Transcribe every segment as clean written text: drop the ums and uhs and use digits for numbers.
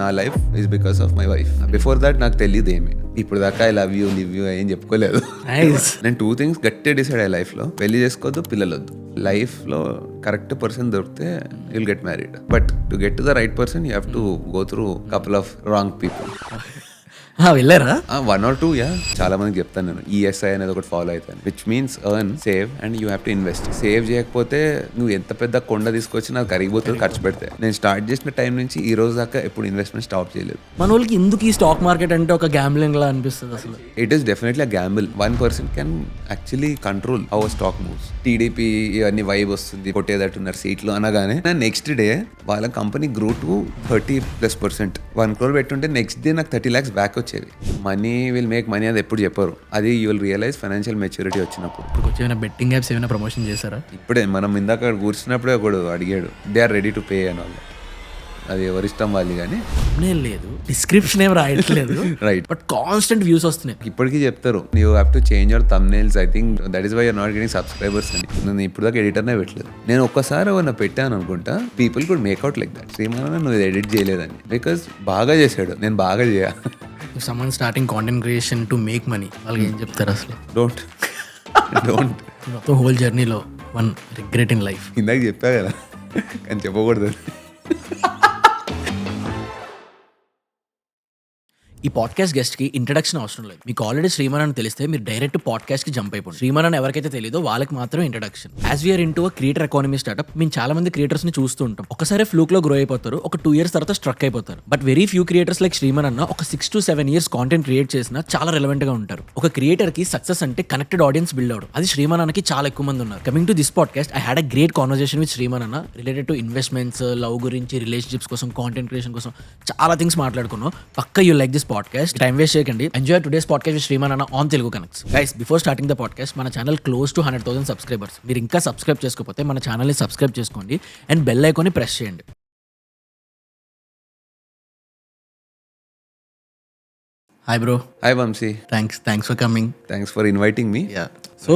నా life is because of my wife. Before that నాకు తెలియదు ఏమి. ఇప్పుడు దాకా I love you live you ఏం చెప్పుకోలేదు. నేను 2 things గట్టిగా డిసైడ్ అయ్యే లైఫ్లో, పెళ్లి చేసుకోవద్దు, పిల్లలొద్దు. లైఫ్లో కరెక్ట్ పర్సన్ దొరికితే you'll get married, but to get to the right person you have to go through couple of wrong people. వెళ్ళారా? 1 or 2 చాలా మందికి చెప్తాను నేను. ఈఎస్ఐ అనేది ఒకటి ఫాలో అవుతాను, which means earn, save and you have to invest. Save చేయకపోతే నువ్వు ఎంత పెద్ద కొండ తీసుకొచ్చి నాకు కరిగిపోతుంది ఖర్చు పెడితే. నేను స్టార్ట్ చేసిన టైం నుంచి ఈ రోజు దాకా ఎప్పుడు ఇన్వెస్ట్మెంట్ స్టాప్ చేయలేదు. మన వాళ్ళకి ఎందుకు ఈ స్టాక్ మార్కెట్ అంటే ఒక గ్యాంబ్లింగ్ లా అనిపిస్తుంది అసలు? It is definitely a gamble. 1 person can actually control how stock moves. TDP ఇవన్నీ వైబ్ వస్తుంది, కొట్టేదట్టున్నారు సీట్లు అనగానే నెక్స్ట్ డే వాళ్ళ కంపెనీ గ్రో టు 30+%. 1 crore పెట్టుంటే నెక్స్ట్ డే నాకు 30 lakhs బ్యాక్ వచ్చేది. మనీ విల్ మేక్ మనీ అది ఎప్పుడు చెప్పరు, అది you will realise financial maturity వచ్చినప్పుడు. ఇప్పుడు ఏమైనా బెట్టింగ్ యాప్స్ ఏమైనా ప్రమోషన్ చేశారా? ఇప్పుడే మనం ఇందాక కూర్చున్నప్పుడే ఒకడు అడిగాడు, they are ready to pay అని. వాళ్ళు అది ఎవరిష్టం వాళ్ళు, కానీ నేను లేదు, డిస్క్రిప్షన్ ఏం రాయట్లేదు. రైట్, బట్ కాన్స్టెంట్ వ్యూస్ వస్తున్నాయి. ఇప్పటికీ చెప్తారు you have to change your thumbnails. I think that is why you're not getting subscribers అని. నేను ఇప్పుడు దాకా ఎడిటర్నే పెట్టలేదు. నేను ఒక్కసారి ఏమన్నా పెట్టాను అనుకుంటా, people could make out like that, Sriman నువ్వు ఎడిట్ చేయలేదని. బికాస్ బాగా చేశాడు, నేను బాగా చేయ. Someone starting content creation to make money, వాళ్ళకి ఏం చెప్తారు అసలు? డోంట్ మొత్తం హోల్ జర్నీలో 1 రిగ్రెట్ ఇన్ లైఫ్. ఇందాక చెప్పా కదా, కానీ చెప్పకూడదు. ఈ పాడ్కాస్ట్ గెస్ట్ కి ఇంట్రడక్షన్ అవసరం లేదు. మీకు ఆల్రెడీ శ్రీమాన్ అని తెలిస్తే మీరు డైరెక్ట్ పాడ్కాస్ట్ కి జంప్ అయిపోండి. శ్రీమాన్ అని ఎవరికైతే తెలియదో వాళ్ళకి మాత్రం introduction. As we're into creator economy startup, మేము చాలా మంది క్రియేటర్స్ ని చూస్తూ ఉంటాం. ఒకసారి ఫ్లూక్ లో గ్రో అయిపోతారు, ఒక 2 years తర్వాత స్ట్రక్ అయిపోతారు. But very few creators like Sriman అన్న ఒక 6 to 7 years కాంటెంట్ క్రియేట్ చేసినా చాలా రెలవెంట్ గా ఉంటారు. ఒక క్రియేటర్ కి సక్సెస్ అంటే కనెక్టెడ్ ఆడియన్స్ బిల్డ్ అవడం. అది శ్రీమాన్ అన్నకి చాలా ఎక్కువ మంది ఉన్నారు. Coming to this podcast, I had a great conversation with Sriman అన్న రిలేటెడ్ టు ఇన్వెస్ట్మెంట్స్, లవ్ గురించి, రిలేషన్షిప్స్ కోసం, కాంటెంట్ క్రియేషన్ కోసం చాలా థింగ్స్ మాట్లాడుకున్నాం. పక్కా you like this podcast. Time waste చేయకండి. Enjoy today's podcast with Sriman అన్న on Telugu connects. Guys, before starting the podcast, మన ఛానల్ క్లోజ్ టు 100,000 సబ్స్క్రైబర్స్. మీరు ఇంకా సబ్స్క్రైబ్ చేసుకోకపోతే మన ఛానల్ని సబ్స్క్రైబ్ చేసుకోండి అండ్ బెల్ ఐకాన్ని ప్రెస్ చేయండి. Hi bro. Hi Vamsi. Thanks for coming. Thanks for inviting me. So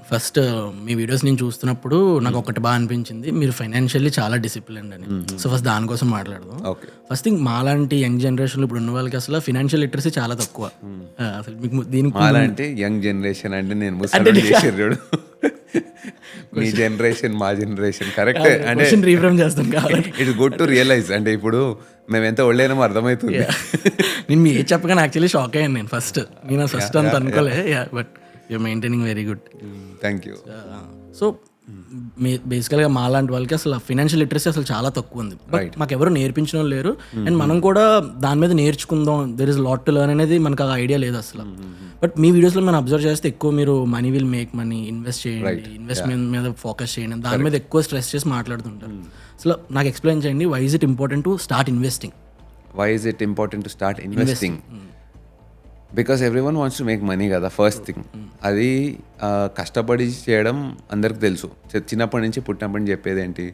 first మీ వీడియోస్ నేను చూస్తున్నప్పుడు నాకు ఒకటి బాగా అనిపించింది, మీరు ఫైనాన్షియల్లీ చాలా డిసిప్లిన్డ్ అని. సో ఫస్ట్ దానికోసం మాట్లాడదాం. ఫస్ట్ థింగ్, మాలాంటి యంగ్ జనరేషన్లో ఇప్పుడు ఉన్న వాళ్ళకి అసలు ఫైనాన్షియల్ లిటరసీ చాలా తక్కువ. అసలు మీకు దీనికి మాలాంటి యంగ్ జనరేషన్ అంటే నేను ముసలి చేసారు మీ జనరేషన్ మా జనరేషన్ కరెక్ట్ అంటే రీఫ్రేమ్ చేస్తాం కాబట్టి ఇట్స్ గుడ్ టు రియలైజ్. అంటే ఇప్పుడు మేము ఎంత ఒళ్ళైనామో అర్థమవుతుంది. నేను మీ ఏజ్ చెప్పగానే యాక్చువల్లీ షాక్ అయ్యాను. నేను ఫస్ట్ అంత అనుకోలే, but you're maintaining very good. Thank you. So బేసికల్గా మాలాంటి వాళ్ళకి అసలు ఫైనాన్షియల్ లిటరసీ అసలు చాలా తక్కువ ఉంది. బట్ మాకు ఎవరు నేర్పించిన వాళ్ళు లేరు. అండ్ మనం కూడా దాని మీద నేర్చుకుందాం, there is lot to learn అనేది మనకు ఆ ఐడియా లేదు అసలు. బట్ మీ వీడియోస్లో మనం అబ్జర్వ్ చేస్తే ఎక్కువ మీరు money will make money, invest చేయండి, ఇన్వెస్ట్మెంట్ మీద ఫోకస్ చేయండి, దాని మీద ఎక్కువ స్ట్రెస్ చేసి మాట్లాడుతుంటారు. అసలు నాకు ఎక్స్ప్లెయిన్ చేయండి, why is it important to start investing? Why is it important to start investing? Because everyone wants to make money కదా ఫస్ట్ థింగ్. అది కష్టపడి చేయడం అందరికి తెలుసు. చిన్నప్పటి నుంచి పుట్టినప్పటి నుంచి చెప్పేది ఏంటి,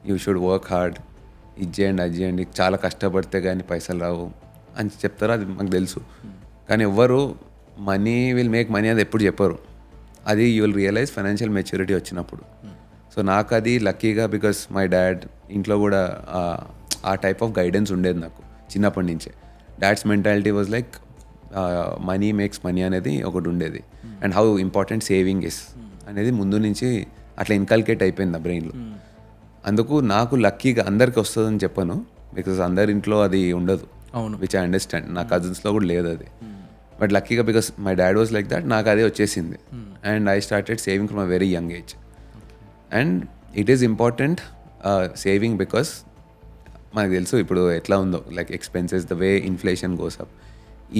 యూ షుడ్ వర్క్ హార్డ్, ఇది చేయండి అది చేయండి, చాలా కష్టపడితే కానీ పైసలు రావు అని చెప్తారు. అది మాకు తెలుసు. కానీ ఎవ్వరు మనీ విల్ మేక్ మనీ అది ఎప్పుడు చెప్పరు. అది you will realise financial maturity వచ్చినప్పుడు. సో నాకు అది లక్కీగా, బికాస్ మై డాడ్ ఇంట్లో కూడా ఆ టైప్ ఆఫ్ గైడెన్స్ ఉండేది నాకు చిన్నప్పటి నుంచే. Dad's mentality was like money makes money అనేది ఒకటి ఉండేది. And how important saving is అనేది ముందు నుంచి అట్లా ఇన్కల్కేట్ అయిపోయింది నా బ్రెయిన్లో. అందుకు నాకు లక్కీగా, అందరికి వస్తుందని చెప్పను, బికాస్ అందరి ఇంట్లో అది ఉండదు, విచ్ ఐ అండర్స్టాండ్. నా కజిన్స్లో కూడా లేదు అది. బట్ లక్కీగా because my dad was like that, నాకు అదే వచ్చేసింది. And I started saving from a very young age. And it is important saving because మనకు తెలుసు ఇప్పుడు ఎట్లా ఉందో, like expenses, the way inflation goes up,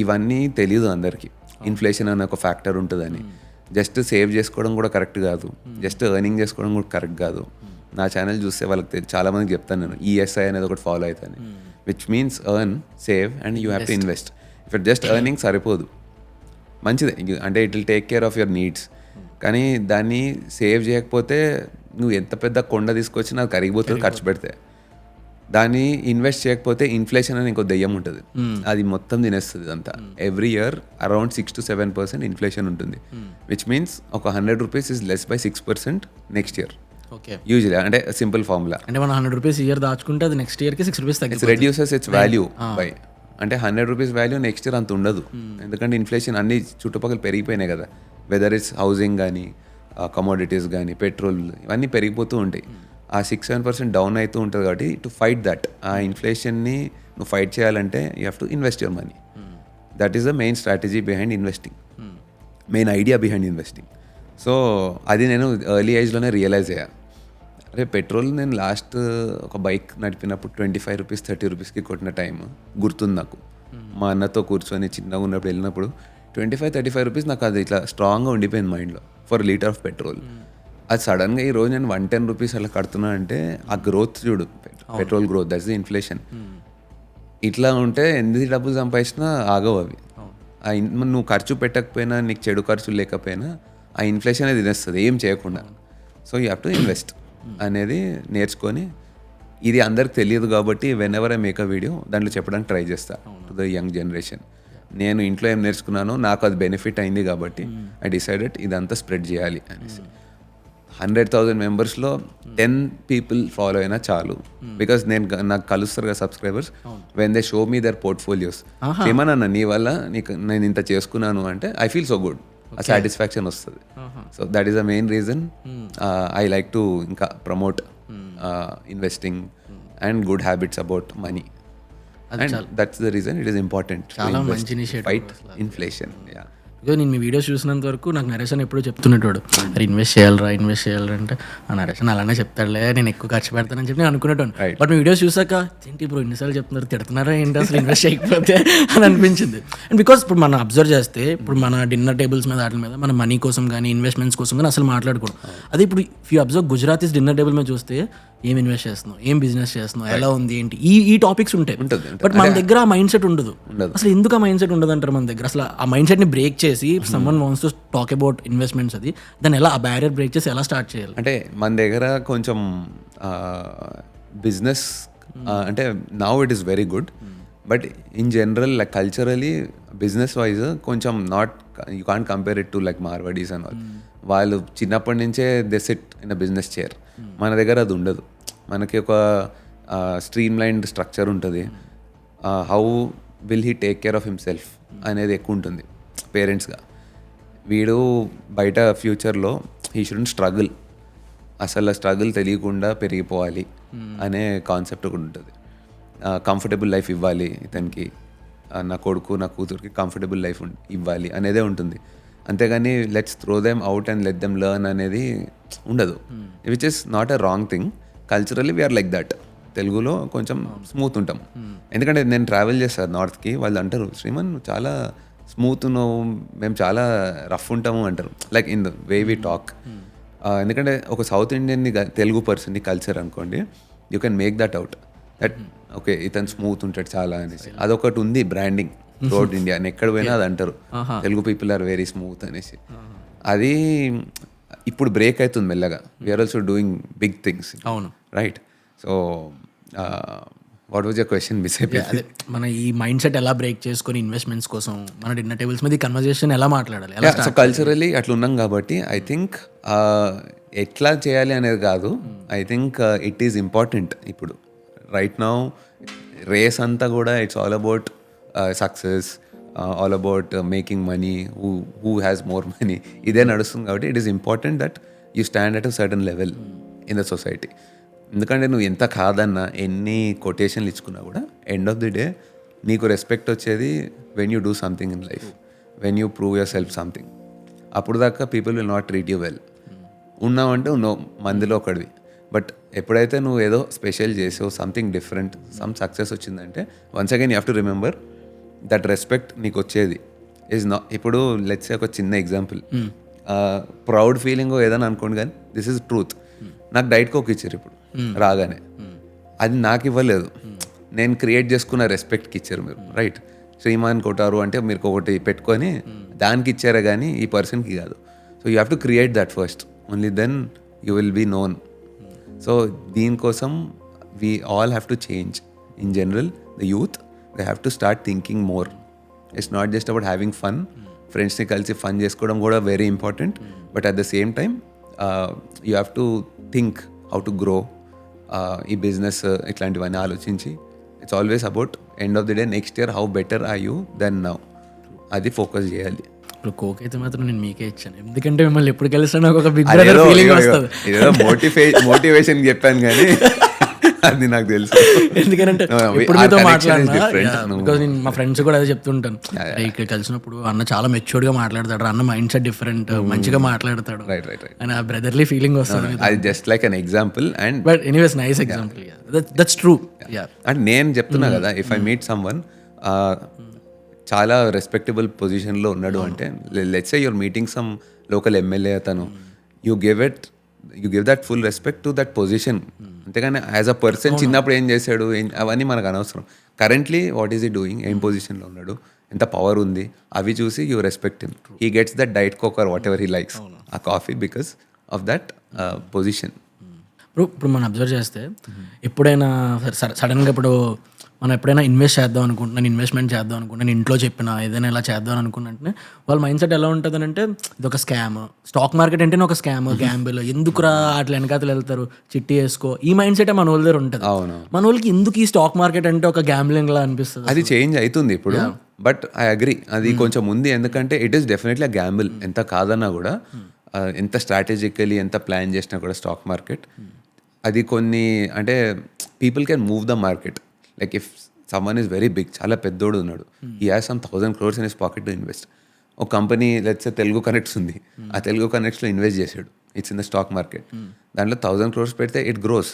ఇవన్నీ తెలియదు అందరికీ. ఇన్ఫ్లేషన్ అనే ఒక ఫ్యాక్టర్ ఉంటుందని. జస్ట్ సేవ్ చేసుకోవడం కూడా కరెక్ట్ కాదు, జస్ట్ ఎర్నింగ్ చేసుకోవడం కూడా కరెక్ట్ కాదు. నా ఛానల్ చూస్తే వాళ్ళకి చాలా మందికి చెప్తాను నేను, ఈఎస్ఐ అనేది ఒకటి ఫాలో అవుతాను, which means earn, save and you have to invest. If it just earning సరిపోదు, మంచిదే అంటే it will take care of your needs. కానీ దాన్ని సేవ్ చేయకపోతే నువ్వు ఎంత పెద్ద కొండ తీసుకొచ్చి నాకు కరిగిపోతుంది ఖర్చు పెడితే. దాన్ని ఇన్వెస్ట్ చేయకపోతే ఇన్ఫ్లేషన్ అని ఇంకో దెయ్యం ఉంటుంది, అది మొత్తం తినేస్తుంది అంతా. Every year around 6 to 7% inflation ఉంటుంది, విచ్ మీన్స్ ఒక 100 rupees is less by 6% next year. Okay. Usually అంటే సింపుల్ ఫార్ములా. అంటే మనం 100 రూపీస్ ఇయర్ దాచుకుంటే అది నెక్స్ట్ ఇయర్కి 6 రూపీస్ ఇట్స్ తగ్గిపోతుంది. రెడ్యూసెస్ ఇట్స్ వాల్యూ బై, అంటే 100 రూపీస్ వాల్యూ నెక్స్ట్ ఇయర్ అంత ఉండదు. ఎందుకంటే ఇన్ఫ్లేషన్ అన్ని చుట్టుపక్కల పెరిగిపోయినాయి కదా, వెదర్ ఇట్స్ హౌసింగ్ కానీ కమోడిటీస్ కానీ పెట్రోల్ ఇవన్నీ పెరిగిపోతూ ఉంటాయి. ఆ 6-7% డౌన్ అవుతూ ఉంటుంది. కాబట్టి టు ఫైట్ దట్, ఆ ఇన్ఫ్లేషన్ని నువ్వు ఫైట్ చేయాలంటే you have to invest your money. That is the main strategy behind investing, main idea behind investing. So అది నేను ఎర్లీ ఏజ్లోనే రియలైజ్ అయ్యా. అరే పెట్రోల్ నేను లాస్ట్ ఒక బైక్ నడిపినప్పుడు 25 రూపీస్ 30 రూపీస్కి కొట్టిన టైం గుర్తుంది నాకు. మా అన్నతో కూర్చొని చిన్నగా ఉన్నప్పుడు వెళ్ళినప్పుడు 25-35 రూపీస్ నాకు అది ఇట్లా స్ట్రాంగ్గా ఉండిపోయింది మైండ్లో ఫర్ లీటర్ ఆఫ్ పెట్రోల్. అది సడన్గా ఈ రోజు నేను 110 రూపీస్ అలా కడుతున్నా అంటే ఆ గ్రోత్ చూడు, petrol growth, that's the inflation. ఇట్లా ఉంటే ఎన్ని డబ్బులు సంపాదించినా ఆగవు అవి. నువ్వు ఖర్చు పెట్టకపోయినా, నీకు చెడు ఖర్చులు లేకపోయినా ఆ ఇన్ఫ్లేషన్ అనేది తినేస్తుంది ఏం చేయకుండా. So you have to invest అనేది నేర్చుకొని, ఇది అందరికి తెలియదు కాబట్టి when ever I make a video దాంట్లో చెప్పడానికి ట్రై చేస్తా టు ద యంగ్ జనరేషన్. నేను ఇంట్లో ఏం నేర్చుకున్నానో నాకు అది బెనిఫిట్ అయింది కాబట్టి ఐ డిసైడెడ్ ఇదంతా స్ప్రెడ్ చేయాలి అనేసి. 100,000 మెంబర్స్లో 10 people ఫాలో అయినా చాలు. బికాస్ నాకు కలుస్తారు కదా subscribers, when they show me their portfolios, ఏమన్నా నీ వల్ల నేను ఇంత చేసుకున్నాను అంటే ఐ ఫీల్ సో గుడ్, ఆ సాటిస్ఫాక్షన్ వస్తుంది. So that is the main reason I like to ఇంకా promote investing and good habits about money. And that's the reason it is important చాలా మంచి ఇనిషియేటివ్. Fight inflation. బికాజ్ నేను మీ videos చూసినంత వరకు నాకు narration ఎప్పుడూ చెప్తున్నట్టు, అరే ఇన్వెస్ట్ చేయాలరా అంటే ఆ నరేషన్ అలానే చెప్తాడులే, నేను ఎక్కువ ఖర్చు పెడతానని చెప్పి నేను అనుకునేటాను. బట్ మీ వీడియోస్ చూసాక ఏంటి ఇప్పుడు ఇన్నిసార్లు చెప్తున్నారు, తిడుతున్నారా ఏంటి అసలు ఇన్వెస్ట్ చేయకపోతే అని అనిపించింది. అండ్ బికాస్ ఇప్పుడు మనం అబ్జర్వ్ చేస్తే ఇప్పుడు మన డిన్నర్ టేబుల్స్ మీద వాటి మీద మన మనీ కోసం కానీ ఇన్వెస్ట్మెంట్స్ కోసం కానీ అసలు మాట్లాడుకోవడం. అదే ఇప్పుడు if you observe Gujaratis dinner table మీద చూస్తే ఏం ఇన్వెస్ట్ చేస్తున్నావు, ఏం బిజినెస్ చేస్తున్నావు, ఎలా ఉంది ఏంటి, ఈ టాపిక్స్ ఉంటాయి. బట్ మన దగ్గర ఆ మైండ్ సెట్ ఉండదు. అసలు ఎందుకు ఆ మైండ్ సెట్ ఉండదు అంటారు మన దగ్గర? అసలు ఆ మైండ్ సెట్ ని బ్రేక్ చేసి someone wants to talk about investments, అది దాన్ని ఎలా ఆ బ్యారియర్ బ్రేక్ చేసి ఎలా స్టార్ట్ చేయాలి? అంటే మన దగ్గర కొంచెం బిజినెస్ అంటే now it is very good, but in general like culturally business wise కొంచెం not, you can't compare it to like Marwaris and all. వాళ్ళు చిన్నప్పటి నుంచే they sit in a business chair. మన దగ్గర అది ఉండదు. మనకి ఒక స్ట్రీమ్ లైన్డ్ స్ట్రక్చర్ ఉంటుంది. How will he take care of himself అనేది ఎక్కువ ఉంటుంది పేరెంట్స్గా. వీడు బయట ఫ్యూచర్లో హీ షుడెంట్ స్ట్రగుల్, అసలు స్ట్రగుల్ తెలియకుండా పెరిగిపోవాలి అనే కాన్సెప్ట్ ఒకటి ఉంటుంది. కంఫర్టబుల్ లైఫ్ ఇవ్వాలి ఇతనికి, నా కొడుకు నా కూతురికి కంఫర్టబుల్ లైఫ్ ఇవ్వాలి అనేదే ఉంటుంది. అంతేగాని let's throw them out and let them learn అనేది ఉండదు, which is not a wrong thing. Culturally we are like that. తెలుగులో కొంచెం స్మూత్ ఉంటాం. ఎందుకంటే నేను ట్రావెల్ చేస్తాను నార్త్కి, వాళ్ళు అంటారు శ్రీమన్ నువ్వు చాలా స్మూత్ ఉన్నావు, మేము చాలా రఫ్ ఉంటాము అంటారు, like in the way we talk. ఎందుకంటే ఒక సౌత్ ఇండియన్ని తెలుగు పర్సన్ని కల్చర్ అనుకోండి, you can make that out that okay ఇతను స్మూత్ ఉంటాడు చాలా అనేసి. అదొకటి ఉంది బ్రాండింగ్ త్రూఅవుట్ ఇండియా. ఎక్కడ పోయినా అది అంటారు, Telugu people are very smooth అనేసి. అది ఇప్పుడు బ్రేక్ అవుతుంది మెల్లగా. We are also doing big things. అవును, right. So what was your question? అదే మన ఈ మైండ్ సెట్ ఎలా బ్రేక్ చేసుకొని ఇన్వెస్ట్మెంట్స్ కోసం మన డిన్నర్ టేబుల్స్ మీద ఈ కన్వర్జేషన్ ఎలా మాట్లాడాలి? సో కల్చరల్లీ అట్లా ఉన్నాం కాబట్టి ఐ థింక్ ఎట్లా చేయాలి అనేది కాదు, I think it is important. ఇప్పుడు రైట్ నౌ రేస్ అంతా కూడా it's all about success, all about making money, who has more money, ఇదే నడుస్తుంది. కాబట్టి it is important that you stand at a certain level in the society. ఎందుకంటే నువ్వు ఎంత కాదన్నా ఎన్ని కొటేషన్లు ఇచ్చుకున్నా కూడా ఎండ్ ఆఫ్ ది డే నీకు రెస్పెక్ట్ వచ్చేది when you do something in life, when you prove your self something. అప్పుడు దాకా people will not treat you well. ఉన్నావంటే ఉన్నావు మందిలో ఒకడివి. బట్ ఎప్పుడైతే నువ్వు ఏదో స్పెషల్ చేసావు, సంథింగ్ డిఫరెంట్, సమ్ సక్సెస్ వచ్చిందంటే once again you have to remember that respect నీకు వచ్చేది ఈజ్ నాట్. ఇప్పుడు లెట్స్ సే ఒక చిన్న ఎగ్జాంపుల్, ప్రౌడ్ ఫీలింగ్ ఏదైనా అనుకోండి, కానీ దిస్ ఈజ్ ట్రూత్. నాకు డైట్ కోక్ ఇచ్చారు ఇప్పుడు రాగానే, అది నాకు ఇవ్వలేదు, నేను క్రియేట్ చేసుకున్న రెస్పెక్ట్కి ఇచ్చారు మీరు. రైట్, శ్రీమాన్ కొట్టారు అంటే మీరు ఒకటి పెట్టుకొని దానికి ఇచ్చారే కానీ ఈ పర్సన్కి కాదు. So you have to create that first, only then you will be known. So దీనికోసం we all have to change. In general the youth they have to start thinking more. It's not just about having fun, ఫ్రెండ్స్ని కలిసి fun చేసుకోవడం కూడా very important, but at the same time you have to think how to grow ఈ business ఇట్లాంటివన్నీ ఆలోచించి it's always about end of the day next year how better are you than now అది focus చేయాలి. ఇప్పుడు coke అయితే మాత్రం నేను మీకే ఇచ్చాను, ఎందుకంటే మిమ్మల్ని ఎప్పుడు కలిసినా నాకు ఒక బిగ్ బ్రదర్ ఫీలింగ్ వస్తుంది. ఏదో మోటివేషన్ చెప్పాను కానీ అది నాకు తెలుసు. ఎందుకంటే ఇప్పుడు మీతో మాట్లాడినా బికాజ్ నేను మా ఫ్రెండ్స్ కూడా అదే చెప్తుంటాను, ఇక్కడ కలిసినప్పుడు అన్న చాలా మెచ్యూర్డ్ గా మాట్లాడతాడు, అన్న మైండ్ సెట్ డిఫరెంట్, మంచిగా మాట్లాడతాడు అండ్ ఆ బ్రదర్లీ ఫీలింగ్ వస్తుంది. అది just like an example and but anyways nice example, that's true. And నేను చెప్తున్నా కదా, if I meet someone చాలా రెస్పెక్టబుల్ పొజిషన్లో ఉన్నాడు అంటే, let's say your meeting some local MLA, అతను you give that full respect to that position. అంతేగాని as a person చిన్నప్పుడు ఏం చేశాడు అవన్నీ మనకు అనవసరం. Currently what is he doing, ఏం పొజిషన్లో ఉన్నాడు, ఎంత పవర్ ఉంది, అవి చూసి you respect him. He gets that diet coke or whatever he likes a coffee because of that position. ఇప్పుడు మనం అబ్జర్వ్ చేస్తే ఎప్పుడైనా సడన్గా ఇప్పుడు మనం ఎప్పుడైనా ఇన్వెస్ట్ చేద్దాం అనుకుంటున్నాను, ఇన్వెస్ట్మెంట్ చేద్దాం అనుకుంటున్నాను, ఇంట్లో చెప్పిన ఏదైనా ఇలా చేద్దాం అనుకున్నట్టే వాళ్ళ మైండ్ సెట్ ఎలా ఉంటుంది అంటే, ఇది ఒక స్కామ్, స్టాక్ మార్కెట్ అంటేనే ఒక స్కామ్, గ్యాంబుల్, ఎందుకురా అట్లా వెనకాతలు వెళ్తారు, చిట్టి వేసుకో, ఈ మైండ్ సెట్ మన వాళ్ళ దగ్గర ఉంటుంది. మన వాళ్ళకి ఎందుకు ఈ స్టాక్ మార్కెట్ అంటే ఒక గ్యాంబ్లింగ్ లా అనిపిస్తుంది. అది చేంజ్ అవుతుంది ఇప్పుడు, బట్ ఐ అగ్రీ అది కొంచెం ఉంది. ఎందుకంటే ఇట్ ఈస్ డెఫినెట్లీ గ్యాంబుల్, ఎంత కాదన్నా కూడా, ఎంత స్ట్రాటజికలీ ఎంత ప్లాన్ చేసినా కూడా స్టాక్ మార్కెట్ అది కొన్ని అంటే people can move the market. Like if someone is very big, చాలా పెద్దోడు ఉన్నాడు, he has some 1,000 crores in his pocket to invest. ఒక కంపెనీ లెట్స్ తెలుగు కనెక్ట్స్ ఉంది, ఆ తెలుగు కనెక్ట్స్లో ఇన్వెస్ట్ చేశాడు, it's in the stock market. దాంట్లో 1,000 crores పెడితే ఇట్ గ్రోస్,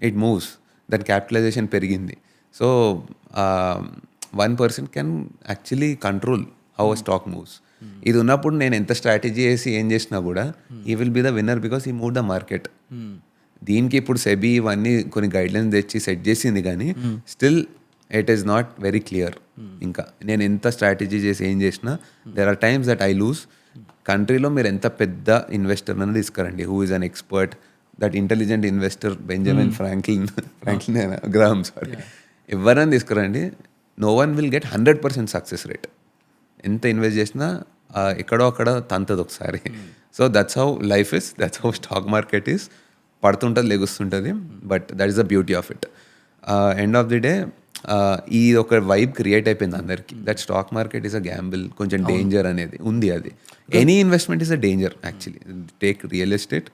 ఇట్ మూవ్స్, దాని క్యాపిటలైజేషన్ పెరిగింది. So 1 person can actually control how a stock moves. ఇది ఉన్నప్పుడు నేను ఎంత స్ట్రాటజీ వేసి ఏం చేసినా కూడా ఈ will be the winner because ఈ మూవ్ ద మార్కెట్. దీనికి ఇప్పుడు సెబీ ఇవన్నీ కొన్ని గైడ్లైన్స్ తెచ్చి సెట్ చేసింది, కానీ still it is not very clear. ఇంకా నేను ఎంత స్ట్రాటజీ చేసి ఏం చేసినా there are times that I lose. కంట్రీలో మీరు ఎంత పెద్ద ఇన్వెస్టర్ అని తీసుకురండి, who is an expert, that intelligent investor Benjamin Franklin Graham sorry, ఎవరైనా తీసుకురండి, no one will get 100% success rate. ఎంత ఇన్వెస్ట్ చేసినా ఎక్కడో అక్కడ తంతది ఒకసారి. So that's how life is, that's how stock market is. పడుతుంటుంది, లెగుస్తుంటుంది, but that is the beauty of it. End of the day ఈ ఒక వైబ్ క్రియేట్ అయిపోయింది అందరికీ, that stock market is a Gamble, కొంచెం డేంజర్ అనేది ఉంది. అది any investment is a danger actually. Take real estate,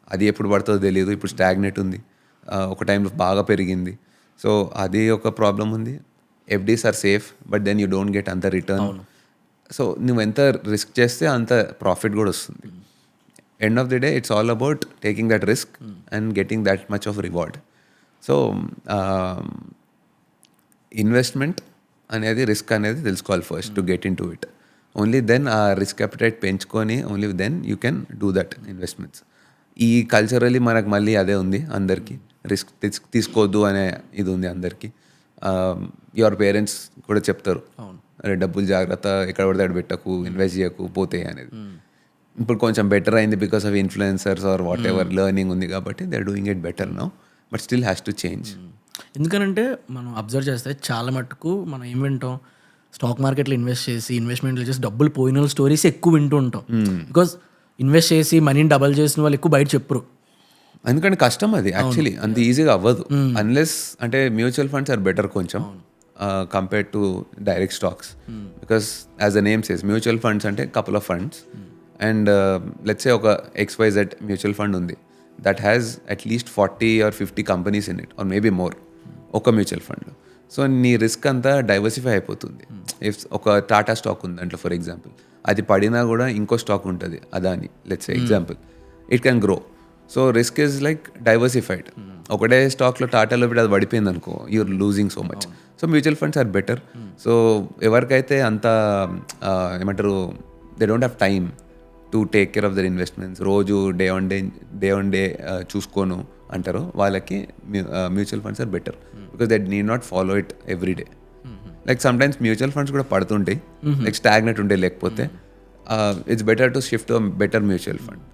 అది ఎప్పుడు పడుతుందో తెలియదు, ఇప్పుడు స్టాగ్నెట్ ఉంది, ఒక టైంలో బాగా పెరిగింది. సో అది ఒక ప్రాబ్లం ఉంది. FDs are safe, but then you don't get అంత రిటర్న్. సో నువ్వు ఎంత రిస్క్ చేస్తే అంత ప్రాఫిట్ కూడా వస్తుంది. End of the day, it's all about taking that risk and getting that much of reward. So, investment అనేది risk అనేది తెలుసుకోవాలి first to get in to it. Only then ఆ రిస్క్ అపిటైట్ పెంచుకొని only then you can do that investments. ఈ culturally మనకు మళ్ళీ అదే ఉంది అందరికీ, రిస్క్ తీసుకోవద్దు అనే ఇది ఉంది అందరికీ. యువర్ పేరెంట్స్ కూడా చెప్తారు, అరే డబ్బులు జాగ్రత్త, ఎక్కడ పడితే అక్కడ పెట్టకు, ఇన్వెస్ట్ చేయకు, పోతాయి అనేది. ఇప్పుడు కొంచెం బెటర్ అయింది because of influencers or whatever learning ఉంది కాబట్టి they are doing it better now, but still has to change. ఎందుకనంటే మనం అబ్జర్వ్ చేస్తే చాలా మటుకు మనం ఏం వింటాం, స్టాక్ మార్కెట్లో ఇన్వెస్ట్ చేసి ఇన్వెస్ట్మెంట్లు చేసి డబ్బులు పోయిన స్టోరీస్ ఎక్కువ వింటూ ఉంటాం. బికాస్ ఇన్వెస్ట్ చేసి మనీని డబల్ చేసిన వాళ్ళు ఎక్కువ బయట చెప్పరు, ఎందుకంటే కష్టం అది యాక్చువల్లీ, అంత ఈజీగా అవ్వదు. అన్లెస్ అంటే మ్యూచువల్ ఫండ్స్ ఆర్ బెటర్ కొంచెం compared to direct stocks, because as the name says mutual funds అంటే couple of funds. And let's say ఒక XYZ మ్యూచువల్ ఫండ్ ఉంది, that has at least 40 or 50 companies in it or maybe more ఒక mutual ఫండ్లో. So నీ risk అంతా diversify అయిపోతుంది. If ఒక Tata stock ఉంది దాంట్లో ఫర్ ఎగ్జాంపుల్, అది పడినా కూడా ఇంకో స్టాక్ ఉంటుంది Adani, let's say example, it can grow. So risk is like diversified. ఒకటే స్టాక్లో టాటాలో పెట్టి అది పడిపోయింది అనుకో, you're losing so much. So mutual funds are better. So ఎవరికైతే అంత ఏమంటారు, they don't have time to take care of their investments, రోజు డే ఆన్ డే చూసుకోను అంటారు, వాళ్ళకి mutual funds are better because they need not follow it every day. Like sometimes mutual funds కూడా పడుతుంటాయి, like stagnant ఉంటే, లేకపోతే it's better to shift to better mutual fund.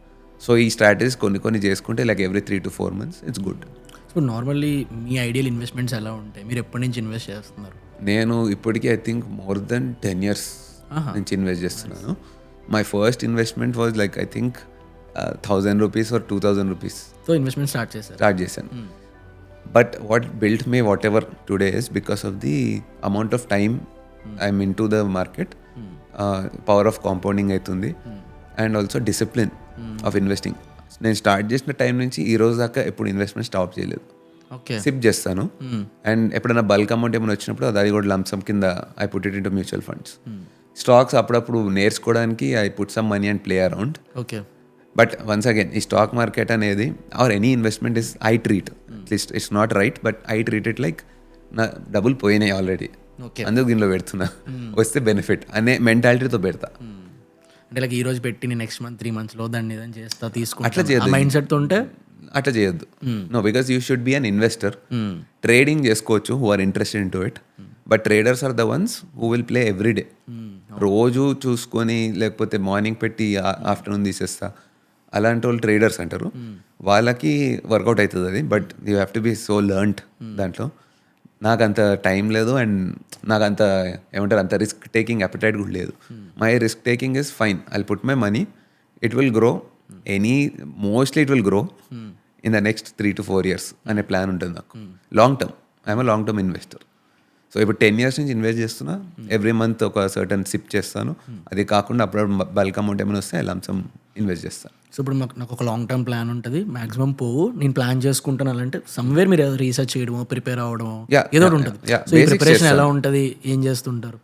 So ఈ strategies కొన్ని చేసుకుంటే like every 3 to 4 months it's good. So normally మీ ideal investments ఎలా ఉంటాయి, మీరు ఎప్పటి నుంచి ఇన్వెస్ట్ చేస్తున్నారు? నేను ఇప్పటికీ I think more than 10 years నుంచి ఇన్వెస్ట్ చేస్తున్నాను. My first investment was like I think ₹1000 or ₹2000 so investment start చేశారు. స్టార్ట్ చేశాను. But what built me what ever today is because of the amount of time I'm into the market, power of compounding అవుతుంది, and also discipline of investing. నేను start చేసిన time నుంచి ఈ రోజు దాకా ఎప్పుడు ఇన్వెస్ట్మెంట్ స్టాప్ చేయలేదు. Okay. SIP చేస్తాను, అండ్ ఎప్పుడైనా బల్క్ అమౌంట్ ఏమైనా వచ్చినప్పుడు అది కూడా లంసమ్ కింద I put it into mutual funds. Stocks అప్పుడప్పుడు నేర్చుకోవడానికి I put some money and play around. Okay. But once again ఈ స్టాక్ మార్కెట్ అనేది or any investment is I treat at least it's not right, but I treat it like నా డబ్బులు పోయినాయి already, అందుకు దీనిలో పెడుతున్నా, వస్తే బెనిఫిట్ అనే మెంటాలిటీతో పెడతా. అంటే లైక్ ఈ రోజు పెట్టి నేను నెక్స్ట్ మంత్ 3 months లో దాన్ని ఏదైనా చేస్తా తీసుకుంటా అట్లా చేయొద్దు. మైండ్ సెట్ ఉంటే అట్లా చేయొద్దు. No, because you should be an investor. Trading చేసుకోవచ్చు who are interested into it, but traders are the ones who will play every day. రోజు చూసుకొని లేకపోతే మార్నింగ్ పెట్టి ఆఫ్టర్నూన్ తీసేస్తా అలాంటి వాళ్ళు ట్రేడర్స్ అంటారు. వాళ్ళకి వర్కౌట్ అవుతుంది అది, but you have to B so learned దాంట్లో. నాకు అంత టైం లేదు, అండ్ నాకు అంత ఏమంటారు అంత రిస్క్ టేకింగ్ అపెటైట్ కూడా లేదు. My risk taking is fine, I put my money, it will grow, mostly it will grow in the next 3 to 4 years అనే ప్లాన్ ఉంటుంది నాకు. Long term, I'm long term investor. So ఇప్పుడు 10 years నుంచి invest చేస్తున్నా, every month ఒక certain SIP చేస్తాను. అది కాకుండా అప్పుడప్పుడు బల్క్ అమౌంట్ ఏమైనా వస్తే లంసమ్ ఇన్వెస్ట్ చేస్తాను. సో ఇప్పుడు నాకు ఒక లాంగ్ టర్మ్ ప్లాన్ ఉంటుంది, మాక్సిమం పోవు నేను ప్లాన్ చేసుకుంటాను అంటే సమ్వేర్ మీరు రీసెర్చ్ చేయడమో ప్రిపేర్ అవ్వడమో ఏదో ఒకటి ఉంటుంది. సో ఈ ప్రిపరేషన్ ఎలా ఉంటుంది, ఏం చేస్తుంటారు?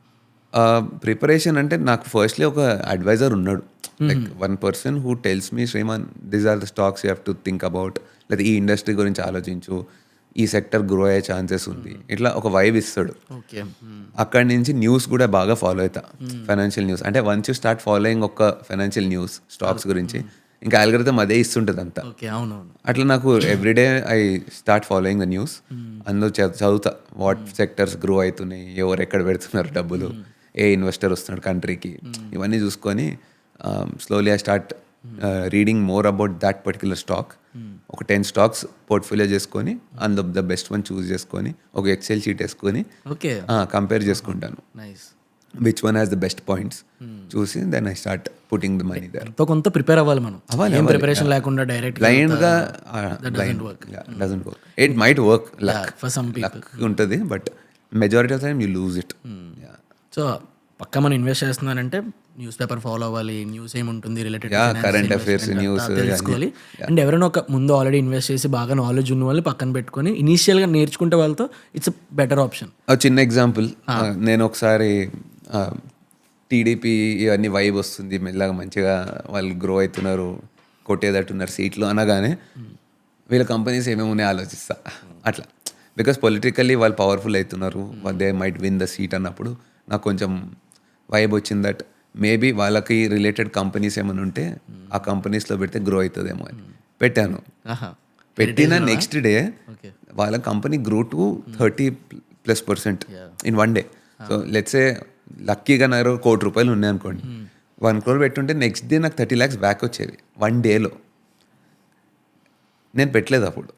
ప్రిపరేషన్ అంటే నాకు ఫస్ట్లీ ఒక అడ్వైజర్ ఉన్నాడు, like one person who tells me శ్రీమాన్ these are the stocks you have to think about, లేదా ఈ ఇండస్ట్రీ గురించి ఆలోచించు, ఈ సెక్టర్ గ్రో అయ్యే ఛాన్సెస్ ఉంది, ఇట్లా ఒక వైబ్ ఇస్తాడు. ఓకే. అక్కడి నుంచి న్యూస్ కూడా బాగా ఫాలో అవుతా, ఫైనాన్షియల్ న్యూస్. అంటే వన్స్ యూ స్టార్ట్ ఫాలోయింగ్ ఒక ఫైనాన్షియల్ న్యూస్ స్టాక్స్ గురించి, ఇంకా ఆల్గరిథం అదే ఇస్తుంటుంది అంతా. ఓకే, అవునవును. అట్లా నాకు everyday I start following the news. అందులో చదువుతా వాట్ సెక్టర్స్ గ్రో అవుతున్నాయి, ఎవరు ఎక్కడ పెడుతున్నారు డబ్బులు, ఏ ఇన్వెస్టర్ వస్తున్నాడు కంట్రీకి, ఇవన్నీ చూసుకొని slowly I start reading more about that particular stock. ఒక 10 stocks పోర్ట్ఫోలియో చేసుకొని అందులో ద బెస్ట్ వన్ చూస్ చేసుకొని ఒక ఎక్సెల్ షీట్ వేసుకొని ఓకే కంపేర్ చేసుకుంటాను, nice, which one has the best points చూసి then I start putting the money there. ఎంతో కొంత ప్రిపేర్ అవ్వాలి మనం, ఏం ప్రిపరేషన్ లేకుండా డైరెక్ట్ బ్లైండ్ గా doesn't work. It might work, for some people ఉంటుంది, but majority of time you lose it. So పక్కా మనం ఇన్వెస్ట్ చేస్తున్నానంటే న్యూస్ పేపర్ ఫాలో అవ్వాలి, న్యూస్ ఏముంటుంది రిలేటెడ్ కరెంట్ అఫైర్స్ న్యూస్ తెలుసుకోవాలి. అండ్ ఎవరైనా ఒక ముందు ఆల్రెడీ ఇన్వెస్ట్ చేసి బాగా నాలెడ్జ్ ఉన్న వాళ్ళు పక్కన పెట్టుకొని ఇనీషియల్గా నేర్చుకుంటే వాళ్ళతో ఇట్స్ బెటర్ ఆప్షన్. చిన్న ఎగ్జాంపుల్, నేను ఒకసారి టీడీపీ ఇవన్నీ వైబ్ వస్తుంది, మెల్లగా మంచిగా వాళ్ళు గ్రో అవుతున్నారు, కొట్టేదట్టున్నారు సీట్లు అనగానే వీళ్ళ కంపెనీస్ ఏమేమి ఉన్నాయో ఆలోచిస్తా అట్లా. బికాస్ పొలిటికల్లీ వాళ్ళు పవర్ఫుల్ అవుతున్నారు, they might win the seat అన్నప్పుడు నాకు కొంచెం వైబ్ వచ్చింది దట్ మేబీ వాళ్ళకి రిలేటెడ్ కంపెనీస్ ఏమైనా ఉంటే ఆ కంపెనీస్లో పెడితే గ్రో అవుతుందేమో అని పెట్టాను. పెట్టిన నెక్స్ట్ డే వాళ్ళ company grow to 30+% in 1 day. So let's a లక్కీగా నా ₹1 crore ఉన్నాయి అనుకోండి, 1 crore పెట్టుంటే నెక్స్ట్ డే నాకు 30 lakhs బ్యాక్ వచ్చేవి 1 dayలో. నేను పెట్టలేదు అప్పుడు.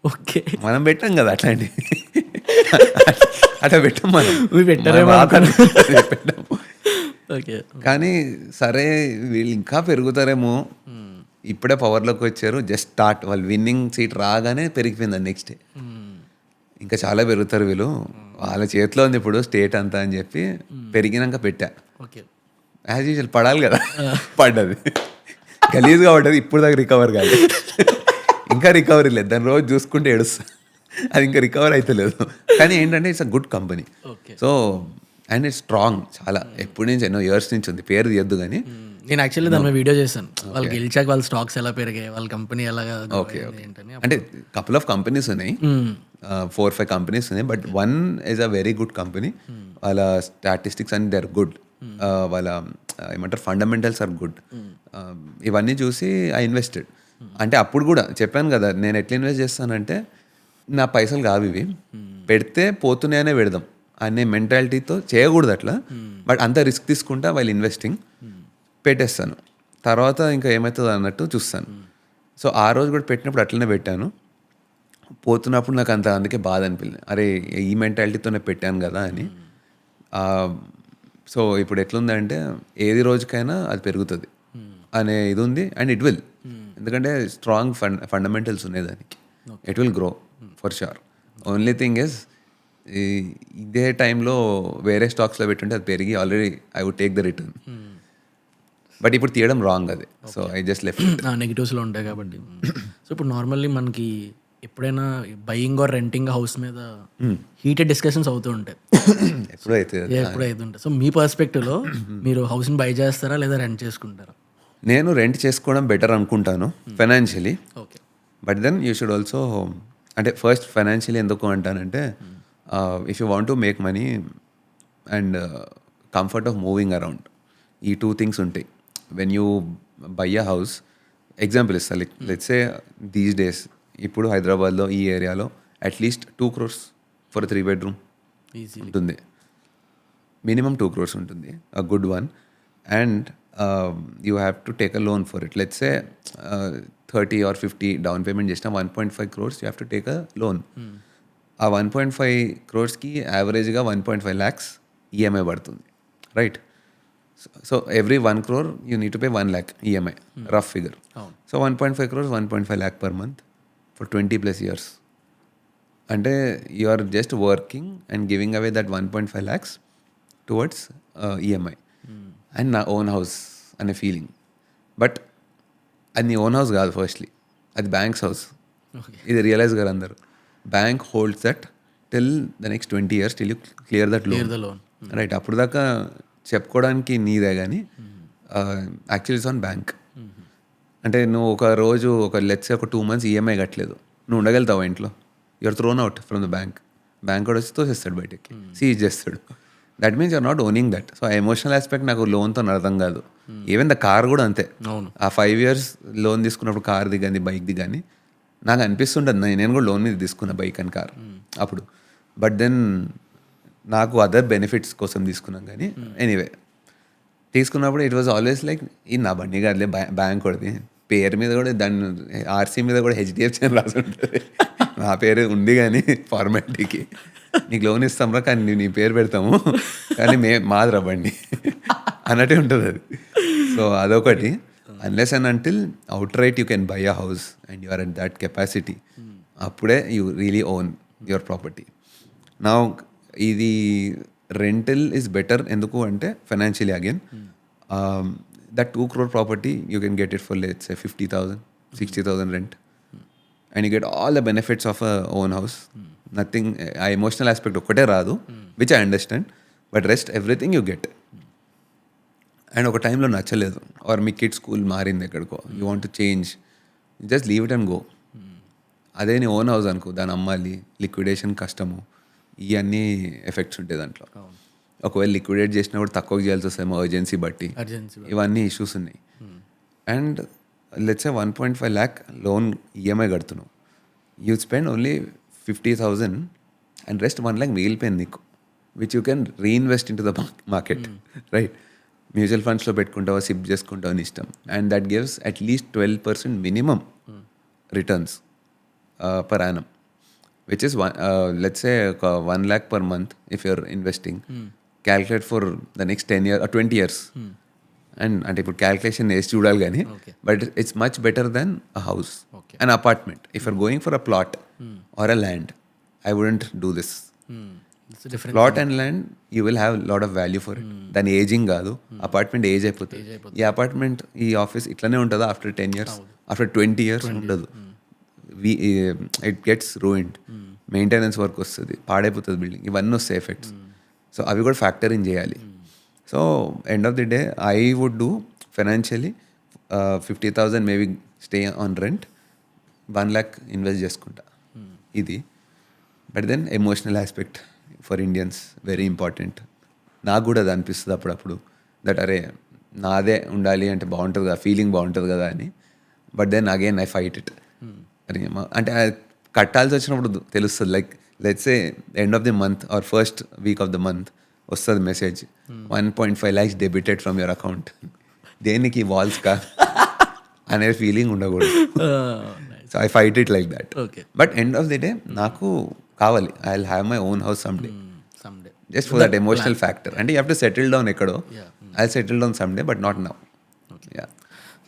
ఓకే, మనం పెట్టాం కదా అట్లాంటి అట్లా పెట్టాం మనం, పెట్టాము. కానీ సరే వీళ్ళు ఇంకా పెరుగుతారేమో, ఇప్పుడే పవర్లోకి వచ్చారు, జస్ట్ స్టార్ట్, వాళ్ళు విన్నింగ్ సీట్ రాగానే పెరిగిపోయింది నెక్స్ట్ డే, ఇంకా చాలా పెరుగుతారు వీళ్ళు, వాళ్ళ చేతిలో ఉంది ఇప్పుడు స్టేట్ అంతా అని చెప్పి పెరిగినాక పెట్టా. యాజ్ యూజువల్ పడాలి కదా, పడ్డది, గలీజ్గా పడ్డది, ఇప్పుడు దాకా రికవర్ కాదు, ఇంకా రికవరీ లేదు, దాని రోజు చూసుకుంటే ఏడుస్తా, అది ఇంకా రికవర్ అవుతలేదు. కానీ ఏంటంటే it's a good company, so and it's strong చాలా, ఎప్పటి నుంచి ఎన్నో ఇయర్స్ నుంచి ఉంది, పేరు తీయద్దు కానీ. నేను యాక్చువల్లీ దాని వీడియో చేశాను, వాళ్ళు గెలిచాక వాళ్ళ స్టాక్స్ ఎలా పెరిగాయి, వాళ్ళ కంపెనీ ఎలా. ఓకే, అంటే కపుల్ ఆఫ్ కంపెనీస్ ఉన్నాయి, 4-5 కంపెనీస్ ఉన్నాయి, but one is a very good company. వాళ్ళ స్టాటిస్టిక్స్ అన్ని దే ఆర్ గుడ్, వాళ్ళ ఏమంటారు ఫండమెంటల్స్ ఆర్ గుడ్. ఇవన్నీ చూసి ఐ ఇన్వెస్టెడ్. అంటే అప్పుడు కూడా చెప్పాను కదా, నేను ఎట్లా ఇన్వెస్ట్ చేస్తానంటే నా పైసలు కావు ఇవి, పెడితే పోతున్నాయనే పెడదాం అనే మెంటాలిటీతో చేయకూడదు అట్లా, బట్ అంత రిస్క్ తీసుకుంటా వైల్ ఇన్వెస్టింగ్ పెట్టేస్తాను, తర్వాత ఇంకా ఏమవుతుందో అన్నట్టు చూస్తాను. సో ఆ రోజు కూడా పెట్టినప్పుడు అట్లనే పెట్టాను, పోతున్నప్పుడు నాకు అంత అందుకే బాధ అనిపించింది, అరే ఈ మెంటాలిటీతోనే పెట్టాను కదా అని. సో ఇప్పుడు ఎట్లుందంటే ఏది రోజుకైనా అది పెరుగుతుంది, అనే ఇది ఉంది అండ్ ఇట్ విల్, ఎందుకంటే స్ట్రాంగ్ ఫండమెంటల్స్ ఉన్నాయి దానికి. It will grow for sure. Only thing is ఇదే టైంలో వేరే స్టాక్స్లో పెట్టుంటే అది పెరిగి already I would take the return. But ఇప్పుడు తీయడం రాంగ్ అది, సో ఐ జస్ట్ లెఫ్ట్. నెగిటివ్స్లో ఉంటాయి కాబట్టి. సో ఇప్పుడు నార్మల్లీ మనకి ఎప్పుడైనా బయింగ్ ఆర్ రెంటింగ్ హౌస్ మీద హీటెడ్ డిస్కషన్స్ అవుతూ ఉంటాయి. ఎప్పుడైతే ఎప్పుడైతే ఉంటాయి. సో మీ పర్స్పెక్టివ్లో మీరు హౌస్ని బై చేస్తారా లేదా రెంట్ చేసుకుంటారా? నేను రెంట్ చేసుకోవడం బెటర్ అనుకుంటాను financially. Okay. But then you should also, అంటే ఫస్ట్ ఫైనాన్షియలీ ఎందుకు అంటానంటే, if you want to make money and comfort of moving around, ఈ 2 థింగ్స్ ఉంటాయి when you buy a house. Example ఇస్తా, లెట్స్ సే దీస్ డేస్ ఇప్పుడు హైదరాబాద్లో ఈ ఏరియాలో at least 2 crores for 3 bedroom easy ఉంటుంది, మినిమం 2 crores ఉంటుంది, a good one. And you have to take a loan for it. Let's say 30 or 50 down payment చేసిన 1.5 crores you have to take a loan. ఆ 1.5 crores యావరేజ్గా 1.5 lakhs EMI పడుతుంది, right? So every 1 crore you need to pay 1 lakh EMI, rough figure. So 1.5 crores 1.5 lakh per month for 20+ years. అంటే you are just working and giving away that 1.5 lakhs towards EMI and నా own house అనే feeling. But అది నీ own house కాదు, firstly అది banks house. ఇది realise గారు అందరు. Bank holds that till the next 20 years till you clear that loan, right? అప్పుడు దాకా చెప్పుకోవడానికి నీదే కానీ యాక్చువల్లీ ఇట్స్ ఆన్ బ్యాంక్. అంటే నువ్వు ఒక రోజు లెట్స్ ఒక 2 months ఈఎంఐ కట్టలేదు, నువ్వు ఉండగలుగుతావా ఇంట్లో? You're thrown out from the bank. Bank కూడా వచ్చి తోసేస్తాడు బయటకి, సీజ్ చేస్తాడు. That means you're not owning that. So ఆ ఎమోషనల్ ఆస్పెక్ట్ నాకు లోన్తో అర్థం కాదు. ఈవెన్ ద కార్ కూడా అంతే. ఆ 5 years లోన్ తీసుకున్నప్పుడు కార్ దిగాని బైక్ దిగాని నాకు అనిపిస్తుంటుంది, నేను కూడా లోన్ మీద తీసుకున్న బైక్ అండ్ కార్ అప్పుడు. బట్ దెన్ నాకు అదర్ బెనిఫిట్స్ కోసం తీసుకున్నాం. కానీ ఎనీవే తీసుకున్నప్పుడు ఇట్ వాజ్ ఆల్వేస్ లైక్, ఇది నా బండి కాదులే, బ్యాంక్ కొడిది పేరు మీద కూడా, దాని ఆర్సీ మీద కూడా హెచ్డిఎఫ్సి అని రాసి ఉంటుంది. నా పేరు ఉంది కానీ ఫార్మాలిటీకి నీకు లోన్ ఇస్తాంరా, కానీ నీ పేరు పెడతాము కానీ మాదిరా బండి అన్నట్టే ఉంటుంది అది. సో అదొకటి. Unless and until outright you can buy a house and you are at that capacity, అప్పుడే you really own your property. నా ఇది రెంటల్ ఈజ్ బెటర్. ఎందుకు అంటే financially again that 2 crore property you can get it for let's say 50,000 60,000 rent, and you get all the benefits of a own house. Nothing, a emotional aspect okkate raadu, which I understand, but rest everything you get. And oka time lo nachaledu or me kid school మారింది ఎక్కడికో, you want to change, just leave it and go. అదే నీ own house అనుకో, దాని అమ్మాలి, liquidation కష్టము, ఇవన్నీ effects ఉంటాయి దాంట్లో. ఒకవేళ లిక్విడేట్ చేసినప్పుడు తక్కువ చేయాల్సి వస్తాయేమో ఎమర్జెన్సీ బట్టి, ఇవన్నీ ఇష్యూస్ ఉన్నాయి. అండ్ లెట్స్ సే 1.5 lakh లోన్ ఈఎంఐ కడుతున్నావు, you spend only 50,000 and rest 1 lakh మిగిలిపోయింది నీకు, which you can reinvest into the market, right? Mutual ఫండ్స్లో పెట్టుకుంటావా, సిప్ చేసుకుంటావు అని ఇష్టం. And that gives at least 12% minimum returns per annum, which is let's say 1 lakh per month if you're investing. Calculate for the next 10 years or 20 years. And ఇప్పుడు calculation వేసి చూడాలి కానీ, but it's much better than a house, an apartment. If you're going for a plot or a land, I wouldn't do this. Plot and land you will have lot of value for it. దాని ageing కాదు, apartment age అయిపోతుంది. ఈ apartment, ఈ office ఇట్లానే ఉంటుందా after 10 years, after 20 years ఉండదు. It gets ruined, maintenance work వస్తుంది, పాడైపోతుంది బిల్డింగ్, ఇవన్నీ వస్తాయి ఎఫెక్ట్స్. సో అవి కూడా ఫ్యాక్టర్ ఇన్ చేయాలి. So end of the day I would do financially 50,000 maybe stay on rent, 1 lakh invest చేసుకుంటా ఇది. But then emotional aspect for Indians very important. నాకు కూడా అది అనిపిస్తుంది అప్పుడప్పుడు, దట్ అరే నాదే ఉండాలి అంటే బాగుంటుంది కదా, ఫీలింగ్ బాగుంటుంది కదా అని. But then again I fight it. అంటే కట్టాల్సి వచ్చినప్పుడు తెలుస్తుంది. Like let's say end of the month or first week of the month వస్తుంది message, 1.5 lakhs debited from your account. దేనికి వాల్స్ కా అనే ఫీలింగ్ ఉండకూడదు. So I fight it like that. But end of the day నాకు కావాలి, I will have my own house someday, just for that emotional factor. అంటే you have to settle down ఎక్కడో, I settle down some day but not now.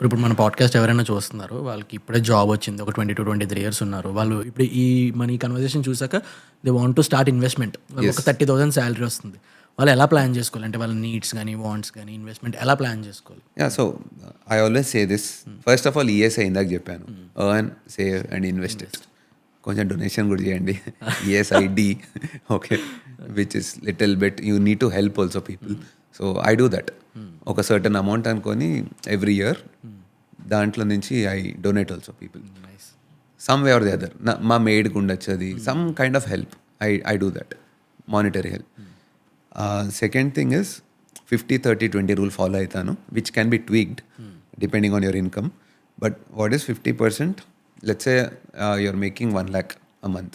ఇప్పుడు మన podcast ఎవరైనా చూస్తున్నారు, వాళ్ళకి ఇప్పుడే జాబ్ వచ్చింది, ఒక 22-23 ఇయర్స్ ఉన్నారు, వాళ్ళు ఇప్పుడు ఈ మన ఈ కన్వర్జేషన్ చూసాక they want to start investment, ఒక 30,000 శాలరీ వస్తుంది, వాళ్ళు ఎలా ప్లాన్ చేసుకోవాలి? అంటే వాళ్ళ నీడ్స్ కానీ వాంట్స్ కానీ ఇన్వెస్ట్మెంట్ ఎలా ప్లాన్ చేసుకోవాలి? So I always say this, first of all as I ఇందాక చెప్పాను, earn, save and invest it. కొంచెం డొనేషన్ కూడా చేయండి, as I said, okay, which is little bit you need to help also people. So I do that. ఒక certain amount అనుకొని every year దాంట్లో నుంచి I donate also people, some way or the other. మా మేడ్కి ఉండొచ్చు, అది some kind of help. I do that, monetary help. Second thing is 50-30-20 rule follow అవుతాను, which can be tweaked depending on your income. But what is 50%? Let's say you're making 1 lakh a month.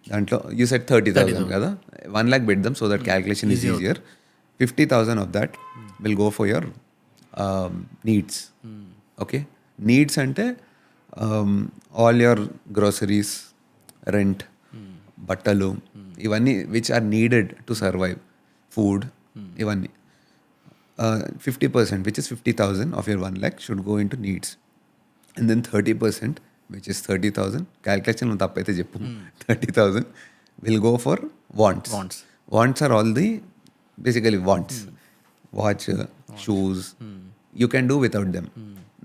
దాంట్లో you set 30,000 కదా, 1 lakh పెడదాం so that calculation is easier. 50,000 of that will go for your needs. Okay, needs అంటే all your groceries, rent, బట్టలు, ఇవన్నీ which are needed to survive, food, ఇవన్నీ. 50%, which is 50,000 of your 1 lakh should go into needs. And then 30%, which is 30,000, calculation తప్పైతే చెప్పు, 30,000 will go for wants. Wants are all the basically wants. Watch, shoes, you can do without them.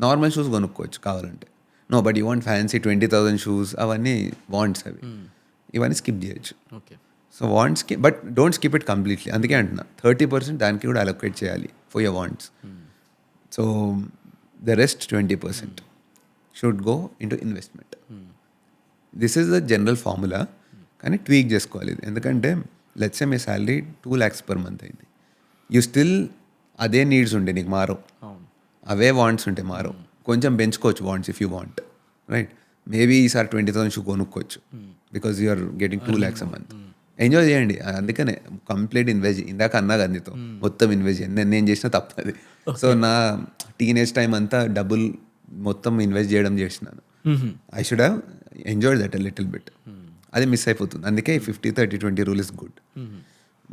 Normal shoes కొనుక్కోవచ్చు కావాలంటే. No but you want fancy 20,000 shoes, అవన్నీ wants, అవి ఇవన్నీ skip చేయొచ్చు. Okay, so వాంట్స్కి, but don't skip it completely. అందుకే అంటున్నా 30% దానికి కూడా అలొకేట్ చేయాలి for your wants. So the rest 20% should go into investment. This is the general formula, కానీ ట్వీక్ చేసుకోవాలి ఇది. ఎందుకంటే లెట్స్ సే మీ శాలరీ 2 lakhs per month అయింది, యూ స్టిల్ అదే నీడ్స్ ఉంటే నీకు మారవు, అవే వాంట్స్ ఉంటే మారవు. కొంచెం పెంచుకోవచ్చు wants if you want, right? Maybe ఈసారి 20,000 షూ కొనుక్కోవచ్చు because you are getting 2 lakhs a month. Enjoy చేయండి. అందుకనే కంప్లీట్ ఇన్వెస్ట్, ఇందాక అన్నా కదా నీతో, మొత్తం ఇన్వెస్ట్ చేయండి. నేను చేసిన తప్పది. సో నా టీనేజ్ టైం అంతా డబ్బులు మొత్తం ఇన్వెస్ట్ చేయడం చేసినాను. I should have enjoyed that a little bit. అది మిస్ అయిపోతుంది. అందుకే 50-30-20 rule is good.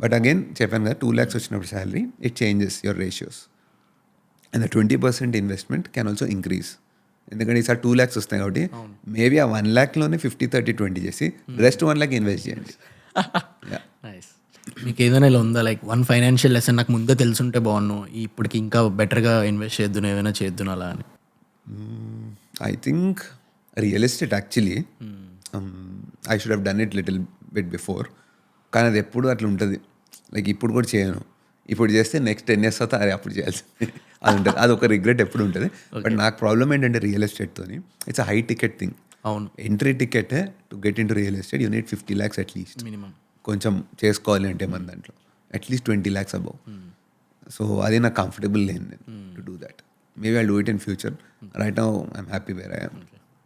But again చెప్పాను కదా, 2 lakhs వచ్చినప్పుడు salary, it changes your ratios. And the 20% investment can also increase. ఎందుకంటే ఈసారి 2 lakhs వస్తాయి కాబట్టి మేబీ ఆ 1 lakhలోనే 50-30-20 చేసి రెస్ట్ 1 lakh ఇన్వెస్ట్ చేయండి. నైస్. మీకు ఏదైనా ఇలా ఉందా, లైక్ వన్ ఫైనాన్షియల్ లెసన్ నాకు ముందే తెలుసుంటే బాగున్నాను, ఇప్పటికి ఇంకా బెటర్గా ఇన్వెస్ట్ చేద్దును, ఏమైనా చేద్దును అలా అని? I think real estate actually I should have done it little bit before. కానీ అది ఎప్పుడు అట్లా ఉంటుంది, లైక్ ఇప్పుడు కూడా చేయను. ఇప్పుడు చేస్తే నెక్స్ట్ 10 years తర్వాత అరే అప్పుడు చేయాల్సింది అది ఉంటుంది. అది ఒక రిగ్రెట్ ఎప్పుడు ఉంటుంది. బట్ నాకు ప్రాబ్లం ఏంటంటే రియల్ ఎస్టేట్తోని it's a high ticket thing. అవును, entry ticket to get in to real estate you need 50 lakhs at least minimum. కొంచెం చేసుకోవాలి అంటే మన దాంట్లో అట్లీస్ట్ 20 lakhs అబౌవ్. సో అది నాకు కంఫర్టబుల్ లేదు నేను to do that. Maybe I do it in future. Right now I'm happy where I am.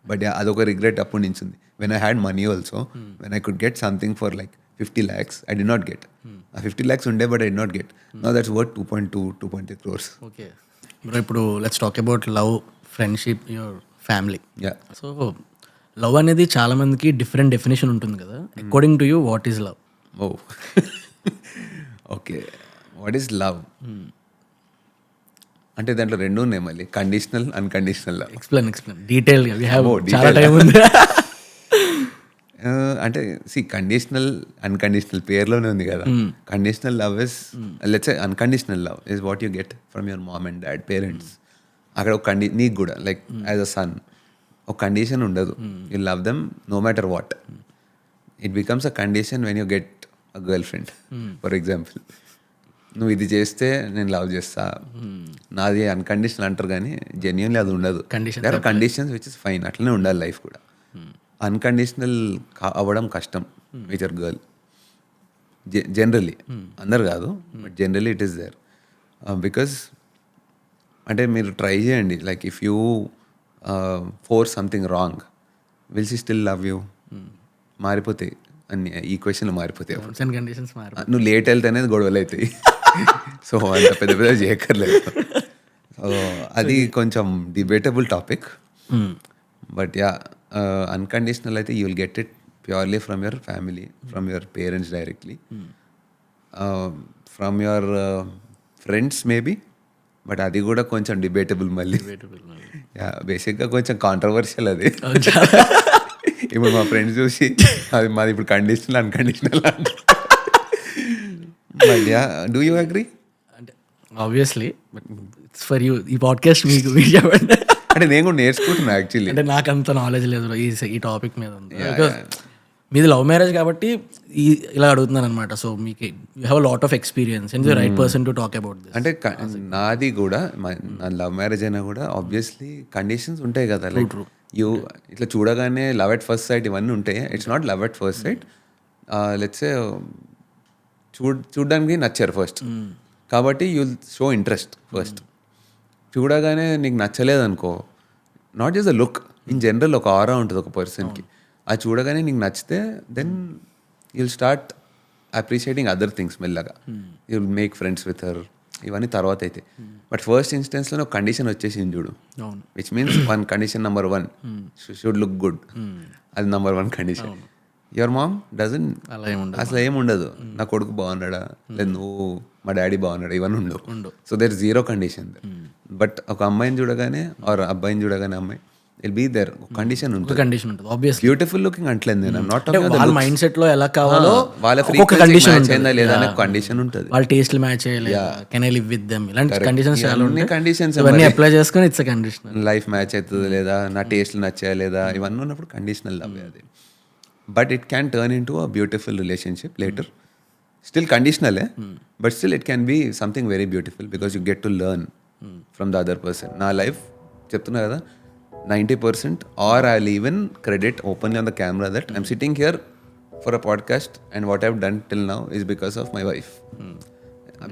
But అదొక రిగ్రెట్ అప్పటి నుంచి ఉంది. When I had money also, when I could get something for like 50 lakhs, I did not get. ఆ 50 lakhs ఉండే but I did not get. Now that's worth 2.2-2.3 crores. Okay bro, ఇప్పుడు let's talk about love, friendship, your family. Yeah. So love అనేది చాలా మందికి different definition ఉంటుంది కదా. According to you what is love? Oh okay, what is love అంటే దాంట్లో రెండు ఉన్నాయి మళ్ళీ, కండిషనల్, అన్కండిషనల్ లవ్. ఎక్స్ప్లెయిన్ డీటెయిల్గా, వి హావ్ Oh, చాలా detail. టైం ఉంది. అంటే కండిషనల్ అన్కండిషనల్ పేర్లోనే ఉంది కదా. Conditional love is, let's say unconditional love is what you get from your mom and dad, parents. అక్కడ ఒక నీకు కూడా లైక్ యాజ్ అ సన్ ఒక కండిషన్ ఉండదు. You love them no matter what. It becomes a condition when you get a girlfriend for example. నువ్వు ఇది చేస్తే నేను లవ్ చేస్తా, నాది అన్కండిషనల్ అంటారు కానీ జెన్యున్లీ అది ఉండదు. There are conditions which is fine, అట్లనే ఉండాలి లైఫ్ కూడా. అన్కండిషనల్ అవ్వడం కష్టం విత్ యర్ గర్ల్ జనరలీ, అందరు కాదు but generally it is there. Because అంటే మీరు ట్రై చేయండి, like if you force something wrong, will she still love you? మారిపోతాయి అన్ని ఈక్వేషన్లు మారిపోతాయి. కండిషన్స్ నువ్వు లేట్ వెళ్తే అనేది గొడవలు అవుతాయి. సో అంత పెద్ద పెద్ద చేయక్కర్లేదు. సో అది కొంచెం debatable topic. But yeah, unconditional అయితే you will get it purely from your family, from your parents directly, from your friends maybe, but అది కూడా కొంచెం డిబేటబుల్ మళ్ళీ. బేసిక్గా కొంచెం కాంట్రవర్షియల్ అది. ఇప్పుడు మా ఫ్రెండ్స్ చూసి అది మాది ఇప్పుడు కండిషనల్ అన్కండిషనల్ అంటారు. But yeah, do you agree? అంటే ఆబ్వియస్లీ ఇట్స్ ఫర్ యూ. ఈ పాడ్కాస్ట్ మీకు చెప్పండి. అంటే నేను కూడా నేర్చుకుంటున్నా యాక్చువల్లీ. అంటే నాకు అంత నాలెడ్జ్ లేదు ఈ టాపిక్ మీద. మీది లవ్ మ్యారేజ్ కాబట్టి ఇలా అడుగుతున్నాను అనమాట. సో మీకు you have lot of experience and the right person to talk about this. అంటే నాది కూడా నా లవ్ మ్యారేజ్ అయినా కూడా ఆబ్వియస్లీ కండిషన్స్ ఉంటాయి కదా. లైక్ యూ ఇట్లా చూడగానే లవ్ ఎట్ ఫస్ట్ సైట్ ఇవన్నీ ఉంటాయి. It's not love at first sight. Let's say చూడడానికి నచ్చారు ఫస్ట్, కాబట్టి యూ షో ఇంట్రెస్ట్ ఫస్ట్. చూడగానే నీకు నచ్చలేదు అనుకో, not just the look, in general ఒక ఆరా ఉంటుంది ఒక పర్సన్కి. అది చూడగానే నీకు నచ్చితే then you'll start appreciating other things మెల్లగా. You'll make friends with her, ఇవన్నీ తర్వాత అయితే. బట్ ఫస్ట్ ఇన్స్టెన్స్లో ఒక కండిషన్ వచ్చేసింది చూడు, which means one condition number 1 should look good. అది number 1 condition. Your mom doesn't అసలు ఏముండదు, నా కొడుకు బాగున్నాడా లేదు నువ్వు మా డాడీ బాగున్నాడా ఇవన్నీ ఉండవు. So there 0 condition. బట్ ఒక అమ్మాయిని చూడగానే ఆర్ అబ్బాయిని చూడగానే అమ్మాయి విల్ బీ దేర్ కండిషన్ ఉంటుంది. ఆబ్వియస్లీ బ్యూటిఫుల్ లుకింగ్ అంటలేదు నేను. నాట్ వాళ్ళ మైండ్ సెట్ లో ఎలా కావాలో వాళ్ళ ఫ్రీక్వెన్సీ మ్యాచ్ అయిందా లేదా అనే కండిషన్ ఉంటుంది. వాళ్ళ టేస్ట్ మ్యాచ్ అయ్యలేదా, can I live with them, ఇలాంటి కండిషన్స్ చాలా ఉంటాయి. కండిషన్స్ ఇవన్నీ అప్లై చేసుకొని ఇట్స్ కండిషన్. లైఫ్ మ్యాచ్ అవుతుంది లేదా, నా టేస్ట్లు నచ్చాయా లేదా, ఇవన్నీ ఉన్నప్పుడు కండిషనల్ లవ్ అది. But it can turn in to a beautiful relationship later. Still కండిషనలే, but still it can be something very beautiful because you get to learn from the other person. నా life చెప్తున్నా కదా, 90% or I even credit openly on the camera that I'm sitting here for a podcast and what I've done till now is because of my wife.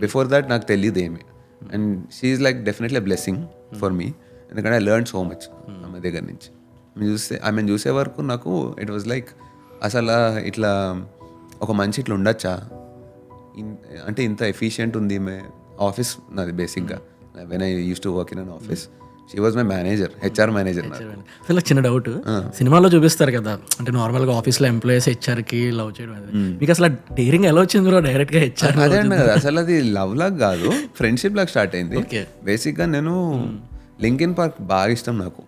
Before that నాకు తెలియదు ఏమి. And she is like definitely blessing for me, ఎందుకంటే I learn so much ఆమె దగ్గర నుంచి. ఆమె చూసే వరకు నాకు ఇట్ వాజ్ లైక్ అసలు ఇట్లా ఒక మనిషి ఇట్లా ఉండొచ్చా, అంటే ఇంత ఎఫిషియెంట్ ఉంది ఈమె. ఆఫీస్ నాది బేసిక్గా, when I use to work in an office, she was my manager, HR manager. అసలు చిన్న డౌట్, సినిమాలో చూపిస్తారు కదా, అంటే నార్మల్గా ఆఫీస్లో ఎంప్లాయీస్ హెచ్ఆర్కి లవ్ చేయడం అనేది, మీకు అసలు డేరింగ్ ఎలా వచ్చింది బ్రో డైరెక్ట్గా హెచ్ఆర్? అదే అండి కదా, అసలు అది లవ్ లాగా కాదు, ఫ్రెండ్షిప్ లాగా స్టార్ట్ అయింది. బేసిక్గా నేను లింకిన్ పార్క్ బాగా ఇష్టం నాకు,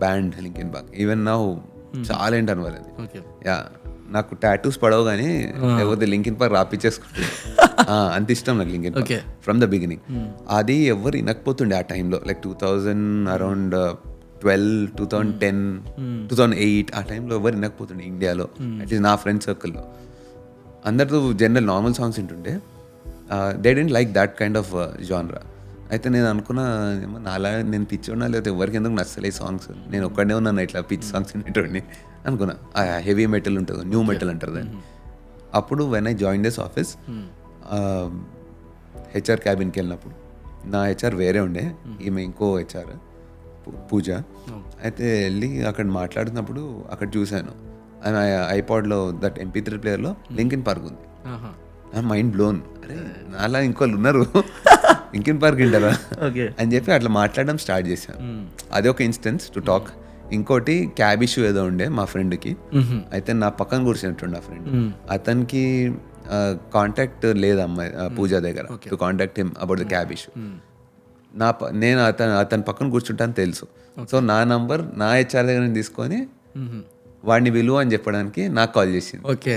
బ్యాండ్ లింకిన్ పార్క్. ఈవెన్ నా చాలా ఏంటని వాళ్ళది. యా, నాకు టాటూస్ పడవు కానీ లేకపోతే లింకిన్ పార్క్ రాపిచ్చేసుకుంటుంది. అంత ఇష్టం నాకు link in park from the beginning. అది ఎవరు వినకపోతుండే ఆ టైంలో, లైక్ 2000 అరౌండ్ 12, 2010, 2008 ఆ టైంలో ఎవరు వినకపోతుండే ఇండియాలో, అట్లీస్ట్ నా ఫ్రెండ్ సర్కిల్లో. అందరితో జనరల్ నార్మల్ సాంగ్స్ వింటుండే. They didn't like that kind of genre. అయితే నేను అనుకున్నా నాలా నేను పిచ్చి ఉన్నా లేకపోతే ఎవరికి ఎందుకు నచ్చలే ఈ సాంగ్స్, నేను ఒక్కడే ఉన్నాను ఇట్లా పిచ్చి సాంగ్స్ వినేటోడిని అనుకున్నా. హెవీ మెటల్ ఉంటుంది, న్యూ మెటల్ అంటారు దాన్ని. అప్పుడు when I join this office, HR క్యాబిన్కి వెళ్ళినప్పుడు నా హెచ్ఆర్ వేరే ఉండే, ఈమె ఇంకో హెచ్ఆర్ పూజ. అయితే వెళ్ళి అక్కడ మాట్లాడుతున్నప్పుడు అక్కడ చూశాను ఐపాడ్లో దట్ MP3 ప్లేయర్లో లింకిన్ పార్క్ ఉంది. మైండ్ బ్లోన్, అరే నాలా ఇంకోళ్ళు ఉన్నారు లింకిన్ పార్క్ వింటారా అని చెప్పి అట్లా మాట్లాడడం స్టార్ట్ చేశాను. అది ఒక ఇన్స్టెన్స్ టు టాక్. ఇంకోటి క్యాబ్ ఇష్యూ ఏదో ఉండే మా ఫ్రెండ్కి, అయితే నా పక్కన కూర్చున్నట్టుండే ఆ ఫ్రెండ్, అతనికి కాంటాక్ట్ లేదు అమ్మాయి పూజ దగ్గర to contact him about the cab issue. నేను అతని పక్కన కూర్చుంటాను తెలుసు. సో నా నంబర్ నా హెచ్ఆర్ దగ్గర నుంచి తీసుకొని వాడిని విలువ అని చెప్పడానికి నాకు కాల్ చేసింది.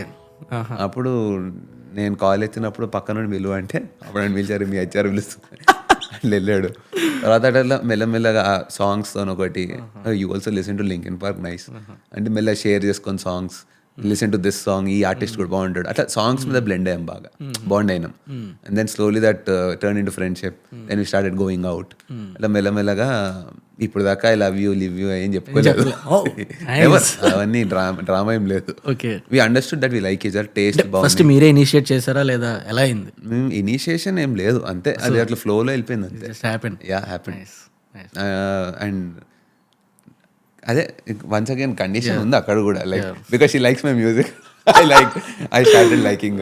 అప్పుడు నేను కాల్ ఎత్తినప్పుడు పక్కన నుండి విలువ అంటే అప్పుడు ఆయన పిలిచారు, మీ హెచ్ఆర్ పిలుస్తుంది అట్లా వెళ్ళాడు. తర్వాత అట్లా మెల్లమెల్లగా సాంగ్స్తో ఒకటి, you also listen to link in park nice అంటే మెల్లగా షేర్ చేసుకొని songs, listen to this song, ఈ ఆర్టిస్ట్ కూడా బాగుంటాడు, అట్లా సాంగ్స్ మీద బ్లెండ్ అయ్యాం, బాగా బాండ్ అయినాం. And then slowly that turn in to friendship, then we started going out. అట్లా మెల్లమెల్లగా ఇప్పుడు దాకా I love you live you ఏం చెప్పుకోలేదు, అవన్నీ డ్రామా ఏం లేదు. We understood that we like is our taste. First మీరే ఇనిషియేట్ చేశారా లేదా ఎలా అయింది? ఇనిషియేషన్ ఏం లేదు, అంతే అది అట్లా ఫ్లోలో వెళ్ళిపోయింది అంతే. Yeah happen. అండ్ అదే వన్స్ అగైన్ కండిషన్ ఉంది అక్కడ కూడా, like because she likes my music, I started liking.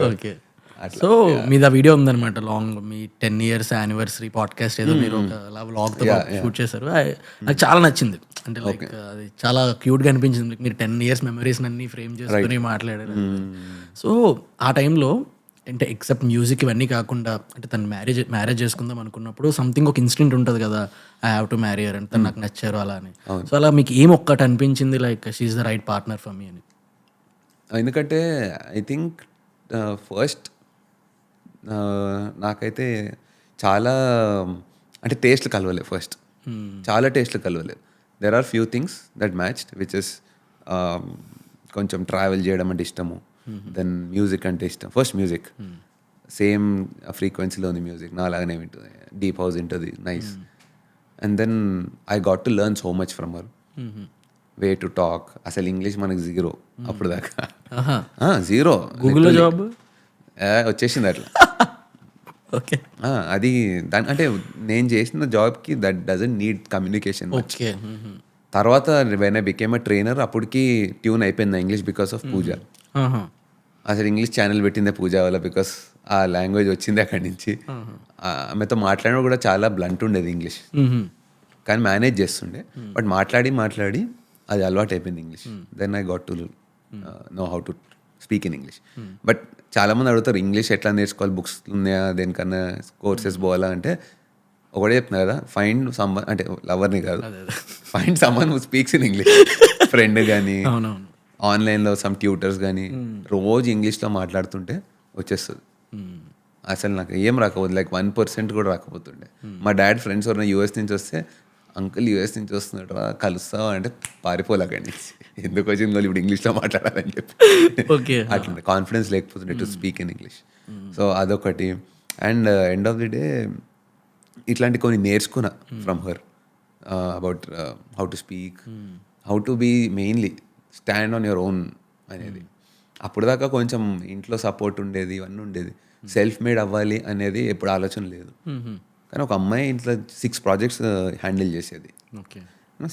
So మీద వీడియో ఉందన్నమాట లాంగ్, మీ 10 years యానివర్సరీ పాడ్కాస్ట్ ఏదో మీరు ఒక వ్లాగ్తో షూట్ చేశారు. నాకు చాలా నచ్చింది, అంటే లైక్ అది చాలా క్యూట్గా అనిపించింది. మీరు 10 years మెమరీస్ అన్ని ఫ్రేమ్ చేసుకుని మాట్లాడారు. సో ఆ టైంలో అంటే ఎక్సెప్ట్ మ్యూజిక్ ఇవన్నీ కాకుండా అంటే తను మ్యారేజ్ చేసుకుందాం అనుకున్నప్పుడు సంథింగ్ ఒక ఇన్స్టింక్ట్ ఉంటుంది కదా, I have to marry her అని, తను నాకు నచ్చారు అలా అని. సో అలా మీకు ఏం ఒక్కటి అనిపించింది like she is the right partner for me అని? ఎందుకంటే ఐ థింక్ ఫస్ట్ నాకైతే చాలా అంటే టేస్ట్లు కలవలేదు ఫస్ట్. చాలా టేస్ట్లు కలవలేదు. There are few things that matched which is కొంచెం ట్రావెల్ చేయడం అంటే ఇష్టము, దెన్ మ్యూజిక్ అంటే ఇష్టం. ఫస్ట్ మ్యూజిక్ సేమ్ ఫ్రీక్వెన్సీలో ఉంది మ్యూజిక్, నా లాగానే వింటుంది, డీప్ హౌస్ వింటుంది, nice. And then I got to learn so much from her. Way to talk, అసలు ఇంగ్లీష్ మనకి జీరో అప్పుడు దాకా, జీరో. గూగుల్లో జాబ్ వచ్చేసింది అట్లా. ఓకే అది దాని అంటే నేను చేసిన జాబ్కి that doesn't need communication. Okay. తర్వాత when I became a trainer అప్పటికి ట్యూన్ అయిపోయింది ఇంగ్లీష్ బికాస్ ఆఫ్ పూజ. అసలు ఇంగ్లీష్ ఛానల్ పెట్టిందే పూజ వల్ల, బికాస్ ఆ లాంగ్వేజ్ వచ్చింది అక్కడి నుంచి. ఆమెతో మాట్లాడిన కూడా చాలా బ్లంట్ ఉండేది ఇంగ్లీష్, కానీ మేనేజ్ చేస్తుండే. బట్ మాట్లాడి అది అలవాటు అయిపోయింది English. Then I got to know how to speak in English. But చాలామంది అడుగుతారు ఇంగ్లీష్ ఎట్లా నేర్చుకోవాలి, బుక్స్ ఉన్నాయా, దేనికన్నా కోర్సెస్ పోవాలా అంటే ఒకటే చెప్తున్నా కదా, ఫైండ్ సమ్మన్ అంటే లవర్ని కాదు, find someone who speaks in English. Friend కానీ ఆన్లైన్లో సమ్ ట్యూటర్స్ కానీ రోజు ఇంగ్లీష్లో మాట్లాడుతుంటే వచ్చేస్తుంది. అసలు నాకు ఏం రాకపోతే లైక్ 1% కూడా రాకపోతుండే. మా డాడ్ ఫ్రెండ్స్ ఎవరైనా యూఎస్ నుంచి వస్తే, అంకుల్ యూఎస్ నుంచి వస్తున్నాడు రా కలుస్తావా అంటే పారిపోలే అక్కడి నుంచి, ఎందుకు వచ్చింది వాళ్ళు ఇప్పుడు ఇంగ్లీష్లో మాట్లాడాలని చెప్పి. అట్లా కాన్ఫిడెన్స్ లేకపోతుండే to speak in English. So అదొకటి. And end of the day ఇట్లాంటి కొన్ని నేర్చుకున్నా from her about how to speak, how to be mainly stand on your own అనేది. అప్పుడు దాకా కొంచెం ఇంట్లో సపోర్ట్ ఉండేది, ఇవన్నీ ఉండేది. సెల్ఫ్ మేడ్ అవ్వాలి అనేది ఎప్పుడు ఆలోచన లేదు. కానీ ఒక అమ్మాయి ఇంట్లో 6 ప్రాజెక్ట్స్ హ్యాండిల్ చేసేది.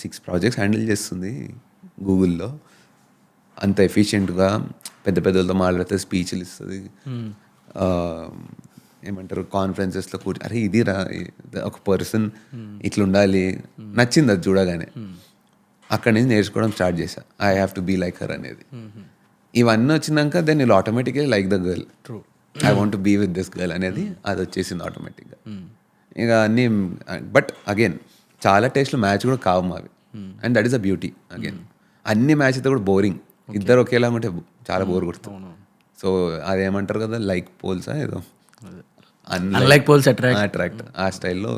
6 ప్రాజెక్ట్స్ హ్యాండిల్ చేస్తుంది గూగుల్లో, అంత ఎఫిషియెంట్గా పెద్ద పెద్దలతో మాట్లాడితే స్పీచ్లు ఇస్తుంది, ఏమంటారు కాన్ఫరెన్సెస్లో కూర్చొని అరే ఇది రా ఒక పర్సన్ ఇట్లా ఉండాలి, నచ్చింది అది చూడగానే. అక్కడి నుంచి నేర్చుకోవడం స్టార్ట్ చేశా, I have to be like her అనేది. ఇవన్నీ వచ్చినాక దెన్ యూ ఆటోమేటిక్గా like the girl, I want to be with this girl అనేది అది వచ్చేసింది ఆటోమేటిక్గా. ఇక అన్నీ బట్ అగైన్ చాలా టేస్ట్లు మ్యాచ్ కూడా కావు మావి. And that is a beauty. Again అన్ని మ్యాచ్ అయితే కూడా బోరింగ్, ఇద్దరు ఒకేలా ఉంటే చాలా బోర్ కొడుతుంది. సో అదేమంటారు కదా, లైక్ పోల్స్ ఏదో అన్లైక్ పోల్స్ అట్రాక్ట్, ఆ స్టైల్లో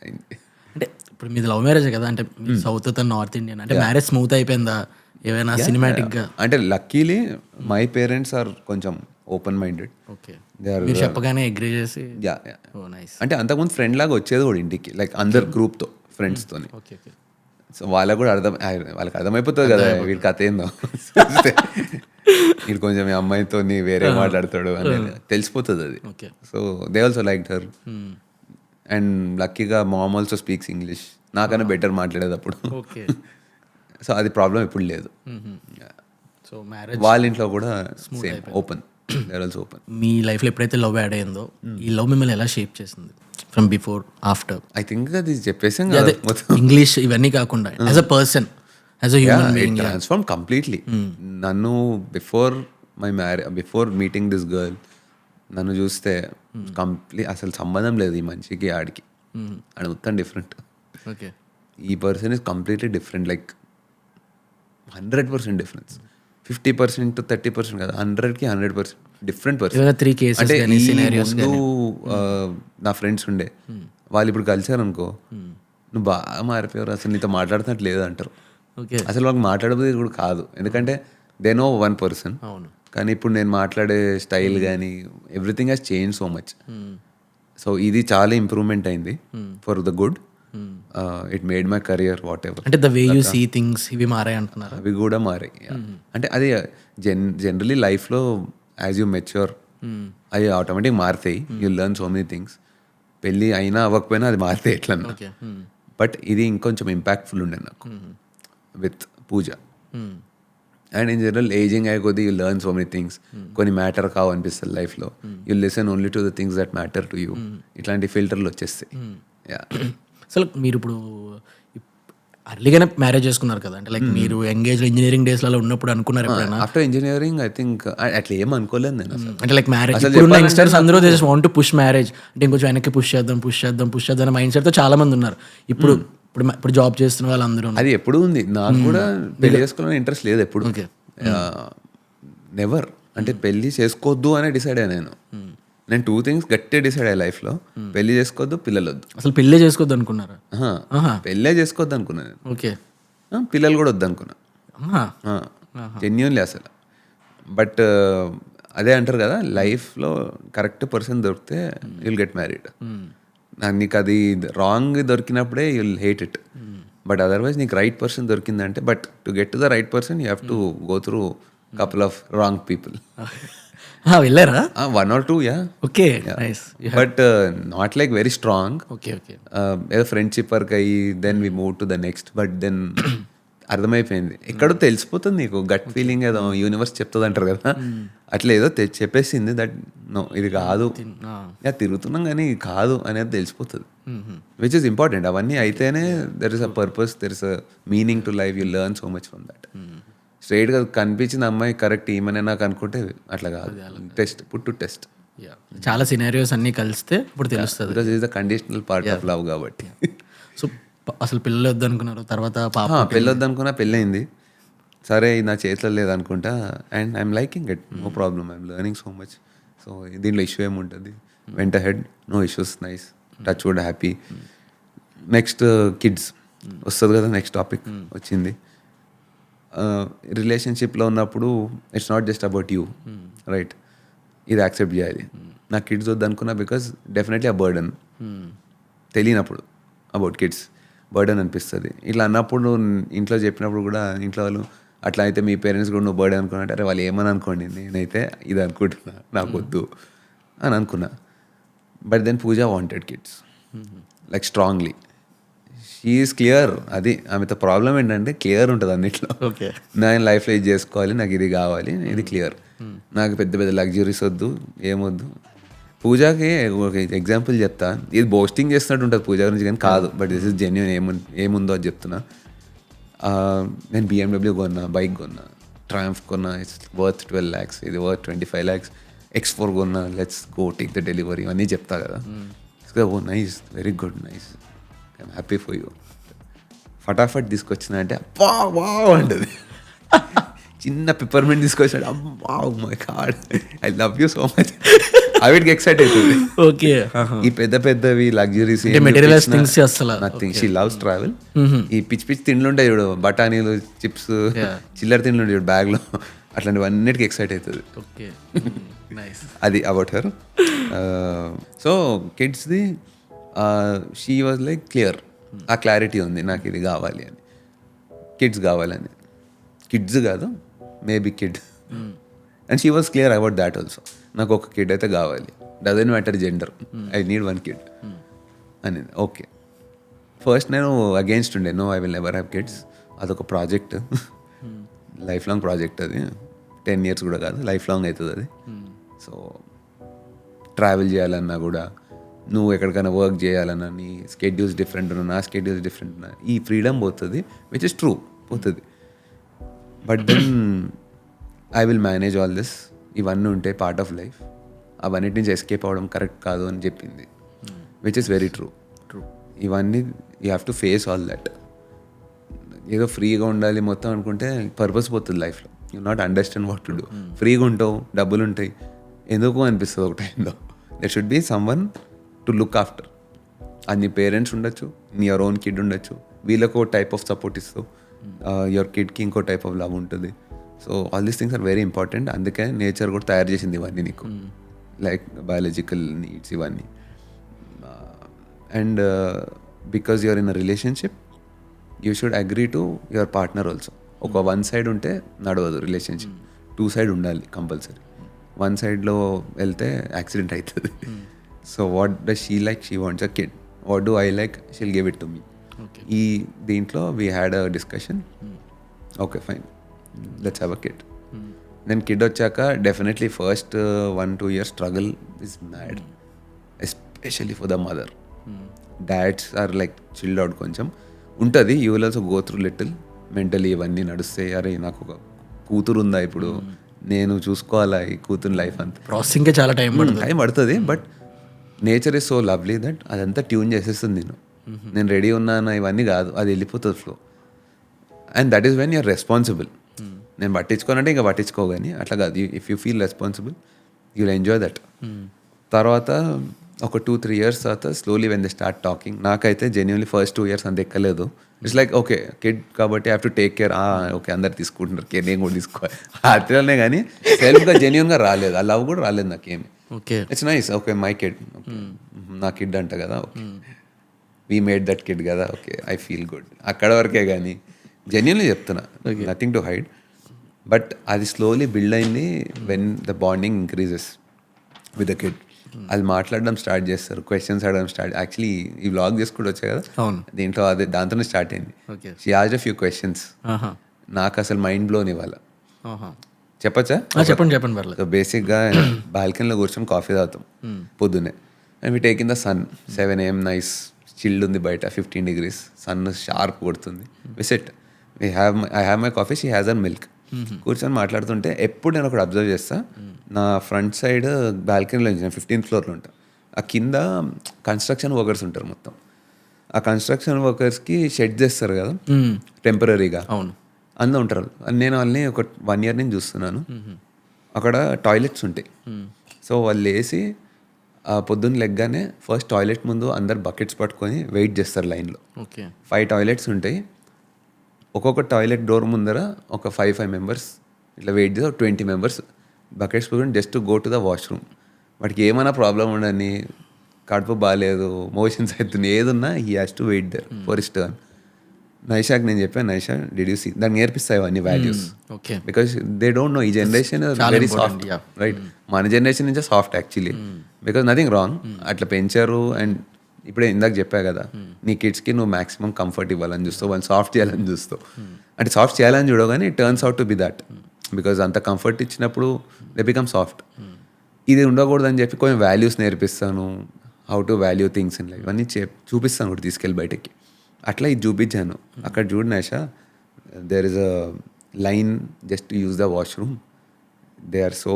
అయింది. అంటే ఇప్పుడు మీది లవ్ మ్యారేజ్ కదా, అంటే సౌత్ తన నార్త్ ఇండియన్, అంటే మ్యారేజ్ స్మూత్ అయిపోయిందా ఏమైనా సినిమాటిక్ గా? అంటే లక్కీలీ మై పేరెంట్స్ ఆర్ కొంచెం ఓపెన్ మైండెడ్. ఓకే, మీరు చెప్పగానే అగ్రీ చేసి. అంటే అంతకుముందు ఫ్రెండ్ లాగా వచ్చేది కూడా ఇంటికి, లైక్ అందరు గ్రూప్తో ఫ్రెండ్స్తోని. సో వాళ్ళకు కూడా వాళ్ళకి అర్థమైపోతుంది కదా వీడి కథ ఏందో, వీడు కొంచెం ఈ అమ్మాయితో వేరే మాట్లాడతాడు అనేది తెలిసిపోతుంది అది. So they also like her. And లక్కీగా మామ్ ఆల్సో స్పీక్స్ ఇంగ్లీష్, నాకన్నా బెటర్ మాట్లాడేది అప్పుడు. సో అది ప్రాబ్లం ఎప్పుడు లేదు. సో మ్యారేజ్ వాళ్ళ ఇంట్లో కూడా same open, they are also open. మీ లైఫ్లో ఎప్పుడైతే లవ్ యాడ్ అయిందో, ఈ లవ్ మిమ్మల్ని ఎలా షేప్ చేసింది from before after? I think అది చెప్పేసాం ఇంగ్లీష్ ఇవన్నీ కాకుండా as a person, as a human being, transform completely. నన్ను బిఫోర్ మీటింగ్ దిస్ గర్ల్ నన్ను చూస్తే కంప్లీట్ అసలు సంబంధం లేదు ఈ మనిషికి ఆడికి, ఆడ మొత్తం డిఫరెంట్. ఓకే, ఈ person is completely different, like 100% difference. 50% to 30% కదా, 100కి 100% డిఫరెంట్ పర్సన్. అంటే ముందు నా ఫ్రెండ్స్ ఉండే వాళ్ళు ఇప్పుడు కలిసారు అనుకో, నువ్వు బాగా మారిపోయారు, అసలు నీతో మాట్లాడుతున్నట్టు లేదు అంటారు. అసలు వాళ్ళకి మాట్లాడబోది కూడా కాదు, ఎందుకంటే దే నో వన్ పర్సన్. కానీ ఇప్పుడు నేను మాట్లాడే స్టైల్ కానీ everything has change so much. So ఇది చాలా ఇంప్రూవ్మెంట్ అయింది for the good. It made my career whatever. అంటే the way you see things ఇవి మారాయి అంటున్నారు? అవి కూడా మారాయి. అంటే అది జనరలీ లైఫ్లో యాజ్ యూ మెచ్యూర్ అవి ఆటోమేటిక్ మారుతాయి. You learn so many things. పెళ్ళి అయినా అవ్వకపోయినా అది మారుతాయి ఎట్లన్నా. బట్ ఇది ఇంకొంచెం ఇంపాక్ట్ఫుల్ ఉండే నాకు with Pooja. And in general ageing అయ్యే కొద్దీ you learn so many things. కొన్ని మ్యాటర్ కావు అనిపిస్తుంది లైఫ్లో. You listen only to the things that matter to you. ఇట్లాంటి ఫిల్టర్లు వచ్చేస్తాయి. అసలు మీరు ఇప్పుడు అర్లీగానే మ్యారేజ్ చేసుకున్నారు కదా, అంటే లైక్ మీరు ఎంగేజ్ ఇంజనీరింగ్ డేస్లలో ఉన్నప్పుడు అనుకున్నారు ఎప్పుడైనా? ఆఫ్టర్ ఇంజనీరింగ్ ఐ థింక్ అట్లా ఏం అనుకోలేదు నేను అసలు. అంటే లైక్ మ్యారేజ్ అసలు ఇప్పుడున్న చెప్పాలంటే యంగ్స్టర్స్ అందరూ they just want to push marriage, అంటే ఇంకొంచెం వెనక్కి పుష్ చేద్దాం మైండ్ సెట్తో చాలా మంది ఉన్నారు ఇప్పుడు జాబ్ చేస్తున్న వాళ్ళందరూ. అది ఎప్పుడు ఉంది, నాకు కూడా పెళ్లి చేసుకోవాలని ఇంట్రెస్ట్ లేదు ఎప్పుడు, ఓకే. నెవర్. అంటే పెళ్లి చేసుకోవద్దు అనే డిసైడ్ అయ్యా నేను 2 things గట్టిగా డిసైడ్ అయ్యా లైఫ్లో: పెళ్లి చేసుకోవద్దు, పిల్లలు వద్దు. అసలు పెళ్ళే చేసుకోవద్దు అనుకున్నారా? పెళ్ళే చేసుకోవద్దు అనుకున్నా నేను. ఓకే. పిల్లలు కూడా వద్దు అనుకున్నా జెన్యూన్లీ అసలు. బట్ అదే అంటారు కదా, లైఫ్లో కరెక్ట్ పర్సన్ దొరికితే యుల్ గెట్ మ్యారీడ్. నీకు అది రాంగ్ దొరికినప్పుడే you'll hate it. But otherwise నీకు రైట్ పర్సన్ దొరికిందంటే, but to get to the right person you have to go through couple of wrong people. వెళ్ళారా? 1 or 2, yeah. Okay, nice. But not like very strong. Okay. ఏదో friendship work అయ్యి then we move to the next. But then అర్థమైపోయింది, ఎక్కడో తెలిసిపోతుంది నీకు, gut feeling ఏదో universe చెప్తుంది అంటారు కదా, అట్లా ఏదో చెప్పేసింది దట్ నో ఇది కాదు, తిరుగుతున్నాం కానీ ఇది కాదు అనేది తెలిసిపోతుంది, విచ్ ఇస్ ఇంపార్టెంట్. అవన్నీ అయితేనే there is a purpose, there is a meaning to life, you learn so much from that. స్ట్రైట్గా కనిపించిన అమ్మాయి కరెక్ట్ ఈమెనే నాకు అనుకుంటే అట్లా కాదు, టెస్ట్ పుట్ టు టెస్ట్. చాలా సినారియోస్ అన్నీ కలిస్తే ఇప్పుడు తెలుస్తుంది, because is the conditional part of love కాబట్టి. సో అసలు పిల్లలు వద్దు అనుకున్నారు, తర్వాత పాప పెళ్ళి వద్దు అనుకున్నా, పెళ్ళి అయింది. సరే ఇది నా చేతిలో లేదనుకుంటా, and I'm liking it, no problem, I'm learning so much. So దీంట్లో ఇష్యూ ఏముంటుంది, went ahead, no issues, nice, touch wood, happy. Next kids వస్తుంది కదా, నెక్స్ట్ టాపిక్ వచ్చింది. రిలేషన్షిప్లో ఉన్నప్పుడు it's not just about you, right? ఇది యాక్సెప్ట్ చేయాలి. నాకు కిడ్స్ వద్దు అనుకున్నా బికాస్ డెఫినెట్లీ ఆ బర్డన్, తెలియనప్పుడు అబౌట్ కిడ్స్ బర్డన్ అనిపిస్తుంది. ఇట్లా అన్నప్పుడు ఇంట్లో చెప్పినప్పుడు కూడా ఇంట్లో వాళ్ళు అట్లా అయితే మీ పేరెంట్స్ కూడా నువ్వు బర్డన్ అనుకున్నట్టు, అరే వాళ్ళు ఏమని అనుకోండి, నేనైతే ఇది అనుకుంటున్నా, నాకు వద్దు అని అనుకున్నా. But then Pooja wanted kids like strongly. She's clear. అది ఆమెతో ప్రాబ్లం ఏంటంటే క్లియర్ ఉంటుంది అన్నిట్లో. ఓకే, నేను లైఫ్లో ఇది చేసుకోవాలి, నాకు ఇది కావాలి, ఇది క్లియర్. నాకు పెద్ద పెద్ద లగ్జరీస్ వద్దు, ఏమొద్దు. పూజకి ఒక ఎగ్జాంపుల్ చెప్తా, ఇది బోస్టింగ్ చేస్తున్నట్టు ఉంటుంది పూజ గురించి, కానీ కాదు. బట్ దిస్ ఇస్ జెన్యూన్, ఏముందో అది చెప్తున్నా. నేను BMW కొన్నా, బైక్ కొన్నా, ట్రయంఫ్ కొన్నా, ఇట్స్ వర్త్ 12 lakhs, ఇది వర్త్ 25 lakhs. X4 కొన్నా, let's go take the delivery, ఇవన్నీ చెప్తా కదా. Oh nice, very good, nice, I'm happy for you. ఫటాఫట్ తీసుకొచ్చిన అంటే అబ్బా వావ్ అంటది. చిన్న పిప్పర్మెంట్ తీసుకొచ్చాడు, అబ్బా my god, I love you so much. అవిటికి ఎక్సైట్ అవుతుంది. ఓకే, ఈ పెద్ద పెద్దవి luxuries nothing. She loves travel. ఈ పిచ్చి పిచ్చి తిండ్లు ఉంటాయి చూడు, బఠానీలు, చిప్స్, చిల్లర తిండ్లు ఉంటాయి చూడు బ్యాగ్లో, అట్లాంటివన్నిటికి ఎక్సైట్ అవుతుంది. అది అబౌట్ హర్. సో కిడ్స్ది షీ వాజ్ లైక్ క్లియర్, ఆ క్లారిటీ ఉంది, నాకు ఇది కావాలి అని, కిడ్స్ కావాలని. కిడ్స్ కాదు, maybe kid. And she was clear about that also. నాకు ఒక కిడ్ అయితే కావాలి, doesn't matter gender, I need 1 kid అని. ఓకే, ఫస్ట్ నేను అగేన్స్ట్ ఉండే, no I will never have kids. అదొక ప్రాజెక్ట్, లైఫ్ లాంగ్ ప్రాజెక్ట్ అది, 10 years కూడా కాదు, లైఫ్ లాంగ్ అవుతుంది అది. సో ట్రావెల్ చేయాలన్నా కూడా, నువ్వు ఎక్కడికైనా వర్క్ చేయాలన్నా, నీ స్కెడ్యూల్స్ డిఫరెంట్ ఉన్నా, నా స్కెడ్యూల్స్ డిఫరెంట్ ఉన్నా, ఈ ఫ్రీడమ్ పోతుంది, విచ్ ఇస్ ట్రూ, పోతుంది. But then I will manage all this. ఇవన్నీ ఉంటాయి, పార్ట్ ఆఫ్ లైఫ్. అవన్నిటి నుంచి ఎస్కేప్ అవ్వడం కరెక్ట్ కాదు అని చెప్పింది, విచ్ ఇస్ వెరీ ట్రూ. ఇవన్నీ you have to face all that. ఏదో ఫ్రీగా ఉండాలి మొత్తం అనుకుంటే పర్పస్ పోతుంది లైఫ్లో. You not understand what to do. ఫ్రీగా ఉంటావు, డబ్బులు ఉంటాయి, ఎందుకు అనిపిస్తుంది ఒక టైంలో. There should be someone to look after. అది నీ పేరెంట్స్ ఉండొచ్చు, నీ యువర్ ఓన్ కిడ్ ఉండొచ్చు, వీళ్ళకు ఒక టైప్ ఆఫ్ సపోర్ట్ ఇస్తావు, యువర్ కిడ్కి ఇంకో టైప్ ఆఫ్ లవ్ ఉంటుంది. So all these things are very important. అందుకే నేచర్ కూడా తయారు చేసింది ఇవన్నీ నీకు, లైక్ బయాలజికల్ నీడ్స్ ఇవన్నీ. And because you're in a relationship, you should agree to your partner also. ఒక 1 side ఉంటే నడవదు రిలేషన్షిప్, 2 side ఉండాలి కంపల్సరీ. 1 sideలో వెళ్తే యాక్సిడెంట్ అవుతుంది. So what does she like, she wants a kid. What do I like, she'll give it to me. ఈ దీంట్లో we had a discussion. Okay fine, let's have a kid. Then kid వచ్చాక definitely first 1-2 years struggle is mad, especially for the mother. Dads are like chilled out కొంచెం. ఉంటుంది. You will also go through little mentally ఇవన్నీ నడుస్తాయి. అరే నాకు ఒక కూతురు ఉందా ఇప్పుడు, నేను చూసుకోవాలా ఈ కూతురు లైఫ్ అంతా. ప్రాసెసింగ్కే చాలా టైం పడుతుంది. But nature is so lovely that అదంతా ట్యూన్ చేసేస్తుంది. నేను రెడీ ఉన్నాను ఇవన్నీ కాదు, అది వెళ్ళిపోతుంది flow. And that is when you're responsible. నేను పట్టించుకోనంటే ఇంకా పట్టించుకో, కానీ అట్లా కాదు. If you feel responsible you will enjoy that. తర్వాత ఒక 2-3 years తర్వాత slowly when they start talking. నాకైతే జెన్యున్లీ ఫస్ట్ 2 years అంత ఎక్కలేదు. ఇట్స్ లైక్ ఓకే కిడ్ కాబట్టి have to take care. Okay అందరు తీసుకుంటున్నారు కేర్, నేను కూడా తీసుకోవాలి అట్లనే. కానీ సెల్ఫ్గా జెన్యున్గా రాలేదు, ఆ లవ్ కూడా రాలేదు నాకేమి. Okay it's nice. Okay my kid, నా కిడ్ అంట కదా, okay we made that kid కదా, ఓకే ఐ ఫీల్ గుడ్. అక్కడ వరకే కానీ జెన్యున్లీ చెప్తున్నా, నథింగ్ టు హైడ్. బట్ అది స్లోలీ బిల్డ్ అయింది when the bonding increases with the kid. అది మాట్లాడడం స్టార్ట్ చేస్తారు, క్వశ్చన్స్ అడగడం స్టార్ట్. యాక్చువల్లీ ఈ వ్లాగ్ చేసుకుంటూ వచ్చాయి కదా, దీంట్లో అదే దాంతోనే స్టార్ట్ అయింది. She asked a few questions. నాకు అసలు మైండ్ బ్లోన్ ఇవ్వాల. చెప్పచ్చా? చెప్పండి. సో బేసిక్గా బాల్కనీలో కూర్చొని కాఫీ తాగుతాం పొద్దున్నే. And we take in the sun. 7 AM nice chilled ఉంది బయట, 15 degrees, సన్ షార్ప్ కొడుతుంది. We set, I have my coffee, she has her milk. కూర్చొని మాట్లాడుతుంటే ఎప్పుడు నేను ఒకటి అబ్జర్వ్ చేస్తా, నా ఫ్రంట్ సైడ్ బాల్కనీలో నేను 15th floor ఉంటా. ఆ కింద కన్స్ట్రక్షన్ వర్కర్స్ ఉంటారు మొత్తం. ఆ కన్స్ట్రక్షన్ వర్కర్స్కి షెడ్ చేస్తారు కదా టెంపరీగా, అవును అందులో ఉంటారు. నేను వాళ్ళని ఒక 1 year నుంచి చూస్తున్నాను. అక్కడ టాయిలెట్స్ ఉంటాయి. సో వాళ్ళు వేసి పొద్దున్న లెగ్గానే ఫస్ట్ టాయిలెట్ ముందు అందరు బకెట్స్ పట్టుకొని వెయిట్ చేస్తారు లైన్లో. 5 toilets ఉంటాయి. ఒక్కొక్క టాయిలెట్ డోర్ ముందర ఒక 5 members ఇట్లా వెయిట్ చేసి 20 members బకెట్స్ పట్టుకొని just to go to the washroom. వాడికి ఏమైనా ప్రాబ్లం ఉండని, కడుపు బాగాలేదు, మోషన్స్ అవుతుంది, ఏదున్నా he has to wait there for his turn. నైషాకి నేను చెప్పాను, నైషా డిడ్ యూ సీ, దాన్ని నేర్పిస్తాయి అవన్నీ values. Because they don't know. ఈ జనరేషన్ వెరీ సాఫ్ట్, రైట్? మన జనరేషన్ నుంచే soft actually, because nothing wrong. అట్లా పెంచారు. అండ్ ఇప్పుడే ఇందాక చెప్పా కదా, నీ కిడ్స్కి నువ్వు మాక్సిమం కంఫర్ట్ ఇవ్వాలని చూస్తావు, వాళ్ళు సాఫ్ట్ చేయాలని చూస్తావు. అంటే సాఫ్ట్ చేయాలని చూడవు, కానీ it turns out to be that. Because అంత కంఫర్ట్ ఇచ్చినప్పుడు దే బికమ్ సాఫ్ట్. ఇది ఉండకూడదని చెప్పి కొంచెం వాల్యూస్ నేర్పిస్తాను, how to value things in life ఇవన్నీ చూపిస్తాను కూడా తీసుకెళ్ళి బయటకి. అట్లా ఇది చూపించాను. అక్కడ చూడు Naisha, there is a line just to use the washroom. They are so,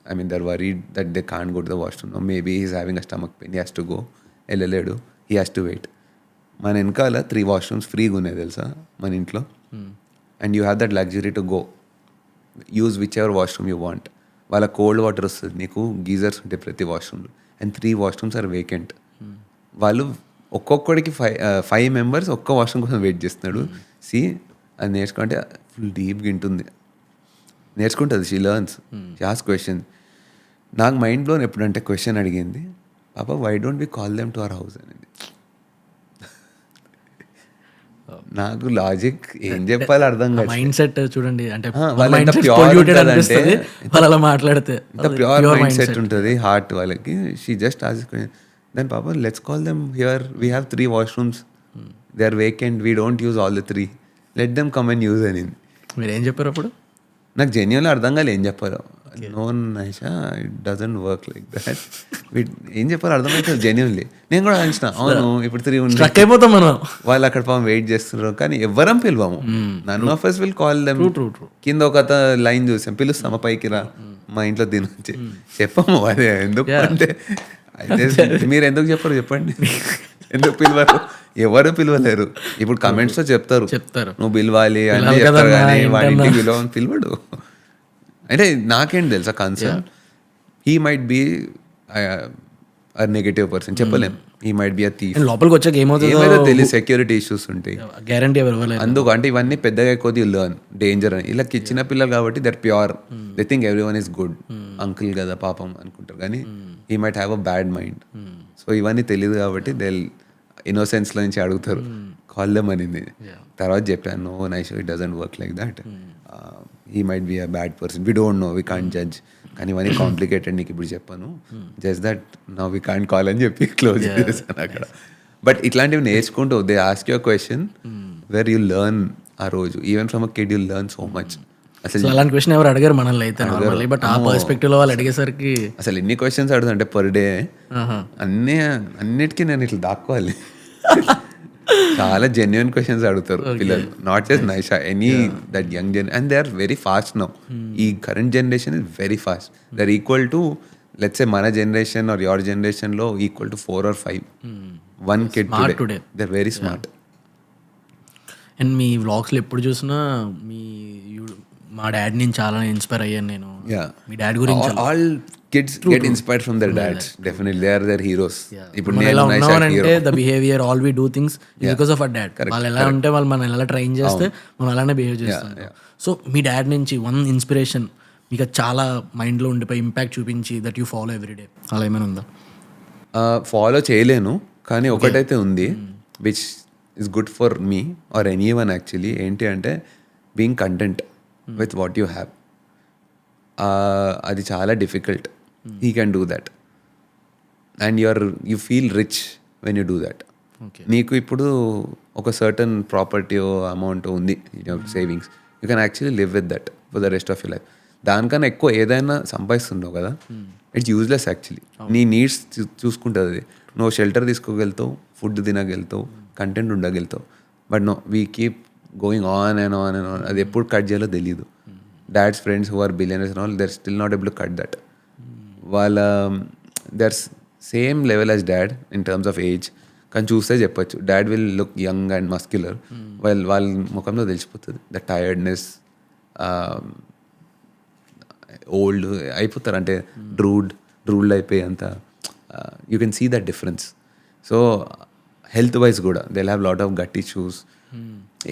I mean they are worried that they can't go to the washroom. Maybe he's having a stomach pain, he has to go. వెళ్ళలేడు, he has to wait. మన వెనకాల 3 washrooms ఫ్రీగా ఉన్నాయి తెలుసా మన ఇంట్లో. And you have that luxury to go use whichever washroom you want. వాళ్ళ cold water వస్తుంది, నీకు గీజర్స్ ఉంటాయి ప్రతి వాష్రూమ్లో. And 3 washrooms are vacant. వాళ్ళు ఒక్కొక్కడికి 5 members ఒక్క వాష్రూమ్ కోసం వెయిట్ చేస్తున్నాడు. అది నేర్చుకుంటే ఫుల్ డీప్గా ఉంటుంది, నేర్చుకుంటుంది. She learns, she asks question. నాకు మైండ్ బ్లోన్ ఎప్పుడంటే క్వశ్చన్ అడిగింది, papa why don't we call them to our house అనేది. నాకు లాజిక్ ఏం చెప్పాలి అర్థం కాదు. మైండ్ సెట్ చూడండి, అంటే వాళ్ళు ఎంత అలా మాట్లాడితే ప్యూర్ మైండ్ సెట్ ఉంటుంది హార్ట్ వాళ్ళకి. She just ask then papa let's call them here, we have 3 washrooms, they are vacant, we don't use all the 3, let them come and use అని. మీరు ఏం చెప్పారు అప్పుడు? నాకు జెన్యున్లీ అర్థం కాలేదు ఏం చెప్పారు. No Naisha, it doesn't work like that. ఏం చెప్పారు అర్థం అవుతుంది జెన్యున్లీ. నేను కూడా అనిచిన, అవును ఇప్పుడు 3 అయిపోతాం మనం. వాళ్ళు అక్కడ పాపం వెయిట్ చేస్తున్నారు, కానీ ఎవ్వరం పిలవము. None of us will call them. కింద ఒక లైన్ చూసాం, పిలుస్తామా పైకి రా మా ఇంట్లో దీని చెప్పము. అదే ఎందుకు అంటే, అయితే మీరు ఎందుకు చెప్పరు చెప్పండి, ఎందుకు పిలవరు? ఎవరు పిలవలేరు. ఇప్పుడు కమెంట్స్ లో చెప్తారు నువ్వు పిలవాలి అని చెప్తారు, కానీ వాడి ఇంటికి పిలవడు. అంటే నాకేంటి తెలుసా concern, he might be a negative person, చెప్పలేం. He might be a thief. లోపలికి వచ్చాక ఏమో తెలియదు, సెక్యూరిటీ ఇష్యూస్ ఉంటాయి గ్యారంటీ. అందుకు అంటే ఇవన్నీ పెద్దగా కొద్ది లర్న్ డేంజర్ అని. ఇలా చిన్న పిల్లలు కాబట్టి that pure, they think every one is good, uncle కదా పాపం అనుకుంటారు, కానీ he might have a bad mind. So ఇవన్నీ తెలియదు కాబట్టి దే ఇన్నోసెన్స్లో నుంచి అడుగుతారు, కాల్ దెమ్ అనింది. తర్వాత చెప్పాను, no Naisha, it doesn't work like that, he might be a bad person, we don't know, we can't judge. కానీ ఇవన్నీ కాంప్లికేటెడ్, నీకు ఇప్పుడు చెప్పాను, just that now we can't call అని చెప్పి క్లోజ్ చేశాను అక్కడ. బట్ ఇట్లాంటివి నేర్చుకుంటూ they ask your question where you learn. ఆ రోజు even from a kid you learn so much. అసలు అలాంటి క్వశ్చన్ ఎవరు అడిగారు మనల్ని అయితే, బట్ ఆ పర్స్పెక్టివ్ లో వాళ్ళు అడిగేసరికి అసలు ఎన్ని క్వశ్చన్స్ అడుగుతా అంటే పర్ డే అన్నిటికీ నేను ఇట్లా దాక్కోవాలి. చాలా జెన్యున్ క్వశ్చన్స్ అడుగుతారు పిల్లలు, not just Naisha, any that young gen, and they are very fast now. ఈ current generation is very fast. They are equal to let's say మన జనరేషన్ ఆర్ యువర్ జనరేషన్ లో equal to 4 or 5. One kid today. They're very smart. And మీ వ్లాగ్స్లో ఎప్పుడు చూసినా మా daddy నేను చాలా ఇన్స్పైర్ అయ్యాను నేను. మీ డాడీ గురించి all kids get inspired from their dads. Definitely they are their heroes. ఇప్పుడు మనం నేను ఎలా నైషా ఉన్నామంటే the behaviour all we do things because of our dad. వాళ్ళు ఎలా ఉంటే వాళ్ళు మనం ఎలా ట్రైన్ చేస్తే మనం అలానే బిహేవ్ చేస్తాం. సో మీ డాడ్ నుంచి వన్ ఇన్స్పిరేషన్ మీకు చాలా మైండ్లో ఉండిపోయి ఇంపాక్ట్ చూపించి దట్ యూ ఫాలో ఎవ్రీడే, అలా ఏమైనా ఉందా? ఫాలో చేయలేను, కానీ ఒకటైతే ఉంది which is good for me or anyone actually. ఏంటి అంటే being content with what you have. అది చాలా difficult. He can do that and you feel rich when you do that. నీకు ఇప్పుడు ఒక సర్టన్ ప్రాపర్టీ అమౌంట్ ఉంది savings, you can actually live with that for the rest of your life. దానికన్నా ఎక్కువ ఏదైనా సంపాదిస్తున్నావు కదా, ఇట్స్ యూజ్లెస్ యాక్చువల్లీ. నీ నీడ్స్ చూసుకుంటుంది అది. నువ్వు షెల్టర్ తీసుకోగలుగుతావు, ఫుడ్ తినగలుగుతావు, కంటెంట్ ఉండగలుగుతావు. But no, we keep going on and on and on. అది ఎప్పుడు కట్ చేయాలో తెలియదు. Dads friends who are billionaires and all, they are still not able to cut that. వాళ్ళ they are same level as dad in terms of age, కానీ చూస్తే చెప్పచ్చు dad will look young and muscular. వాళ్ళ ముఖంలో తెలిసిపోతుంది the tiredness, old అయిపోతారు, అంటే drooled అయిపోయి అంత. You can see that difference. So health wise కూడా they have lot of gut issues.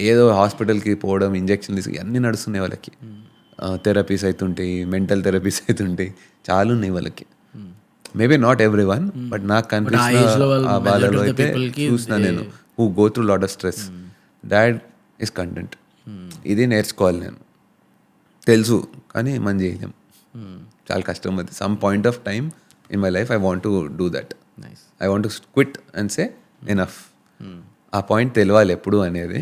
ఏదో హాస్పిటల్కి పోవడం, ఇంజెక్షన్ తీసుకు అన్నీ నడుస్తున్నాయి వాళ్ళకి. థెరపీస్ అవుతుంటాయి, మెంటల్ థెరపీస్ అవుతుంటాయి, చాలా ఉన్నాయి వాళ్ళకి. Maybe not every one, but నాకు కనిపిస్తున్న వాళ్ళలో అయితే చూసిన నేను who go through lot of stress. Dad is content. ఇది నేర్చుకోవాలి నేను, తెలుసు కానీ మనం చేయలేం, చాలా కష్టం అది. Some point of time in my life I want to do that. I want to quit and say enough. ఆ పాయింట్ తెలియాలి ఎప్పుడు అనేది.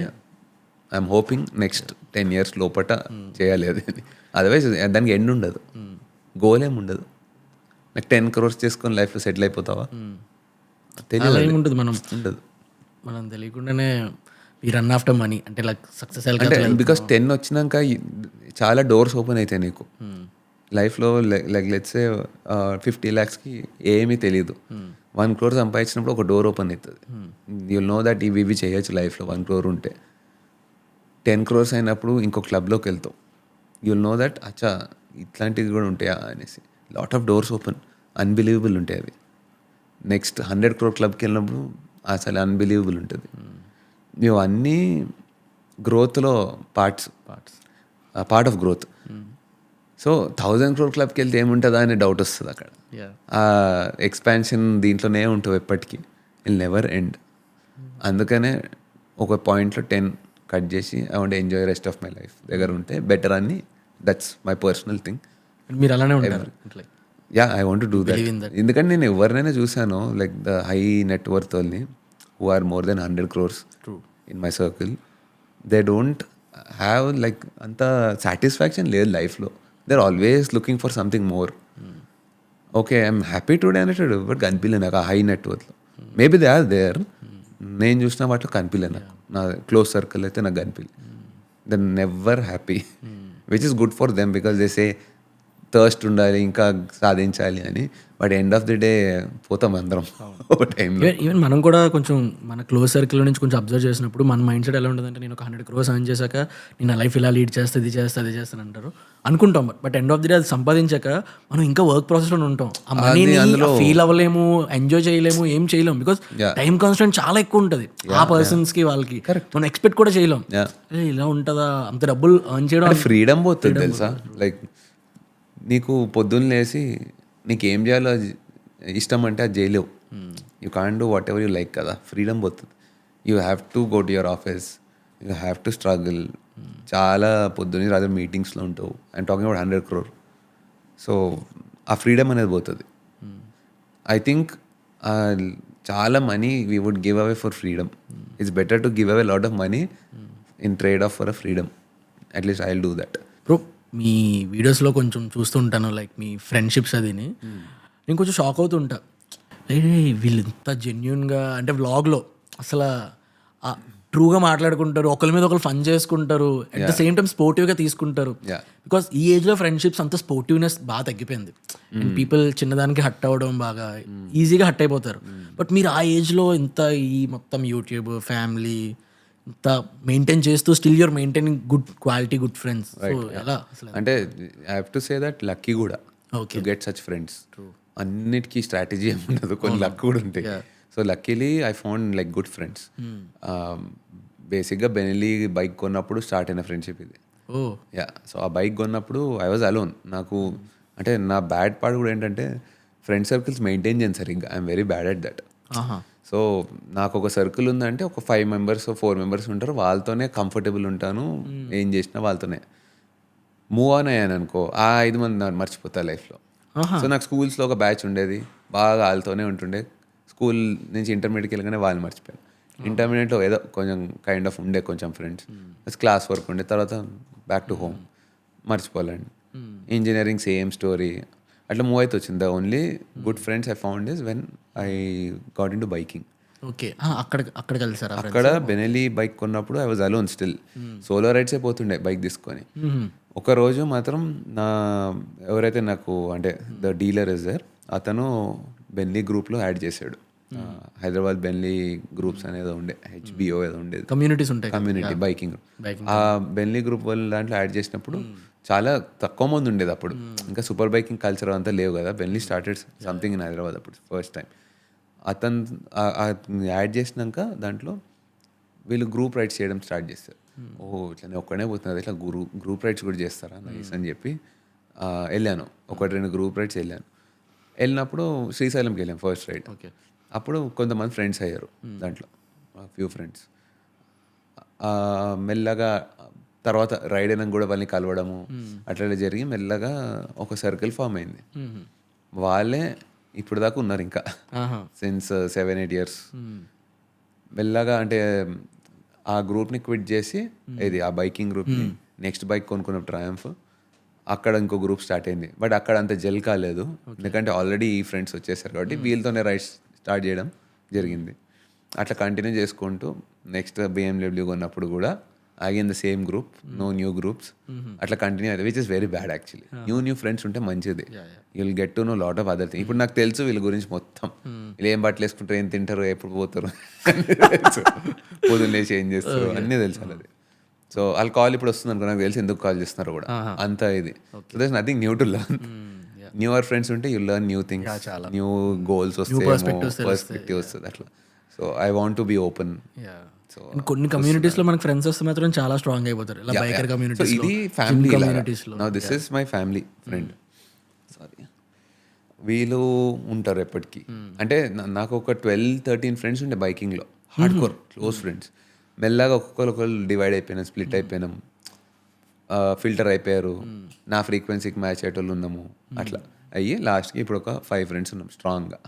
ఐఎమ్ హోపింగ్ నెక్స్ట్ 10 years లోపట చేయాలి అది. అదర్వైజ్ దానికి ఎండ్ ఉండదు, గోల్ ఏమి ఉండదు. నాకు 10 crores చేసుకొని లైఫ్లో సెటిల్ అయిపోతావా? తెలియదు, ఏముంటుంది. మనం ఉండదు. మనం తెలియకుండానే ఈ రన్ ఆఫ్టర్ మనీ అంటే లైక్ సక్సెస్ అంటే బికాస్ 10 వచ్చినాక చాలా డోర్స్ ఓపెన్ అవుతాయి నీకు లైఫ్లో. లైక్ లెట్స్ సే 50 lakhsకి ఏమీ తెలియదు, 1 crore సంపాదించినప్పుడు ఒక డోర్ ఓపెన్ అవుతుంది. యుల్ నో దట్ ఇవి చేయొచ్చు లైఫ్లో. 1 crore ఉంటే 10 crores అయినప్పుడు ఇంకో క్లబ్లోకి వెళ్తావు. యుల్ నో దట్ అచ్చా ఇట్లాంటివి కూడా ఉంటాయా అనేసి. Lot of doors open, unbelievable ఉంటాయి అవి. నెక్స్ట్ 100 crore క్లబ్కి వెళ్ళినప్పుడు అసలు అన్బిలీవబుల్ ఉంటుంది. మేము అన్నీ గ్రోత్లో part of growth. So 1000 crore క్లబ్కి వెళ్తే ఏముంటుందా అనే డౌట్ వస్తుంది అక్కడ. ఆ ఎక్స్పాన్షన్ దీంట్లోనే ఉంటుంది ఎప్పటికీ, ఇల్ నెవర్ ఎండ్. అందుకనే ఒక పాయింట్లో 10 కట్ చేసి I want enjoy rest of my life దగ్గర ఉంటే బెటర్ అని. That's my personal thing. మీరు అలానే ఉంటారు? Yeah, I want to do that. ఎందుకంటే నేను ఎవరినైనా చూసాను like the high net worth వాళ్ళని who are more than 100 crores in my circle, they don't have like అంత సాటిస్ఫాక్షన్ లేదు లైఫ్లో. They are always looking for something more. Okay, I'm happy today అనేటాడు, but కనిపించలేదు నాకు ఆ హై నెట్ వర్త్లో. Maybe they are there, నేను చూసిన వాటిలో కనిపించలేదు నాకు. నా క్లోజ్ సర్కిల్ అయితే నాకు కనిపించలేదు. They never happy, which is good for them because they say thirst ఉండాలి, ఇంకా సాధించాలి అని. But end of the day పోతాం అందరం ఒక టైంలో. ఈవెన్ మనం కూడా కొంచెం మన క్లోజ్ సర్కిల్ నుంచి కొంచెం అబ్జర్వ్ చేసినప్పుడు మన మైండ్ సెట్ ఎలా ఉంటుందంటే, నేను ఒక 100 crores earn చేశాక నేను నా లైఫ్ ఇలా లీడ్ చేస్తే ఇది చేస్తే అది చేస్తాను అంటారు అనుకుంటాం. But end of the day అది సంపాదించాక మనం ఇంకా వర్క్ ప్రాసెస్లో ఉంటాం. ఆ మనీని ఫీల్ అవ్వలేము, ఎంజాయ్ చేయలేము, ఏం చేయలేము. బికాస్ టైం కాన్స్టెంట్ చాలా ఎక్కువ ఉంటుంది ఆ పర్సన్స్కి, వాళ్ళకి. మనం ఎక్స్పెక్ట్ కూడా చేయలేం ఇలా ఉంటుందా, అంత డబ్బులు ఎర్న్ చేయడం. ఫ్రీడమ్ పోతుంది తెలుసా. లైక్ నీకు పొద్దున్న లేసి నీకు ఏం చేయాలో ఇష్టం అంటే అది చేయలేవు. You can't do whatever you like కదా, ఫ్రీడమ్ పోతుంది. You have to go to your office, you have to struggle. చాలా పొద్దున్న రాత్రి మీటింగ్స్లో ఉంటావు. I'm talking about 100 crore. So ఆ ఫ్రీడమ్ అనేది పోతుంది. ఐ థింక్ చాలా money we would give away for freedom. It's better to give away lot of money in trade off for a freedom. At least I will do that. Bro, మీ వీడియోస్లో కొంచెం చూస్తుంటాను like మీ friendships అదిని. నేను కొంచెం shock అవుతుంటా, వీళ్ళు ఇంత జెన్యున్గా అంటే వ్లాగ్లో అసలు ట్రూగా మాట్లాడుకుంటారు, ఒకరి మీద ఒకరు ఫన్ చేసుకుంటారు, అట్ ద సేమ్ టైం స్పోర్టివ్గా తీసుకుంటారు. Yeah. బికాస్ ఈ ఏజ్లో ఫ్రెండ్షిప్స్ అంత స్పోర్టివ్నెస్ బాగా తగ్గిపోయింది. అండ్ పీపుల్ చిన్నదానికి హట్ అవ్వడం బాగా ఈజీగా హట్ అయిపోతారు. బట్ మీరు ఆ ఏజ్లో ఇంత ఈ మొత్తం యూట్యూబ్ ఫ్యామిలీ ఇంత మెయింటైన్ చేస్తూ still you're maintaining good quality good friends. So ఎలా అసలు? అంటే I have to say that lucky కూడా okay to get such friends. అన్నిటికీ స్ట్రాటజీ ఏమి ఉండదు, కొన్ని లక్ కూడా ఉంటాయి. So luckily I found like good friends. బేసిక్గా బెనెలీ బైక్ కొన్నప్పుడు స్టార్ట్ అయిన ఫ్రెండ్షిప్ ఇది. ఓ యా, సో ఆ బైక్ కొన్నప్పుడు ఐ వాజ్ అలోన్. నాకు అంటే నా బ్యాడ్ పార్ట్ కూడా ఏంటంటే ఫ్రెండ్ సర్కిల్స్ మెయింటైన్ చేయను సరిగ్గా. I'm very bad at that. So నాకు ఒక సర్కిల్ ఉందంటే ఒక 5 members 4 members ఉంటారు, వాళ్ళతోనే కంఫర్టబుల్ ఉంటాను. ఏం చేసినా వాళ్ళతోనే. మూవ్ ఆన్ అయ్యాను అనుకో, ఆ 5 మంది నాకు మర్చిపోతా లైఫ్లో. సో నాకు స్కూల్స్లో ఒక బ్యాచ్ ఉండేది, బాగా వాళ్ళతోనే ఉంటుండే. స్కూల్ నుంచి ఇంటర్మీడియట్కి వెళ్ళగానే వాళ్ళు మర్చిపోయాను. ఇంటర్మీడియట్లో ఏదో కొంచెం కైండ్ ఆఫ్ ఉండే కొంచెం ఫ్రెండ్స్, క్లాస్ వర్క్ ఉండే, తర్వాత బ్యాక్ టు హోమ్ మర్చిపోలేండి. ఇంజనీరింగ్ సేమ్ స్టోరీ, అట్లా మూవ్ అయితే వచ్చింది. The only good friends I found is when I got in to biking. Okay, అక్కడ కలిసారా? అక్కడ బెనెలీ బైక్ కొన్నప్పుడు I was alone still. Solo రైడ్సే పోతుండే బైక్ తీసుకొని. ఒక రోజు మాత్రం ఎవరైతే నాకు అంటే ద డీలర్ ఇస్ దేర్, అతను బెన్లీ గ్రూప్లో యాడ్ చేశాడు. హైదరాబాద్ బెన్లీ గ్రూప్స్ అనేది ఉండే, హెచ్బిఓ ఏదో ఉండేది, కమ్యూనిటీస్ ఉంటాయి, కమ్యూనిటీ బైకింగ్. ఆ బెన్లీ గ్రూప్ వాళ్ళ దాంట్లో యాడ్ చేసినప్పుడు చాలా తక్కువ మంది ఉండేది అప్పుడు. ఇంకా సూపర్ బైకింగ్ కల్చర్ అంతా లేవు కదా. Benelli started something in Hyderabad అప్పుడు ఫస్ట్ టైం. అతను యాడ్ చేసినాక దాంట్లో వీళ్ళు గ్రూప్ రైడ్స్ చేయడం స్టార్ట్ చేస్తారు. ఓహో ఇట్లా నేను ఒక్కడే పోతున్నది, ఇట్లా గ్రూప్ రైడ్స్ కూడా చేస్తారా నైస్ అని చెప్పి వెళ్ళాను. 1-2 గ్రూప్ రైడ్స్ వెళ్ళినప్పుడు శ్రీశైలంకి వెళ్ళాను ఫస్ట్ రైడ్. ఓకే, అప్పుడు కొంతమంది ఫ్రెండ్స్ అయ్యారు దాంట్లో, ఫ్యూ ఫ్రెండ్స్. మెల్లగా తర్వాత రైడ్ అయినా కూడా వాళ్ళని కలవడము అట్లా జరిగి మెల్లగా ఒక సర్కిల్ ఫామ్ అయింది. వాళ్ళే ఇప్పుడు దాకా ఉన్నారు ఇంకా సిన్స్ 7-8 years. మెల్లగా అంటే ఆ గ్రూప్ని క్విట్ చేసి ఇది ఆ బైకింగ్ గ్రూప్ని నెక్స్ట్ బైక్ కొనుక్కున్న ట్రయంఫ్, అక్కడ ఇంకో గ్రూప్ స్టార్ట్ అయింది. బట్ అక్కడ అంత జెల్ కాలేదు, ఎందుకంటే ఆల్రెడీ ఈ ఫ్రెండ్స్ వచ్చేసారు కాబట్టి వీళ్ళతోనే రైడ్స్ స్టార్ట్ చేయడం జరిగింది. అట్లా కంటిన్యూ చేసుకుంటూ నెక్స్ట్ BMW కొన్నప్పుడు కూడా again the same group, no new groups. అట్లా కంటిన్యూ అయితే which is very bad actually. New friends ఉంటే మంచిది, you will get to know lot of other thing. ఇప్పుడు నాకు తెలుసు వీళ్ళ గురించి మొత్తం, వీళ్ళు ఏం బట్టలు వేసుకుంటారు, ఏం తింటారు, ఎప్పుడు పోతారు, పొద్దున్న లేచి ఏం చేస్తారు అన్నీ తెలుసు వాళ్ళది. సో వాళ్ళ కాల్ ఇప్పుడు వస్తుంది అనుకో, నాకు తెలిసి ఎందుకు కాల్ చేస్తున్నారు కూడా అంత ఇది. So there is nothing new to learn. Newer friends ఉంటే you learn new things, new goals వస్తాయి, పర్స్పెక్టివ్ వస్తుంది అట్లా. So I want to be open. So కొన్ని కమ్యూనిటీస్ లో మనకి ఫ్రెండ్స్ వస్తే మాత్రం చాలా స్ట్రాంగ్ అయిపోతారు. ఇలా బైకర్ కమ్యూనిటీస్, ఇది ఫ్యామిలీ కమ్యూనిటీస్ లో. Now this is my family friend. Sorry, వీళ్ళు ఉంటారు ఎప్పటికీ. అంటే నాకు ఒక 12-13 ఫ్రెండ్స్ ఉండే బైకింగ్లో, హార్డ్ కోర్ క్లోజ్ ఫ్రెండ్స్. మెల్లగా ఒక్కొక్కరు డివైడ్ అయిపోయినాం, స్ప్లిట్ అయిపోయినాం, ఫిల్టర్ అయిపోయారు. నా ఫ్రీక్వెన్సీకి మ్యాచ్ అయ్యేటోళ్ళు ఉన్నాము. అట్లా అయ్యి లాస్ట్కి ఇప్పుడు ఒక 5 ఫ్రెండ్స్ ఉన్నాం స్ట్రాంగ్గా.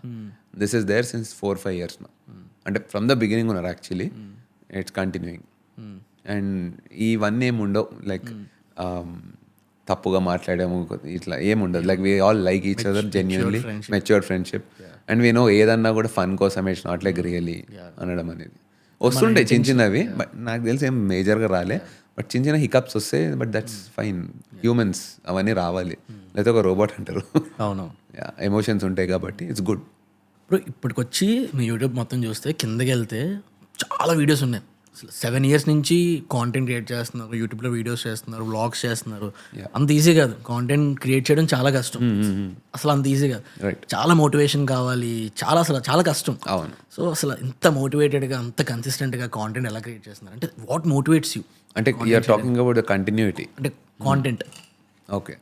This is there since 4-5 years నా. అంటే ఫ్రమ్ ద బిగినింగ్ ఉన్నారు యాక్చువల్లీ, ఇట్స్ కంటిన్యూయింగ్. అండ్ ఇవన్నీ ఏమి ఉండవు, లైక్ తప్పుగా మాట్లాడాము ఇట్లా ఏముండదు. Like we all like each other, genuinely matured friendship. And we know ఏదన్నా కూడా ఫన్ కోసం, ఇట్స్ నాట్ లైక్ రియలీ అనడం అనేది. వస్తుంటాయి చిన్న చిన్నవి, బట్ నాకు తెలిసి ఏం మేజర్గా రాలే. బట్ చిన్న చిన్న హికప్స్ వస్తాయి, బట్ దట్స్ ఫైన్. హ్యూమన్స్ అవన్నీ రావాలి, లేకపోతే ఒక రోబోట్ అంటారు. అవును, ఎమోషన్స్ ఉంటాయి కాబట్టి ఇట్స్ గుడ్. ఇప్పుడు ఇప్పటికొచ్చి మీ యూట్యూబ్ మొత్తం చూస్తే కిందకి వెళ్తే చాలా వీడియోస్ ఉన్నాయి. అసలు 7 years నుంచి కాంటెంట్ క్రియేట్ చేస్తున్నారు, యూట్యూబ్లో వీడియోస్ చేస్తున్నారు, వ్లాగ్స్ చేస్తున్నారు. అంత ఈజీ కాదు, కాంటెంట్ క్రియేట్ చేయడం చాలా కష్టం. అసలు అంత ఈజీ కాదు, చాలా మోటివేషన్ కావాలి, చాలా కష్టం. అవును. సో అసలు ఇంత మోటివేటెడ్గా, అంత కన్సిస్టెంట్గా కాంటెంట్ ఎలా క్రియేట్ చేస్తున్నారు? అంటే వాట్ మోటివేట్స్ యూ? అంటే you're talking about the continuity, అంటే కాంటెంట్. ఓకే,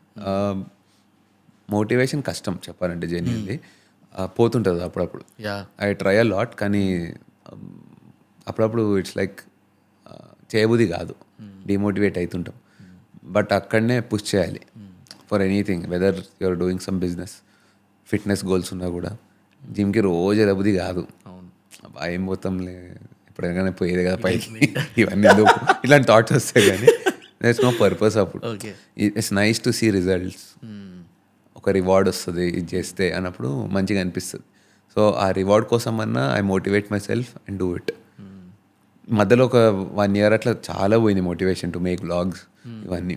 మోటివేషన్ కష్టం చెప్పాలంటే, జెన్యున్లీ పోతుంటుంది అప్పుడప్పుడు. ఐ ట్రై అ లాట్, కానీ అప్పుడప్పుడు ఇట్స్ లైక్ చేయబుద్ధి కాదు, డిమోటివేట్ అవుతుంటాం. బట్ అక్కడనే పుష్ చేయాలి for anything, whether you're doing some business, fitness goals ఉన్నా కూడా. జిమ్కి రోజు వెళ్ళబుద్ధి కాదు, ఏం పోతాంలే ఎప్పుడైనా పోయేది కదా పైకి, ఇవన్నీ ఇట్లాంటి థాట్స్ వస్తాయి. కానీ దట్స్ నో పర్పస్ అప్పుడు. It's nice to see results, ఒక రివార్డ్ వస్తుంది ఇది చేస్తే అన్నప్పుడు మంచిగా అనిపిస్తుంది. సో ఆ రివార్డ్ కోసం అన్నా I motivate my self and do it. మధ్యలో ఒక 1 year అట్లా చాలా పోయింది మోటివేషన్ టు మేక్ వ్లాగ్స్ ఇవన్నీ.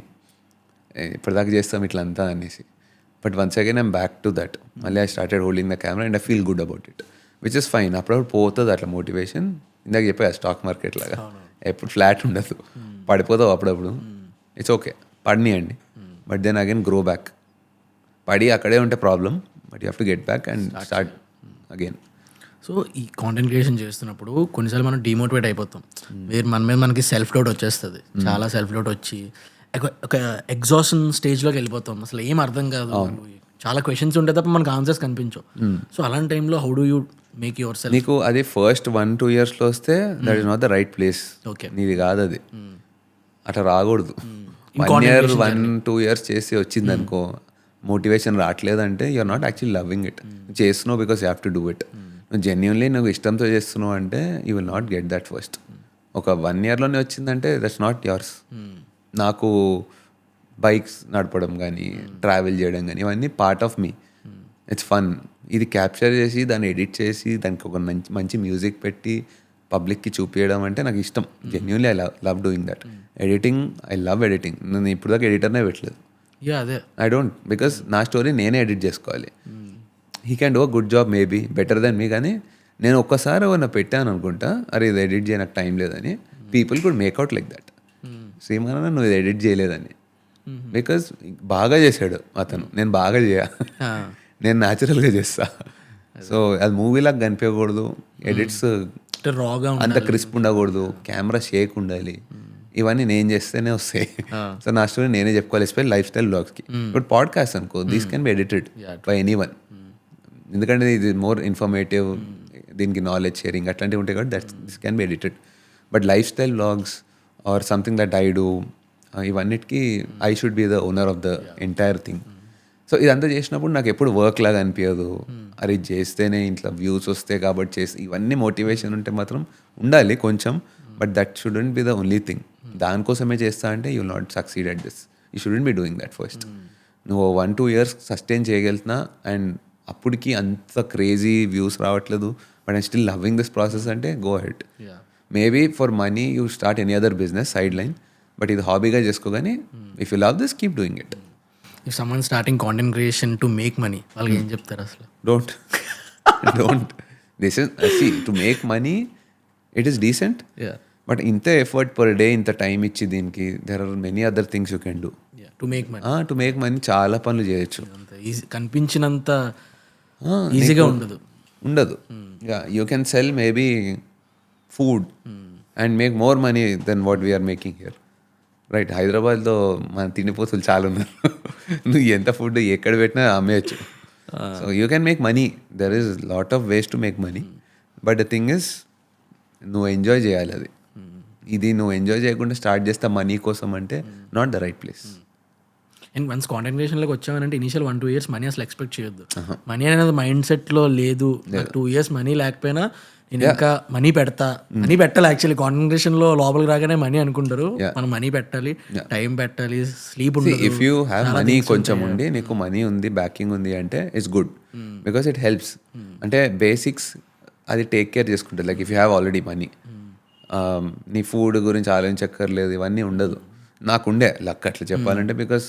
ఇప్పటిదాకా చేస్తాం ఇట్లా అంతా అనేసి. But once again I'm back to that. మళ్ళీ I started holding the camera and I feel good about it, which is fine. అప్పుడప్పుడు పోతుంది అట్లా మోటివేషన్. ఇందాక చెప్పా స్టాక్ మార్కెట్ లాగా ఎప్పుడు ఫ్లాట్ ఉండదు, పడిపోతావు అప్పుడప్పుడు. ఇట్స్ ఓకే, పడినాయండి. But then again grow back. పడి అక్కడే ఉంటే problem, but you have to get back and start again. So ఈ కాంటెంట్ క్రియేషన్ చేస్తున్నప్పుడు కొన్నిసార్లు మనం డిమోటివేట్ అయిపోతాం. మన మీద మనకి సెల్ఫ్ డౌట్ వచ్చేస్తుంది. చాలా సెల్ఫ్ డౌట్ వచ్చి ఒక ఎగ్జాషన్ స్టేజ్లోకి వెళ్ళిపోతాం. అసలు ఏం అర్థం కాదు, చాలా క్వశ్చన్స్ ఉంటే తప్ప మనకు ఆన్సర్స్ కనిపించవు. సో అలాంటి టైంలో how do you make your self? నీకు అది ఫస్ట్ 1-2 yearsలో వస్తే that is not the right place. Okay, నీది కాదు అది, అట్లా రాకూడదు. 1 year 1-2 years చేసి వచ్చింది అనుకో, మోటివేషన్ రావట్లేదంటే you are not actually loving it. చేస్తున్నావు because you have to do it. నువ్వు జెన్యున్లీ నువ్వు ఇష్టంతో చేస్తున్నావు అంటే you will not get that first. ఒక 1 yearలోనే వచ్చిందంటే దట్స్ నాట్ యువర్స్. నాకు బైక్స్ నడపడం కానీ ట్రావెల్ చేయడం కానీ ఇవన్నీ part of me. It's fun. ఇది క్యాప్చర్ చేసి దాన్ని ఎడిట్ చేసి దానికి ఒక మంచి మ్యూజిక్ పెట్టి పబ్లిక్కి చూపించడం అంటే నాకు ఇష్టం. Genuinely I love doing that. Editing, I love editing. నేను ఇప్పుడు దాకా ఎడిటర్నే పెట్టలేదు. అదే ఐ డోంట్, బికాస్ నా స్టోరీ నేనే ఎడిట్ చేసుకోవాలి. He can do a good job maybe better than me. కానీ నేను ఒక్కసారి ఏమన్నా పెట్టాను అనుకుంటా, అరే ఇది ఎడిట్ చేయడానికి టైం లేదని, people could make out like that. Sriman నువ్వు ఇది ఎడిట్ చేయలేదని. బికాజ్ బాగా చేశాడు అతను, నేను బాగా నేను న్యాచురల్గా చేస్తా. సో అది మూవీలాగా కనిపించకూడదు, ఎడిట్స్ రాగా అంత క్రిస్ప్ ఉండకూడదు, కెమెరా షేక్ ఉండాలి. ఇవన్నీ నేను చేస్తేనే వస్తాయి. సో నా స్టోరీ నేనే చెప్పుకోవాలి, ఎస్పెషల్ లైఫ్ స్టైల్ బ్లాగ్స్కి. బట్ పాడ్కాస్ట్ అనుకో, these can be edited by anyone. ఎందుకంటే ఇది మోర్ ఇన్ఫర్మేటివ్, దీనికి నాలెడ్జ్ షేరింగ్ అట్లాంటివి ఉంటాయి కాబట్టి this can be edited. But lifestyle blogs or something that I do, ఇవన్నిటికీ I should be the owner of the entire thing. So ఇదంతా చేసినప్పుడు నాకు ఎప్పుడు వర్క్ లాగా అనిపించదు. అది చేస్తేనే ఇంట్లో వ్యూస్ వస్తాయి కాబట్టి చేసి, ఇవన్నీ మోటివేషన్ ఉంటే మాత్రం ఉండాలి కొంచెం. But that shouldn't be the only thing. దానికోసమే చేస్తా అంటే you will not succeed at this. You shouldn't be doing that first. నువ్వు 1-2 years సస్టైన్ చేయగలుగుతున్నా అండ్ అప్పటికి అంత క్రేజీ వ్యూస్ రావట్లేదు, but I'm still loving this process అంటే go ahead. Maybe for money you start any other business side line, but ఇది హాబీగా చేసుకోగానే if you love this keep doing it. If someone starting content creation to make money, వాళ్ళకి ఏం చెప్తారు అసలు? Don't this is to make money, it is decent. But ఇంత effort per day, ఇంత time ఇచ్చి దీనికి, there are many other things you can do to make money. చాలా పనులు చేయొచ్చు. కనిపించినంత ఈజీగా ఉండదు. You can sell maybe food and make more money then what we're making here. Right, హైదరాబాద్లో మన తిండిపోతులు చాలా ఉన్నారు. నువ్వు ఎంత ఫుడ్ ఎక్కడ పెట్టినా అమ్మేయచ్చు. So you can make money. There is lot of ways to make money. But the thing is నువ్వు ఎంజాయ్ చేయాలి అది. ఇది నువ్వు ఎంజాయ్ చేయకుండా స్టార్ట్ చేస్తా మనీ కోసం అంటే not the right place. And once content క్రియేషన్లోకి వచ్చామనంటే ఇనిషియల్ 1-2 years మనీ అసలు ఎక్స్పెక్ట్ చేయొద్దు. మనీ అనేది మైండ్ సెట్లో లేదు. 2 years మనీ లేకపోయినా నేను ఇంకా మనీ పెట్టాలి. యాక్చువల్లీ కాంటెంట్ క్రియేషన్లో లోపలికి రాగానే మనీ అనుకుంటారు. మనం మనీ పెట్టాలి, టైం పెట్టాలి, స్లీప్ ఉండదు. ఇఫ్ యూ హ్యావ్ మనీ కొంచెం ఉండి నీకు మనీ ఉంది, బ్యాకింగ్ ఉంది అంటే it's good, because it helps. అంటే బేసిక్స్ అది టేక్ కేర్ చేసుకుంటుంది. Like if you have already money, నీ ఫుడ్ గురించి ఆలోచించక్కర్లేదు, ఇవన్నీ ఉండదు. నాకుండే లక్ అట్లా చెప్పాలంటే, బికాస్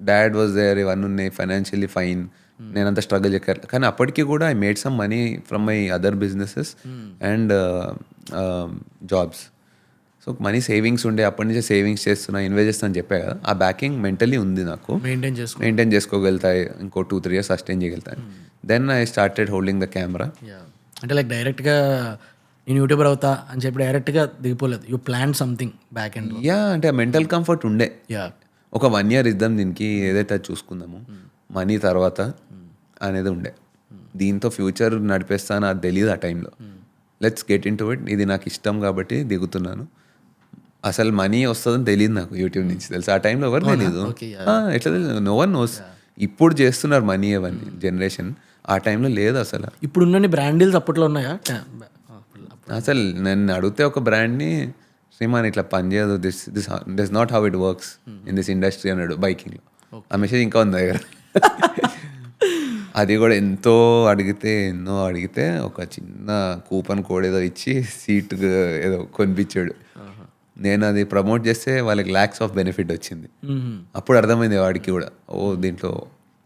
డాడ్ వాజ్ దేర్, ఇవన్నీ ఉన్నాయి, ఫైనాన్షియల్లీ ఫైన్, నేనంత స్ట్రగుల్ చేయక్కర్లేదు. కానీ అప్పటికి కూడా I made some money from my other businesses and jobs. So money savings ఉండే, అప్పటి నుంచే సేవింగ్స్ చేస్తున్నా, ఇన్వెస్ట్ చేస్తున్నా అని చెప్పా కదా. ఆ బ్యాకింగ్ మెంటలీ ఉంది నాకు, మెయింటైన్ చేసుకోగలుగుతాయి. ఇంకో 2-3 years సస్టైన్ చేయగలుగుతాయి. Then I started holding the camera. అంటే లైక్ డైరెక్ట్గా నేను యూట్యూబర్ అవుతా అని చెప్పి డైరెక్ట్గా దిగిపోలేదు. You plan something back end. అంటే మెంటల్ కంఫర్ట్ ఉండే. ఒక 1 year ఇద్దాం దీనికి, ఏదైతే చూసుకుందాము, మనీ తర్వాత అనేది ఉండే. దీంతో ఫ్యూచర్ నడిపేస్తాను అది తెలియదు ఆ టైంలో. Let's get in to it. ఇది నాకు ఇష్టం కాబట్టి దిగుతున్నాను. అసలు మనీ వస్తుందని తెలియదు నాకు యూట్యూబ్ నుంచి, తెలుసు. ఆ టైంలో ఎవరు తెలియదు, ఎట్లా తెలియదు, నో వన్ నోస్. ఇప్పుడు చేస్తున్నారు మనీ అవన్నీ జనరేషన్, ఆ టైంలో లేదు అసలు. ఇప్పుడున్న బ్రాండ్ డీల్స్ అప్పట్లో ఉన్నాయా? అసలు నన్ను అడిగితే ఒక బ్రాండ్ని, శ్రీమాన్ ఇట్లా పనిచేయదు, this not how it works in this industry అన్నాడు బైకింగ్లో. ఆ మెసేజ్ ఇంకా ఉంది దగ్గర. అది కూడా ఎన్నో అడిగితే ఒక చిన్న కూపన్ కోడ్ ఏదో ఇచ్చి సీట్ ఏదో కొనిపించాడు. నేను అది ప్రమోట్ చేస్తే వాళ్ళకి ల్యాక్స్ ఆఫ్ బెనిఫిట్ వచ్చింది. అప్పుడు అర్థమైంది వాడికి కూడా, దీంట్లో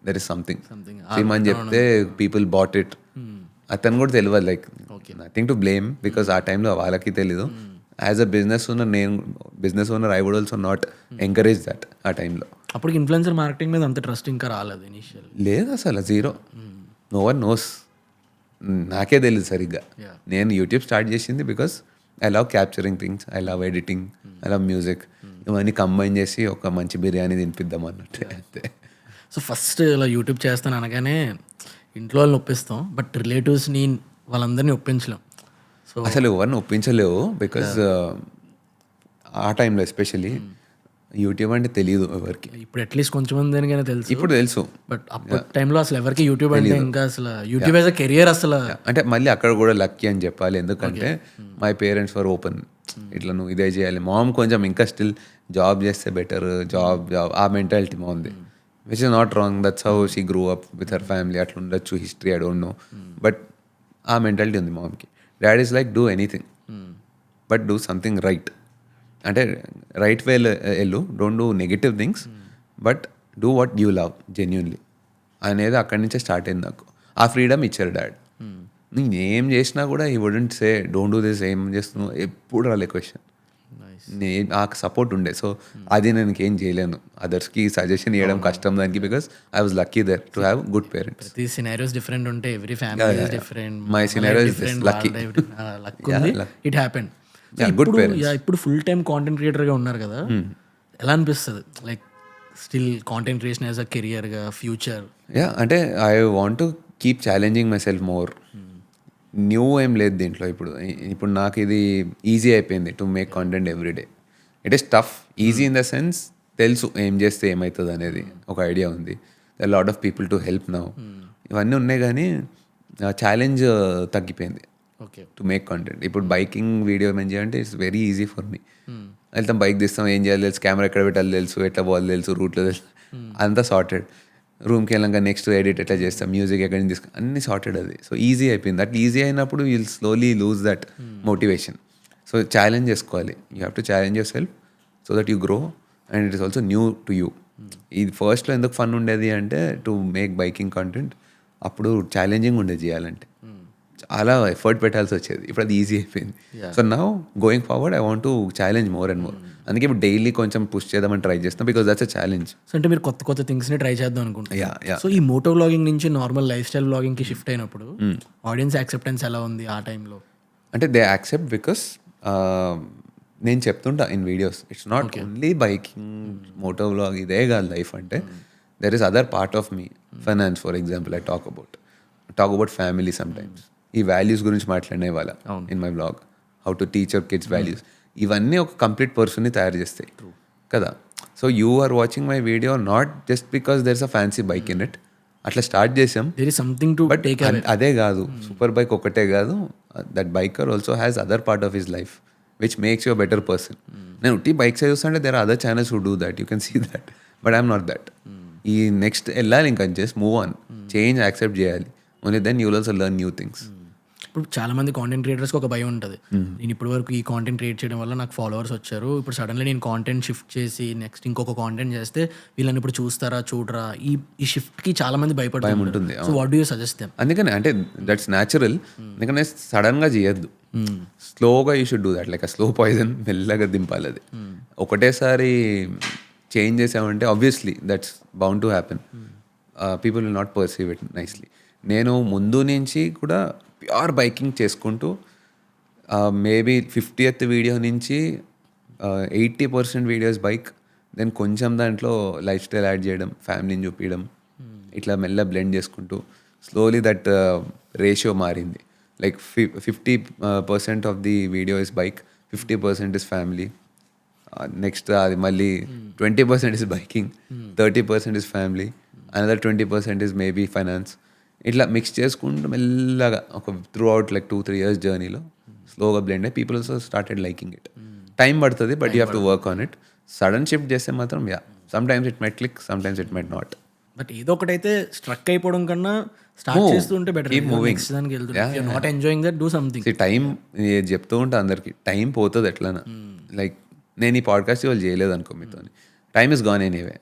దెర్ ఇస్ సంథింగ్ అని చెప్తే పీపుల్ బాట్ ఇట్. అతను కూడా తెలియదు, like nothing to blame, because ఆ టైంలో వాళ్ళకి తెలీదు. As a business owner I would also not encourage that ఆ టైంలో. అప్పటికి ఇన్ఫ్లుయెన్సర్ మార్కెటింగ్ మీద అంత ట్రస్ట్ ఇంకా రాలేదు ఇనిషియల్. లేదు అసలు, జీరో. No one knows. నాకే తెలియదు సరిగ్గా. నేను యూట్యూబ్ స్టార్ట్ చేసింది because I love capturing things, I love editing, I love music. ఇవన్నీ కంబైన్ చేసి ఒక మంచి బిర్యానీ తినిపిద్దాం అన్నట్టు అంతే. సో ఫస్ట్ ఇలా యూట్యూబ్ చేస్తాను అనగానే ఇంట్లో వాళ్ళని ఒప్పిస్తాం, బట్ రిలేటివ్స్ని వాళ్ళందరినీ ఒప్పించలేం. సో అసలు ఎవరిని ఒప్పించలేవు, బికాజ్ ఆ టైంలో ఎస్పెషల్లీ యూట్యూబ్ అంటే తెలియదు ఎవరికి. ఇప్పుడు అట్లీస్ట్ కొంచెం మందికైనా తెలుసు, ఇప్పుడు తెలుసు. బట్ అప్పటి టైంలో అసలు ఎవరికి యూట్యూబ్ అంటే ఇంకా అసలు యూట్యూబ్ యాజ్ అ కెరియర్ అసలు. అంటే మళ్ళీ అక్కడ కూడా లక్కీ అని చెప్పాలి, ఎందుకంటే మై పేరెంట్స్ ఫర్ ఓపెన్. ఇట్లా నువ్వు ఇదే చేయాలి. మామ్ కొంచెం ఇంకా స్టిల్ జాబ్ చేస్తే బెటర్, జాబ్ ఆ మెంటాలిటీ మాది, which is not wrong. That's how she grew up with her family. అట్లా ఉండొచ్చు, history I don't know, but ఆ మెంటాలిటీ ఉంది మామ్కి. Dad is like do anything but do something right. అంటే right వేలో వెళ్ళు, don't do negative things, but do what you love genuinely అనేది అక్కడి నుంచే స్టార్ట్ అయింది నాకు. ఆ ఫ్రీడమ్ ఇచ్చారు డాడ్. నేను ఏం చేసినా కూడా ఈ wouldn't say don't do this, ఏం చేస్తున్నావు ఎప్పుడు రాలే క్వశ్చన్. నాకు సపోర్ట్ ఉండే. సో అది నేను ఏం చేయలేను, అదర్స్కి సజెషన్ ఇవ్వడం కష్టం దానికి, because I was lucky there to have good parents. ప్రతి సినారియోస్ డిఫరెంట్ ఉంటే every family is different. My scenario is lucky. It happen. Good parents. ఇప్పుడు ఫుల్ టైమ్ కాంటెంట్ క్రియేటర్గా ఉన్నారు కదా, ఎలా అనిపిస్తుంది like still content creation as a కెరియర్గా future? అంటే I want to keep challenging myself more. New ఏం లేదు దీంట్లో. ఇప్పుడు నాకు ఇది ఈజీ అయిపోయింది to make content every day. It is tough. Easy in the sense తెలుసు ఏం చేస్తే ఏమవుతుంది అనేది ఒక ఐడియా ఉంది. The lot of people to help now, ఇవన్నీ ఉన్నాయి, కానీ ఛాలెంజ్ తగ్గిపోయింది టు మేక్ కాంటెంట్. ఇప్పుడు బైకింగ్ వీడియో ఏం చేయాలంటే it's very easy for me. వెళ్తాం, బైక్ తీస్తాం, ఏం చేయాలి తెలుసు, కెమెరా ఎక్కడ పెట్టాలి తెలుసు, ఎట్లా పోవాలి తెలుసు, రూట్లో తెలుసు, అంతా సార్టెడ్. రూమ్కి వెళ్ళాక నెక్స్ట్ ఎడిట్ ఎట్లా చేస్తాం, మ్యూజిక్ ఎక్కడి నుంచి తీసుకు, అన్ని సార్టెడ్. అది సో ఈజీ అయిపోయింది. అట్లా ఈజీ అయినప్పుడు will slowly lose that motivation. So challenge చేసుకోవాలి. You have to challenge yourself so that you grow and it is also new to you. ఇది ఫస్ట్లో ఎందుకు ఫన్ ఉండేది అంటే టు మేక్ బైకింగ్ కాంటెంట్, అప్పుడు ఛాలెంజింగ్ ఉండేది చేయాలంటే, చాలా ఎఫర్ట్ పెట్టాల్సి వచ్చేది. ఇప్పుడు అది ఈజీ అయిపోయింది. So now going forward I want to challenge more and more. అందుకే ఇప్పుడు డైలీ కొంచెం పుష్ చేద్దామని ట్రై చేస్తాం, because that's a challenge. So అంటే మీరు కొత్త కొత్త థింగ్స్ని ట్రై చేద్దాం అనుకుంటున్నాను. సో ఈ మోటో వ్లాగింగ్ నుంచి నార్మల్ లైఫ్ స్టైల్ వ్లాగింగ్కి షిఫ్ట్ అయినప్పుడు ఆడియన్స్ యాక్సెప్టెన్స్ ఎలా ఉంది ఆ టైంలో? అంటే దే యాక్సెప్ట్ బికాస్ నేను చెప్తుంటా in videos, it's not only biking, moto vlog ఇదే కాదు లైఫ్ అంటే. There is other part of me, finance for example. I talk about family sometimes. ఈ వాల్యూస్ గురించి మాట్లాడినే వాళ్ళ in my blog, how to teach your kids values. ఇవన్నీ ఒక complete పర్సన్ని తయారు చేస్తాయి కదా. So you are watching my video not just because there is a fancy bike in it. అట్లా స్టార్ట్ చేసాం, బట్ అదే కాదు, సూపర్ బైక్ ఒకటే కాదు, that biker also has other part of his life which makes you better person. నేను ఉట్టి bikes చూస్తుంటే there are other channels who do that, you can see that, but I'm not that. ఈ next వెళ్ళాలి, ఇంకా just move on, change accept చేయాలి. Only then you will also learn new things. ఇప్పుడు చాలా మంది కాంటెంట్ క్రియేటర్స్కి ఒక భయం ఉంటుంది, నేను ఇప్పటి వరకు ఈ కాంటెంట్ క్రియేట్ చేయడం వల్ల నాకు ఫాలోవర్స్ వచ్చారు, ఇప్పుడు సడన్లీ నేను కాంటెంట్ షిఫ్ట్ చేసి నెక్స్ట్ ఇంకొక కాంటెంట్ చేస్తే వీళ్ళని ఇప్పుడు చూస్తారా చూడరా, ఈ షిఫ్ట్కి చాలా మంది భయపడుతుంది. So what do you suggest them? అందుకని అంటే దట్స్ న్యాచురల్. ఎందుకంటే సడన్గా చేయొద్దు, స్లోగా you should do that, like ఆ స్లో పాయిజన్, మెల్లగా దింపాలి. అది ఒకటేసారి చేంజ్ చేసామంటే obviously that's bound to happen. People will not perceive it nicely. నేను ముందు నుంచి కూడా ప్యూర్ బైకింగ్ చేసుకుంటూ మేబీ 50th వీడియో నుంచి 80% వీడియోస్ బైక్, దెన్ కొంచెం దాంట్లో లైఫ్ స్టైల్ యాడ్ చేయడం, ఫ్యామిలీని చూపించడం, ఇట్లా మెల్ల బ్లెండ్ చేసుకుంటూ స్లోలీ దట్ రేషియో మారింది. Like 50% of the video is bike, 50% is family. Next అది మళ్ళీ 20% is biking, 30% is family, another 20% is maybe finance. ఇట్లా మిక్స్ చేసుకుంటూ మెల్లగా ఒక త్రూ అవుట్ లైక్ 2-3 years జర్నీలో స్లోగా బ్లెండ్ అయ్యి people also started liking it. Time పడుతుంది, but you have to work on it. Sudden shift చేస్తే మాత్రం some times it might click, some times it might not. But ఏదో ఒకటైతే struck అయిపోవడం కన్నా స్టార్ట్ చేస్తూ ఉంటే బెటర్. నెక్స్ట్ దానికి వెళ్తుంటే not enjoying that, do something. Time చెప్తూ ఉంటా అందరికి, టైం పోతుంది ఎట్లనా. లైక్ నేను ఈ పాడ్కాస్ట్ వాళ్ళు చేయలేదు అనుకో మీతో, time is gone anyway.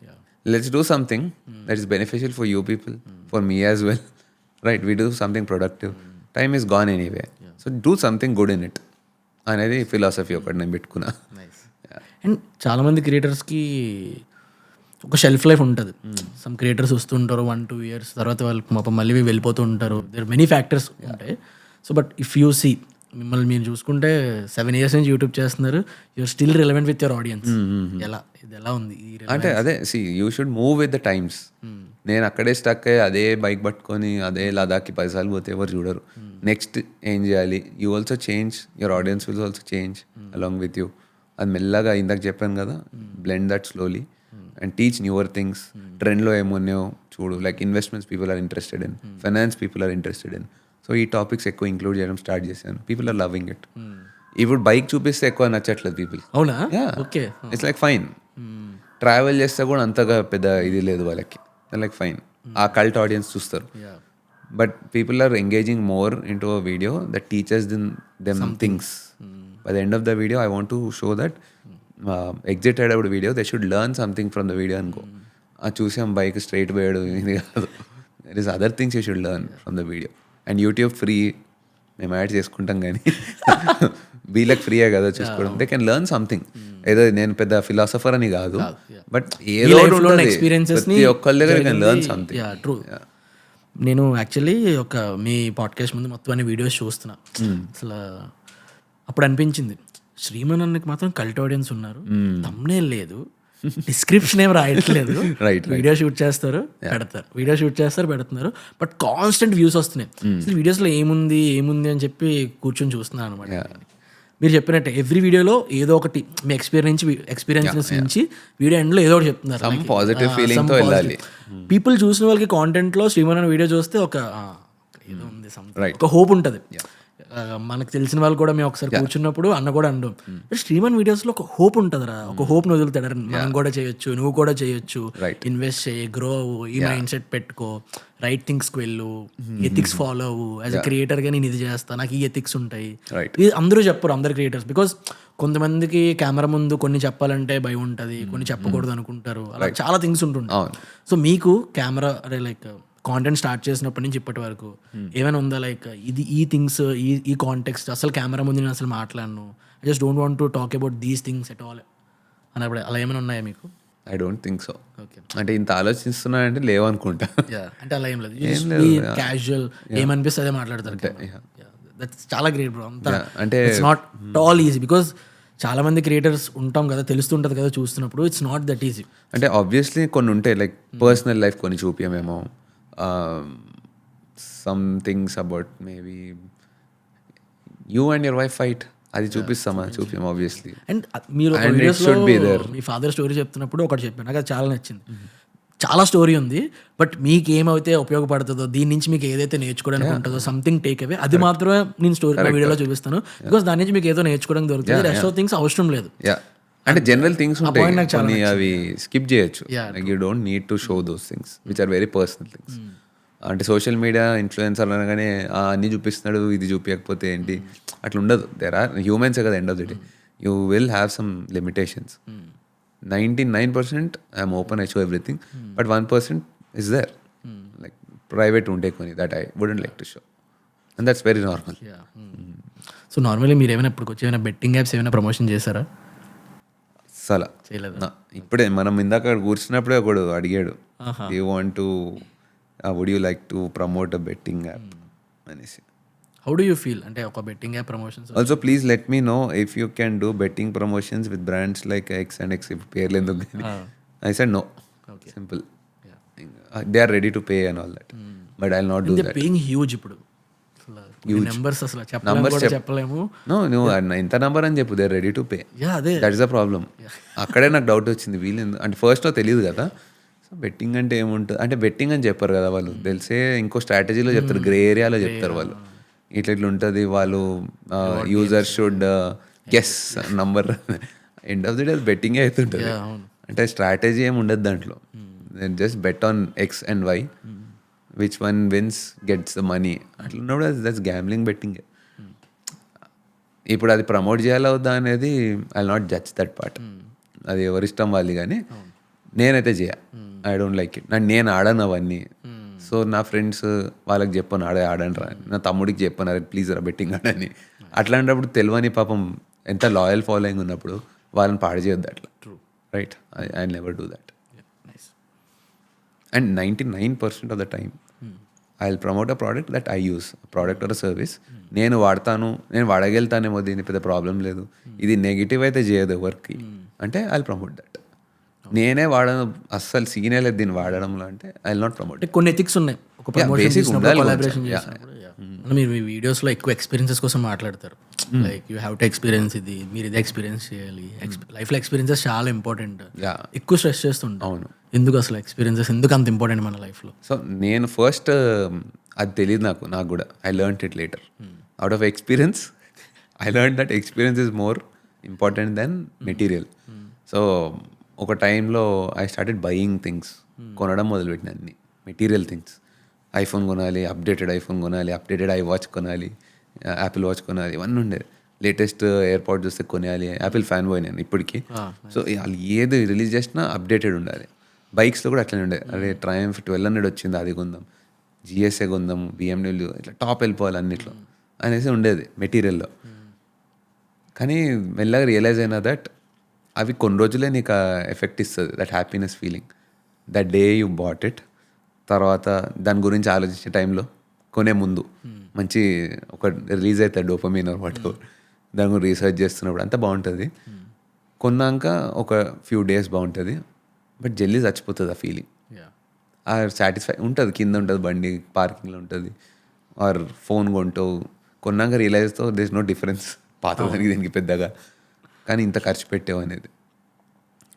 Let's do something that is beneficial for you people, for me as well, right? We do something productive. Time is gone anyway, so do something good in it అనేది philosophy ఒకటి నేను పెట్టుకున్నా. అండ్ చాలామంది క్రియేటర్స్కి ఒక shelf life ఉంటుంది. Some creators వస్తుంటారు 1-2 years, తర్వాత వాళ్ళు మళ్ళీ వెళ్ళిపోతూ ఉంటారు. దేర్ మెనీ ఫ్యాక్టర్స్ ఉంటాయి. So but if you see, మిమ్మల్ని మీరు చూసుకుంటే 7 years నుంచి యూట్యూబ్ చేస్తున్నారు, you're still relevant with your audience. ఇది ఎలా ఉంది అంటే అదే, see you should move with the times. నేను అక్కడే స్టక్ అయ్యి అదే బైక్ పట్టుకొని అదే లదాఖ్కి 10 సార్లు పోతే ఎవరు చూడరు. నెక్స్ట్ ఏం చేయాలి? You also change, your audience will also change along with you. అది మెల్లగా ఇందాక చెప్పాను కదా, blend that slowly and teach newer things. ట్రెండ్లో ఏమున్నాయో చూడు, like investments people are interested in, finance people are interested in. So ఈ టాపిక్స్ ఎక్కువ ఇంక్లూడ్ చేయడం స్టార్ట్ చేశాను. People are loving it. ఇప్పుడు బైక్ చూపిస్తే ఎక్కువ నచ్చట్లేదు పీపుల్. అవునా? Okay, it's like fine. Travel చేస్తే కూడా అంతగా పెద్ద ఇది లేదు వాళ్ళకి, లైక్ ఫైన్. ఆ కల్ట్ ఆడియన్స్ చూస్తారు. But people are engaging more in to a video that teaches them things. By the end of the video I want to show that exit అయ్యేటప్పుడు video they should learn something from the video అనుకో. చూసాం bike straight పోయాడు, ఇది కాదు. There is other things you should learn from the video. And YouTube free, మేము add చేసుకుంటాం కానీ వీళ్ళకి ఫ్రీయే కదా చూసుకోవడం. They can learn something. ఏదో నేను పెద్ద ఫిలాసఫర్ అని కాదు, బట్ ఏదో ప్రతి ఒక్కళ్ళ దగ్గర కెన్ లెర్న్ సంథింగ్. ట్రూ. నేను యాక్చువల్లీ మీ పాడ్కాస్ట్ ముందు మొత్తం అన్ని వీడియోస్ చూస్తున్నా. అసలు అప్పుడు అనిపించింది, శ్రీమన్ అన్నకి మాత్రం కల్ట్ ఆడియన్స్ ఉన్నారు, థంబ్నెయిల్ లేదు, డిస్క్రిప్షన్ ఏం రాయట్లేదు, వీడియో షూట్ చేస్తారు పెడుతున్నారు, బట్ కాన్స్టెంట్ వ్యూస్ వస్తున్నాయి. అసలు వీడియోస్లో ఏముంది అని చెప్పి కూర్చొని చూస్తున్నాను అనమాట. మీరు చెప్పినట్టే ఎవ్రీ వీడియోలో ఏదో ఒకటి మీ ఎక్స్పీరియన్స్ నుంచి వీడియో ఎండ్లో ఏదో ఒకటి చెప్తున్నారు. పీపుల్ చూసిన వాళ్ళకి కాంటెంట్లో శ్రీమన్ అన్న వీడియో చూస్తే ఒక ఏదో ఉంది, ఒక హోప్ ఉంటుంది. మనకు తెలిసిన వాళ్ళు కూడా మేము ఒకసారి కూర్చున్నప్పుడు అన్న కూడా అంటాం, శ్రీమన్ వీడియోస్లో ఒక హోప్ ఉంటుందిరా, ఒక హోప్ని వదులుతాడు, మనం కూడా చేయొచ్చు, నువ్వు కూడా చేయొచ్చు, ఇన్వెస్ట్ చేయి, గ్రో అవ్వు, ఈ మైండ్ సెట్ పెట్టుకో, రైట్ థింగ్స్కి వెళ్ళు, ఎథిక్స్ ఫాలో అవ్వు, యాజ్ అ క్రియేటర్గా నేను ఇది చేస్తాను, నాకు ఈ ఎథిక్స్ ఉంటాయి. ఇది అందరూ చెప్పరు, అందరు క్రియేటర్స్. బికాస్ కొంతమందికి కెమెరా ముందు కొన్ని చెప్పాలంటే భయం ఉంటుంది, కొన్ని చెప్పకూడదు అనుకుంటారు, అలా చాలా థింగ్స్ ఉంటుంటాయి. సో మీకు కెమెరా లైక్ కాంటెంట్ స్టార్ట్ చేసినప్పటి నుంచి ఇప్పటి వరకు ఏమైనా ఉందా, లైక్ ఇది ఈ థింగ్స్, ఈ కాంటెక్స్ట్ అసలు కెమెరా ముందు నేను అసలు మాట్లాడను, I just don't want to talk about these things at all అన్నప్పుడు అలా ఏమైనా ఉన్నాయా మీకు? I don't think so. అంటే ఇంత ఆలోచిస్తున్నా అంటే లేవనుకుంటా. అంటే అలా ఏం లేదు, క్యాజువల్ ఏమనిపిస్తే అదే మాట్లాడతారు. దట్స్ చాలా గ్రేట్ బ్రో. అంతా అంటే it's not all easy, because చాలా మంది క్రియేటర్స్ ఉంటాం కదా, తెలుస్తుంటుంది కదా చూస్తున్నప్పుడు, ఇట్స్ నాట్ దట్ ఈజీ. అంటే ఆబ్వియస్లీ కొన్ని ఉంటాయి, లైక్ పర్సనల్ లైఫ్ కొన్ని చూపించమేమో, some things about maybe you and your wife fight, అది చూపిస్తామా? చూపించాం ఆబ్వియస్లీ. అండ్ మీరు మీ ఫాదర్ స్టోరీ చెప్తున్నప్పుడు ఒకటి చెప్పాను, నాకు అది చాలా నచ్చింది. చాలా స్టోరీ ఉంది, బట్ మీకు ఏమైతే ఉపయోగపడుతుందో, దీని నుంచి మీకు ఏదైతే నేర్చుకోవడానికి ఉంటుందో, సంథింగ్ టేక్ అవే, అది మాత్రమే నేను స్టోరీ వీడియోలో చూపిస్తాను. బికాస్ దాని నుంచి మీకు ఏదో నేర్చుకోవడానికి దొరుకుతుంది, రెస్ట్ ఆఫ్ థింగ్స్ అవసరం లేదు. అంటే జనరల్ థింగ్స్ ఉంటాయి కొన్ని, అవి స్కిప్ చేయొచ్చు. Like you don't need to show those things which are very personal things. అంటే సోషల్ మీడియా ఇన్ఫ్లుయెన్సర్ అనగానే అన్నీ చూపిస్తున్నాడు, ఇది చూపించకపోతే ఏంటి, అట్లా ఉండదు. దేర్ ఆర్ హ్యూమన్స్ కదా, end of the day you will have some limitations. 99% I'm open, I show everything, but 1% is there, like private ఉంటే కొన్ని that I wouldn't like to show, and that's very normal. So normally మీరు ఏమైనా ఇప్పుడు ఏమైనా betting apps ఏమైనా promotion చేశారా? అసలు ఇప్పుడే మనం ఇందాక కూర్చున్నప్పుడే ఒకడు అడిగాడు, you want to would you like to promote a betting app అనేసి. హౌ డు యూ ఫీల్ అంటే ఒక betting app promotions? Also please let me know if you can do betting promotions with brands like X and X, పేర్లు ఎందుకు కానీ. I said no, simple. They are ready to pay and all that, but I will not do that. Paying huge ఇప్పుడు, numbers అసలు చెప్పలేము. నువ్వు ఎంత number అని చెప్పు, they are ready to pay. That is the problem. అక్కడే నాకు doubt వచ్చింది, వీళ్ళు అంటే ఫస్ట్లో తెలియదు కదా. సో బెట్టింగ్ అంటే ఏముంటుంది అంటే, బెట్టింగ్ అని చెప్పారు కదా వాళ్ళు, తెలిసే ఇంకో స్ట్రాటజీలో చెప్తారు, గ్రే ఏరియాలో చెప్తారు వాళ్ళు. ఇట్లా ఉంటుంది, వాళ్ళు user should guess number. End of the day బెట్టింగే అవుతుంటుంది. అంటే స్ట్రాటజీ ఏమి ఉండదు దాంట్లో. Just bet on X and Y, which one wins gets the money. అట్లా ఉన్నప్పుడు దట్స్ గ్యామ్లింగ్ బెట్టింగ్. ఇప్పుడు అది ప్రమోట్ చేయాలా వద్దా అనేది I not judge that part, అది ఎవరిష్టం వాళ్ళు. కానీ నేనైతే ఐ డోంట్ లైక్ ఇట్. నేను ఆడను అవన్నీ. సో నా ఫ్రెండ్స్ వాళ్ళకి చెప్పాను ఆడండి రా, నా తమ్ముడికి చెప్పాను అరే ప్లీజ్ రా బెట్టింగ్ ఆడని. అట్లాంటప్పుడు తెలియని పాపం ఎంత లాయల్ ఫాలోయింగ్ ఉన్నప్పుడు వాళ్ళని పాడు చేయొద్దు అట్లా. Right, I never do that. And 99% of the time I will promote a product that I use, product or service. నేను వాడతాను, నేను వాడగలుగుతానేమో, దీని పెద్ద ప్రాబ్లం లేదు, ఇది నెగిటివ్ అయితే చేయదు ఎవరికి అంటే ఐ విల్ ప్రమోట్ దట్. నేనే వాడను, అస్సలు సీనే లేదు దీన్ని వాడడంలో అంటే ఐ విల్ నాట్ ప్రమోట్. అంటే కొన్ని ఎథిక్స్ ఉన్నాయి. ఒక ప్రమోషన్ చేసినప్పుడు, కొలాబరేషన్ చేసినప్పుడు. మీరు మీ వీడియోస్లో ఎక్కువ ఎక్స్పీరియన్సెస్ కోసం మాట్లాడతారు. Like you have to experience ఇది, మీరు ఇదే ఎక్స్పీరియన్స్ చేయాలి. లైఫ్లో ఎక్స్పీరియన్సెస్ చాలా ఇంపార్టెంట్. ఎక్కువ స్ట్రెస్ చేస్తుంటాం. అవును, ఎందుకు అసలు ఎక్స్పీరియన్సెస్ ఎందుకు అంత ఇంపార్టెంట్ మన లైఫ్లో? సో నేను ఫస్ట్ అది తెలియదు నాకు కూడా. I learned it later. Out of experience I learn that experience is more important then material. So ఒక టైంలో ఐ స్టార్టెడ్ బయింగ్ థింగ్స్, కొనడం మొదలుపెట్టిన అన్ని మెటీరియల్ థింగ్స్. ఐఫోన్ కొనాలి, అప్డేటెడ్ ఐఫోన్ కొనాలి, అప్డేటెడ్ వాచ్ కొనాలి, యాపిల్ వాచ్ కొనాలి, ఇవన్నీ ఉండేది. లేటెస్ట్ ఎయిర్పాడ్ చూస్తే కొనాలి. యాపిల్ ఫ్యాన్ బాయ్ నేను ఇప్పటికీ. సో వాళ్ళు ఏది రిలీజ్ చేసినా అప్డేటెడ్ ఉండాలి. బైక్స్లో కూడా అట్లనే ఉండేది. అదే ట్రయంఫ్ 1200 వచ్చింది, అది కొందాం, జిఎస్ఏ కొందాం, బిఎండబ్ల్యూ, ఇట్లా టాప్ వెళ్ళిపోవాలి అన్నిట్లో అనేసి ఉండేది మెటీరియల్లో. కానీ మెల్లగా రియలైజ్ అయినా దట్ అవి కొన్ని రోజులే నీకు ఎఫెక్ట్ ఇస్తుంది, that happiness feeling, that day you bought it. తర్వాత దాని గురించి ఆలోచించే టైంలో, కొనే ముందు మంచి ఒక రిలీజ్ అవుతుంది డోపమైన్ ఆర్ వాట్ ఎవర్, దాని గురించి రీసెర్చ్ చేస్తున్నప్పుడు అంతా బాగుంటుంది. కొన్నాక ఒక ఫ్యూ డేస్ బాగుంటుంది, బట్ జల్దీ చచ్చిపోతుంది ఆ ఫీలింగ్. ఆ సాటిస్ఫై ఉంటుంది, కింద ఉంటుంది బండి, పార్కింగ్లో ఉంటుంది, ఆర్ ఫోన్ కొంటావు, కొన్నాక రియలైజ్ తో దిస్ నో డిఫరెన్స్ పాత దానికి దీనికి పెద్దగా, కానీ ఇంత ఖర్చు పెట్టావు అనేది.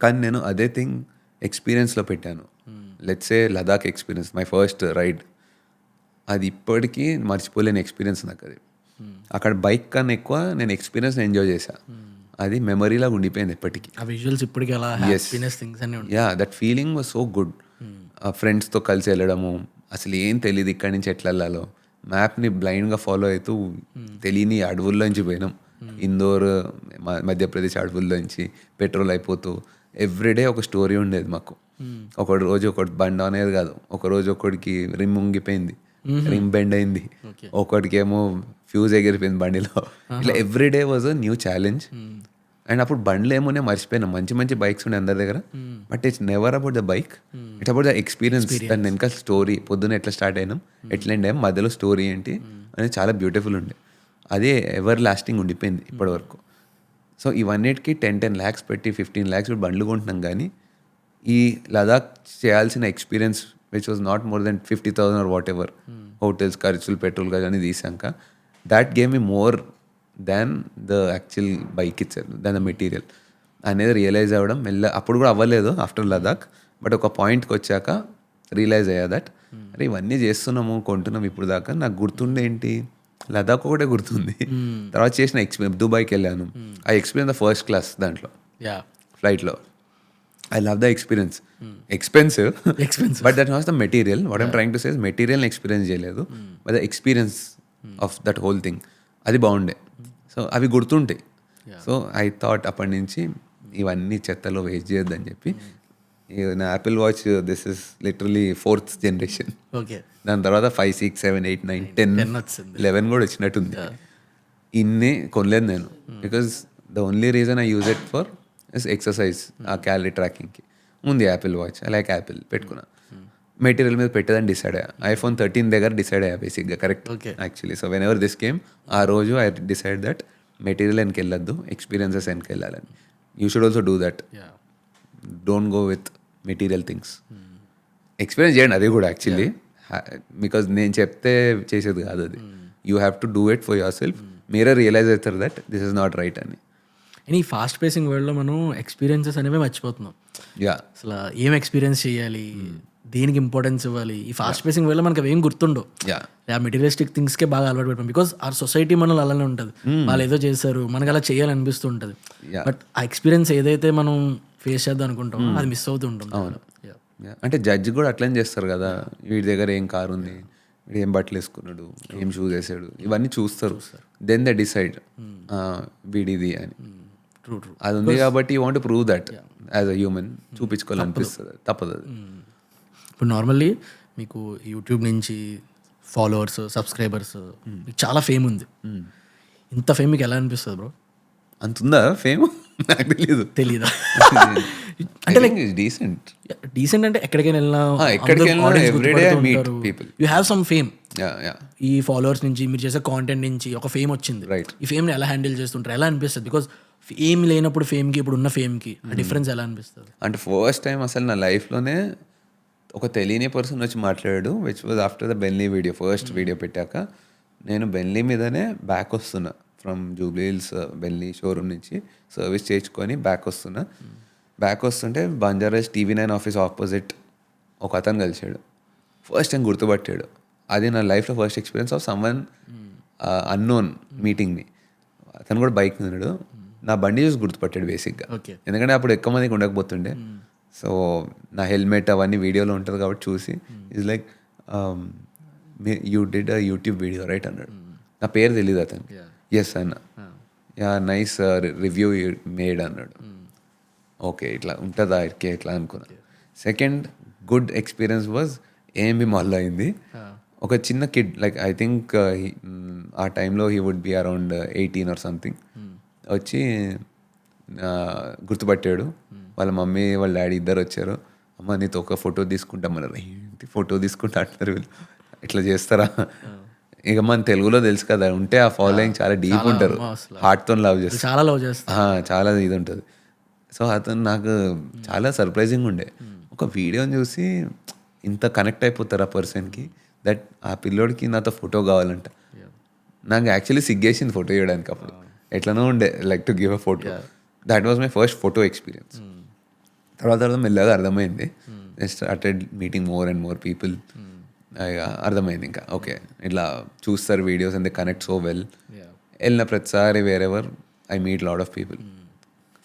కానీ నేను అదే థింగ్ ఎక్స్పీరియన్స్లో పెట్టాను. Let's say Ladakh experience, my first ride, అది ఇప్పటికీ మర్చిపోలేని ఎక్స్పీరియన్స్ నాకు. అది అక్కడ బైక్ కన్నా ఎక్కువ నేను ఎక్స్పీరియన్స్ ఎంజాయ్ చేశాను. అది మెమరీలాగా ఉండిపోయింది ఎప్పటికీ. Yeah, that feeling was so good. ఫ్రెండ్స్తో కలిసి వెళ్ళడము, అసలు ఏం తెలియదు ఇక్కడి నుంచి ఎట్లా వెళ్ళాలో, మ్యాప్ని బ్లైండ్గా ఫాలో అవుతూ తెలియని అడవుల్లోంచి పోయినాం. ఇందోర్ మధ్యప్రదేశ్ అడవుల్లోంచి పెట్రోల్ అయిపోతూ ఎవ్రీడే ఒక స్టోరీ ఉండేది మాకు. ఒకటి రోజు ఒకటి బండి అనేది కాదు, ఒక రోజు ఒకటికి రిమ్ ఉంగిపోయింది, రిమ్ బెండ్ అయింది, ఒకటికి ఏమో ఫ్యూజ్ ఎగిరిపోయింది బండిలో. ఇట్లా everyday was a new challenge. And అప్పుడు బండ్లు ఏమో మర్చిపోయినాం, మంచి మంచి బైక్స్ ఉండే అందరి దగ్గర, but it's never about the bike, it's about the experience. దాని వెనక స్టోరీ, పొద్దున్న ఎట్లా స్టార్ట్ అయినాం, ఎట్లా ఎండ్ అయ్యాం, మధ్యలో స్టోరీ ఏంటి అనేది చాలా బ్యూటిఫుల్ ఉండే. అదే ఎవర్ లాస్టింగ్ ఉండిపోయింది ఇప్పటి వరకు. సో ఇవన్నిటికీ 10 lakhs పెట్టి 15 lakhs పెట్టి బండ్లు కొంటున్నాం, కానీ ఈ లదాఖ్ చేయాల్సిన experience which was not more than 50,000 or whatever, hotels ఖర్చులు, పెట్రోల్ ఖర్చు అని తీసాక, that game me more than the actual bike ఇచ్చారు, దాన్ ద మెటీరియల్ అనేది రియలైజ్ అవ్వడం మెల్ల. అప్పుడు కూడా అవ్వలేదు ఆఫ్టర్ లదాఖ్, బట్ ఒక పాయింట్కి వచ్చాక రియలైజ్ అయ్యా దట్ అరే ఇవన్నీ చేస్తున్నాము, కొంటున్నాం ఇప్పుడు దాకా, నాకు గుర్తుండే ఏంటి లదాఖ్ ఒకటే గుర్తుంది. తర్వాత చేసిన ఎక్స్పీరియన్స్, దుబాయ్కి వెళ్ళాను, ఆ ఎక్స్పీరియన్స్ ఫస్ట్ క్లాస్ దాంట్లో ఫ్లైట్లో. I love the experience. Expensive but that was the material. What I'm trying to say మెటీరియల్ని ఎక్స్పీరియన్స్ చేయలేదు, but the experience of that whole thing అది బాగుండే. సో అవి గుర్తుంటాయి. సో ఐ థాట్ అప్పటి నుంచి ఇవన్నీ చెత్తలో వేస్ట్ చేయొద్దని చెప్పి, నా Apple watch this is literally 4th generation. దాని తర్వాత 5, 6, 7, 8, 9, 10, 11 కూడా వచ్చినట్టుంది. ఇన్ని కొనలేదు నేను, because the only reason I use it for is exercise, ఆ క్యాలరీ ట్రాకింగ్కి. ముందు Apple watch, I like Apple పెట్టుకున్నా. మెటీరియల్ మీద పెట్టేదని డిసైడ్ అయ్యా. iPhone 13 దగ్గర డిసైడ్ అయ్యా బేసిక్గా, correct actually. So when ever this came, ఆ రోజు ఐ డిసైడ్ దట్ మెటీరియల్ వెనక్కి వెళ్ళొద్దు, ఎక్స్పీరియన్సెస్ వెనక్కి వెళ్ళాలని. You should also do that. Don't go with material things. Experience చేయండి అది కూడా యాక్చువల్లీ, బికాజ్ నేను చెప్తే చేసేది కాదు అది. You have to do it for your self. మీరే రియలైజ్ అవుతారు that this is not right అని. అండ్ ఈ ఫాస్ట్ పేసింగ్ వరల్డ్లో మనం ఎక్స్పీరియన్సెస్ అనేవి మర్చిపోతున్నాం. అసలు ఏం ఎక్స్పీరియన్స్ చేయాలి, దేనికి ఇంపార్టెన్స్ ఇవ్వాలి, ఈ ఫాస్ట్ పేసింగ్ వల్ల మనకి అవేం గుర్తుండవు. ఆ మెటీరియలిస్టిక్ థింగ్స్కే బాగా అలవాటు పడిపోయాం, బికాస్ ఆర్ సొసైటీ మనలో అలానే ఉంటుంది. వాళ్ళు ఏదో చేశారు, మనకు అలా చేయాలనిపిస్తూ ఉంటుంది, బట్ ఆ ఎక్స్పీరియన్స్ ఏదైతే మనం ఫేస్ చేద్దాం అనుకుంటామో అది మిస్ అవుతూ ఉంటుంది. అంటే జడ్జి కూడా అట్లనే చేస్తారు కదా, వీడి దగ్గర ఏం కారు ఉంది, వీడు ఏం బట్టలు వేసుకున్నాడు, ఏం షూస్ వేసాడు, ఇవన్నీ చూస్తారు. దెన్ దే డిసైడ్ వీడిది అని. True true. అది ఉంది కాబట్టి you want prove that as a human చూపించుకోవాలనిపిస్తుంది, తప్పదు అది. ఇప్పుడు నార్మల్లీ మీకు యూట్యూబ్ నుంచి ఫాలోవర్స్, సబ్స్క్రైబర్స్, మీకు చాలా ఫేమ్ ఉంది. ఇంత ఫేమ్ మీకు ఎలా అనిపిస్తుంది బ్రో? అంత ఉందా ఫేమ్? నాకు తెలీదు. తెలీదా? అంటే లైక్ డీసెంట్. డీసెంట్ అంటే ఎక్కడికైనా వెళ్ళినా ఎక్కడికి వెళ్ళినా everyday meet people. You have some fame. Yeah ఈ ఫాలోవర్స్ నుంచి, మీరు చేసే కాంటెంట్ నుంచి ఒక ఫేమ్ వచ్చింది. రైట్. ఈ ఫేమ్ని ఎలా హ్యాండిల్ చేస్తుంటారు, ఎలా అనిపిస్తుంది? బికాస్ ఫేమ్ లేనప్పుడు ఫేమ్కి, ఇప్పుడు ఉన్న ఫేమ్కి ఆ డిఫరెన్స్ ఎలా అనిపిస్తుంది? అంటే ఫస్ట్ టైం అసలు నా లైఫ్లోనే ఒక తెలియని పర్సన్ వచ్చి మాట్లాడాడు, which was after the Benelli video. First video పెట్టాక నేను బెన్లీ మీదనే బ్యాక్ వస్తున్నా, from Jubilee Hills Benelli showroom నుంచి సర్వీస్ చేయించుకొని బ్యాక్ వస్తున్నా. బ్యాక్ వస్తుంటే బంజారాస్ TV9 ఆఫీస్ ఆపోజిట్ ఒక అతను కలిసాడు. First time గుర్తుపట్టాడు. అది నా లైఫ్లో first experience of someone unknown meeting me. అతను కూడా బైక్ ఉన్నాడు. నా బండి చూసి గుర్తుపట్టాడు బేసిక్గా, ఓకే. ఎందుకంటే అప్పుడు ఎక్కువ మందికి ఉండకపోతుండే. సో నా హెల్మెట్ అవన్నీ వీడియోలో ఉంటుంది కాబట్టి చూసి is like you did a YouTube video right అన్నాడు. నా పేరు తెలీదు అతను. ఎస్ అన్న, యా నైస్ రివ్యూ మేడ్ అన్నాడు. ఓకే ఇట్లా ఉంటుందా ఇట్లా అనుకున్నా. Second good experience was AMB మాల్లో అయింది. ఒక చిన్న కిడ్, లైక్ ఐ థింక్ ఆ టైంలో he would be around 18 or something, వచ్చి గుర్తుపట్టాడు. వాళ్ళ మమ్మీ వాళ్ళ డాడీ ఇద్దరు వచ్చారు. అమ్మ నీతో ఒక ఫోటో తీసుకుంటామన్నారు. ఏంటి ఫోటో తీసుకుంటా అంటున్నారు వీళ్ళు, ఇట్లా చేస్తారా? ఇక మన తెలుగులో తెలుసు కదా, ఉంటే ఆ ఫాలోయింగ్ చాలా డీప్ ఉంటారు, హార్ట్తో లవ్ చేస్తారు, చాలా లవ్ చేస్తారు, చాలా ఇది ఉంటుంది. సో అతను నాకు చాలా సర్ప్రైజింగ్ ఉండే. ఒక వీడియోని చూసి ఇంత కనెక్ట్ అయిపోతారు ఆ పర్సన్కి, దట్ ఆ పిల్లోడికి నాతో ఫోటో కావాలంట. నాకు యాక్చువల్లీ సిగ్గేసింది ఫోటో ఇవ్వడానికి అప్పుడు, ఎట్లనో ఉండే like to give a photo. That was my first photo experience. తర్వాత మెల్లగా అర్థమైంది. Started meeting more and more people. అర్థమైంది ఇంకా ఓకే ఇట్లా చూస్తారు videos and they connect so well. వెళ్ళిన ప్రతిసారి wherever I meet lot of people,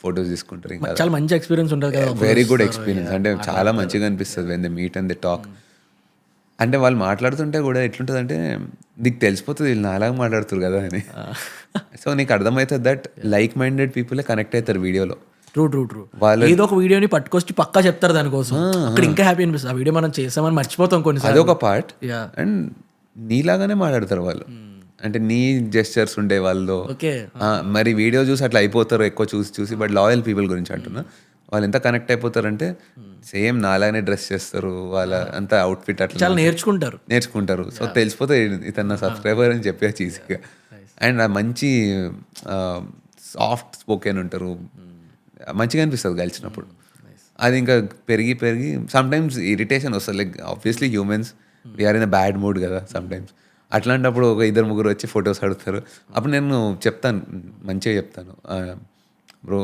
photos తీసుకుంటారు. ఇంకా చాలా మంచి ఎక్స్పీరియన్స్ ఉంటుంది కదా. వెరీ గుడ్ ఎక్స్పీరియన్స్, అంటే చాలా మంచిగా అనిపిస్తుంది when they meet and they talk. అంటే వాళ్ళు మాట్లాడుతుంటే కూడా ఎట్లుంటుంది అంటే నీకు తెలిసిపోతుంది వీళ్ళు నాలాగా మాట్లాడుతారు కదా అని. సో నీకు అర్థమవుతుంది దట్ లైక్ మైండెడ్ పీపులే కనెక్ట్ అవుతారు వీడియోలో. ట్రూ. ఏదో ఒక వీడియోని పట్టుకొచ్చి పక్కా చెప్తారు దానికోసం, అక్కడ ఇంకా హ్యాపీ అనిపిస్తుంది. ఆ వీడియో మనం చేసామని మర్చిపోతాం కొన్నిసార్లు. అదొక పార్ట్. అండ్ నీలాగానే మాట్లాడతారు వాళ్ళు, అంటే నీ జెస్చర్స్ ఉండే వాళ్ళు. మరి వీడియో చూసి అట్లా అయిపోతారు ఎక్కువ చూసి. బట్ లాయల్ పీపుల్ గురించి అంటున్నా, వాళ్ళు ఎంత కనెక్ట్ అయిపోతారంటే సేమ్ నాలానే డ్రెస్ చేస్తారు, వాళ్ళ అంత అవుట్ఫిట్ అట్లా చాలా నేర్చుకుంటారు. సో తెలిసిపోతే ఇతను నా సబ్స్క్రైబర్ అని చెప్పేసి ఈజీగా. అండ్ మంచి సాఫ్ట్ స్పోకెన్ ఉంటారు, మంచిగా అనిపిస్తుంది కలిసినప్పుడు. అది ఇంకా పెరిగి సమ్టైమ్స్ ఇరిటేషన్ వస్తుంది. Like obviously humans we're in a bad mood కదా సమ్టైమ్స్. అట్లాంటప్పుడు ఒక 2-3 వచ్చి ఫొటోస్ అడుగుతారు. అప్పుడు నేను చెప్తాను, మంచిగా చెప్తాను, bro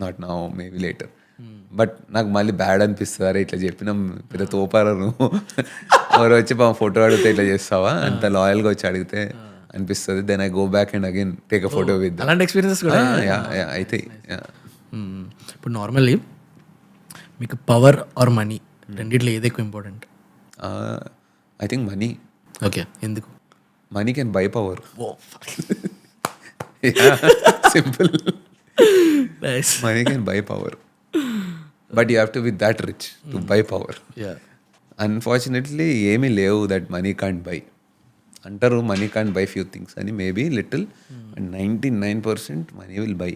not now maybe later. But నాకు మళ్ళీ బ్యాడ్ అనిపిస్తుంది, అరే ఇట్లా చెప్పినాం పెద్ద తోపారు ఎవరు వచ్చి ఫోటో అడిగితే ఇట్లా చేస్తావా, అంత లాయల్గా వచ్చి అడిగితే అనిపిస్తుంది. Then I go back and again take a photo with. అలాంటి ఎక్స్పీరియన్సెస్ కూడా అయితే. ఇప్పుడు నార్మల్లీ మీకు పవర్ ఆర్ మనీ రెండిట్లో ఏది ఎక్కువ important? I think money. Okay, ఎందుకు? Money can buy power. Simple. Money can buy power, but you have to be that rich to buy power. Unfortunately ఏమీ లేవు దట్ మనీ కాంట్ బై. అంటారు money can't buy few things అని, maybe little, and 99% money will buy.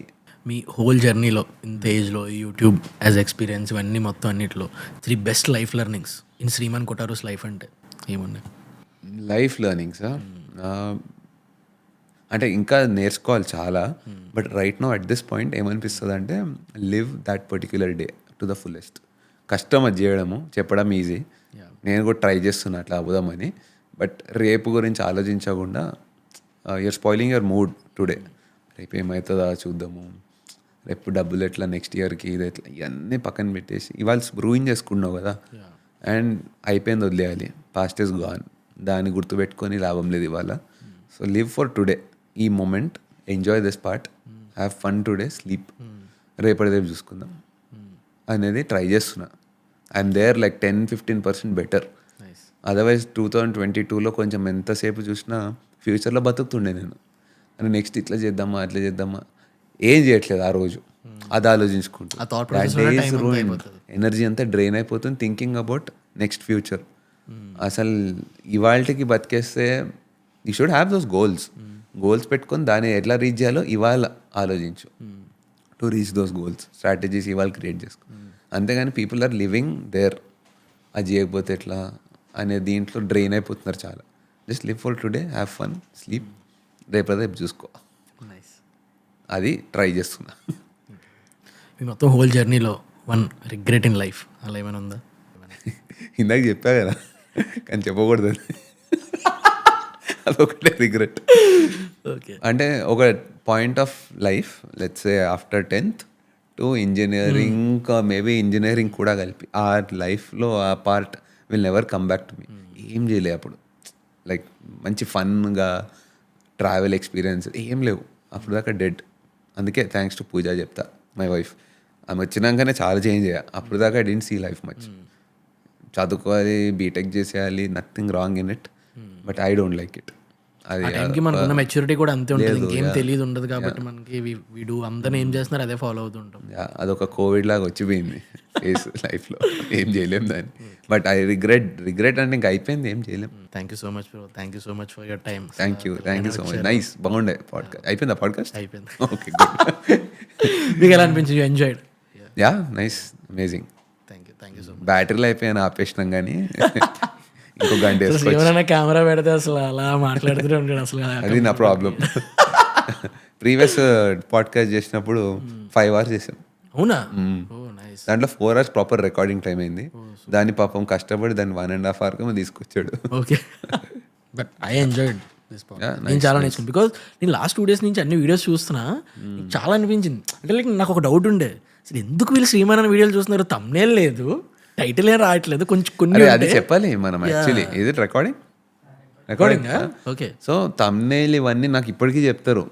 మీ whole జర్నీలో ఇంత ఏజ్లో YouTube as experience ఇవన్నీ మొత్తం అన్నిట్లో 3 best life learnings in Shriman కొటారూస్ లైఫ్ అంటే ఏమున్నాయి? లైఫ్ లెర్నింగ్స్ అంటే ఇంకా నేర్చుకోవాలి చాలా. But right now at this point ఏమనిపిస్తుంది అంటే live that particular day to the fullest. కష్టం అది చేయడము, చెప్పడం ఈజీ. నేను కూడా ట్రై చేస్తున్నా అట్లా అవుదామని. బట్ రేపు గురించి ఆలోచించకుండా you're spoiling your mood today. రేపు ఏమవుతుందా చూద్దాము, రేపు డబ్బులు ఎట్లా, నెక్స్ట్ ఇయర్కి ఇది ఎట్లా, ఇవన్నీ పక్కన పెట్టేసి ఇవాళ రూయిన్ చేసుకున్నావు కదా, అండ్ అయిపోయింది, వదిలేయాలి. పాస్ట్ ఈస్ గాన్, దాన్ని గుర్తుపెట్టుకొని లాభం లేదు ఇవాళ. సో లివ్ ఫర్ టుడే, ఈ moment, enjoy this part, have fun today, sleep, రేపు చూసుకుందాం అనేది ట్రై చేస్తున్నా. I'm there like 10-15% better. Otherwise 2022లో కొంచెం ఎంతసేపు చూసినా ఫ్యూచర్లో బతుకుతుండే నేను. అని నెక్స్ట్ ఇట్లా చేద్దామా అట్లా చేద్దామా ఏం చేయట్లేదు ఆ రోజు. అది ఆలోచించుకుంటూ ఎనర్జీ అంతా డ్రైన్ అయిపోతుంది థింకింగ్ అబౌట్ నెక్స్ట్ ఫ్యూచర్. అసలు ఇవాళకి బతికేస్తే you should have those goals పెట్టుకొని దాన్ని ఎట్లా రీచ్ చేయాలో ఇవాళ ఆలోచించు. To reach those goals strategies ఇవాళ క్రియేట్ చేసుకో. అంతేగాని పీపుల్ ఆర్ లివింగ్ దేర్ అది చేయకపోతే ఎట్లా అనే దీంట్లో డ్రైన్ అయిపోతున్నారు చాలా. Just live for today, have fun, sleep, రేపు చూసుకో. అది ట్రై చేస్తున్నా. మీ మొత్తం హోల్ జర్నీలో వన్ రిగ్రెట్ ఇన్ లైఫ్ అలా ఏమైనా ఉందా? ఇందాక చెప్పా కదా కానీ చెప్పకూడదు. అదొకటే రిగ్రెట్. ఓకే, అంటే ఒక point of life let's say after 10th to engineering, maybe engineering కూడా కలిపి ఆ లైఫ్లో ఆ part will never come back to me. ఏం చేయలే అప్పుడు, లైక్ మంచి ఫన్గా ట్రావెల్ ఎక్స్పీరియన్స్ ఏం లేవు అప్పుడు దాకా, డెడ్. అందుకే థ్యాంక్స్ టు పూజ చెప్తా, మై వైఫ్. ఆమె వచ్చినాకనే చాలా చేంజ్ అయ్యా. అప్పుడు దాకా I didn't see life much. చదువుకోవాలి, బీటెక్ చేసేయాలి, nothing wrong in it, but I don't like it. అది మనకున్న మెచ్యూరిటీ కూడా అంతే ఉంటుంది, ఇంకేం తెలియదు ఉండదు కాబట్టి మనకి వీడు అందరిని ఏం చేస్తున్నారు అదే ఫాలో అవుతుంటాం. అదొక కోవిడ్ లాగా వచ్చిపోయింది ఫేస్ లైఫ్లో, ఏం చేయలేం దాన్ని. బట్ ఐ రిగ్రెట్ అంటే ఇంకా అయిపోయింది, ఏం చేయలేం. Thank you so much bro, thank you so much for your time. Thank you so much. Nice, బాగుండే పాడ్కాస్ట్. అయిపోయిందా పాడ్కాస్ట్? అయిపోయింది. Okay, good. మీకు ఎలా అనిపించింది? You enjoyed? Yeah, nice, amazing. Thank you so much. బ్యాటరీలు అయిపోయాను, ఆపేసినాం కానీ ఇంకో గంట ఏమైనా కెమెరా పెడితే అసలు అలా మాట్లాడుతూనే ఉంటాడు అసలు. అది నా ప్రాబ్లం. ప్రీవియస్ పాడ్కాస్ట్ చేసినప్పుడు 5 hours చేసాం. అవునా? దాంట్లో 4 hours ప్రాపర్ రికార్డింగ్ టైం అయింది. దాన్ని పాపం కష్టపడి దాన్ని 1.5 hour తీసుకొచ్చాడు. Okay, but I enjoyed this podcast. నేను చాలా నేర్చుకున్నాను బికాజ్ నేను లాస్ట్ 2 days నుంచి అన్ని వీడియోస్ చూస్తున్నా, చాలా అనిపించింది. అంటే లైక్ నాకు ఒక డౌట్ ఉండే, అసలు ఎందుకు వీళ్ళు శ్రీమాన్ వీడియోలు చూస్తున్నారు, thumbnail లేదు, టైటిల్ ఏం రావట్లేదు, కొన్ని అది చెప్పాలి మనం. యాక్చువల్లీ ఇది రికార్డింగ్. ఓకే, సో thumbnail ఇవన్నీ నాకు ఇప్పటికీ చెప్తారు,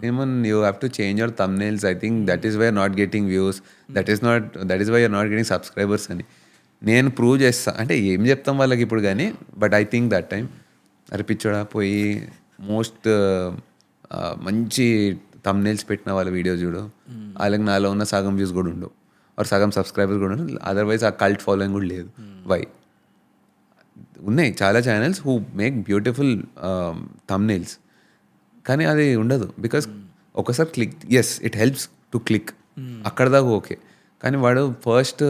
ఏమన్ you have to change your thumbnails. I think that is why not getting views, that is why you're not getting subscribers అని నేను ప్రూవ్ చేస్తా. అంటే ఏం చెప్తాం వాళ్ళకి ఇప్పుడు కానీ, but I think that time అరిపించడా పోయి మోస్ట్ మంచి thumbnails పెట్టిన వాళ్ళ వీడియో చూడు, వాళ్ళకి నాలో ఉన్న సగం వ్యూస్ కూడా ఉండవు, ఆర్ సగం సబ్స్క్రైబర్స్ కూడా ఉండవు. అదర్వైజ్ ఆ కల్ట్ ఫాలోయింగ్ కూడా లేదు. వై? ఉన్నాయి చాలా channels who make beautiful thumbnails, కానీ అది ఉండదు. బికాస్ ఒకసారి click, yes it helps to click, అక్కడ దాకా ఓకే, కానీ వాడు ఫస్ట్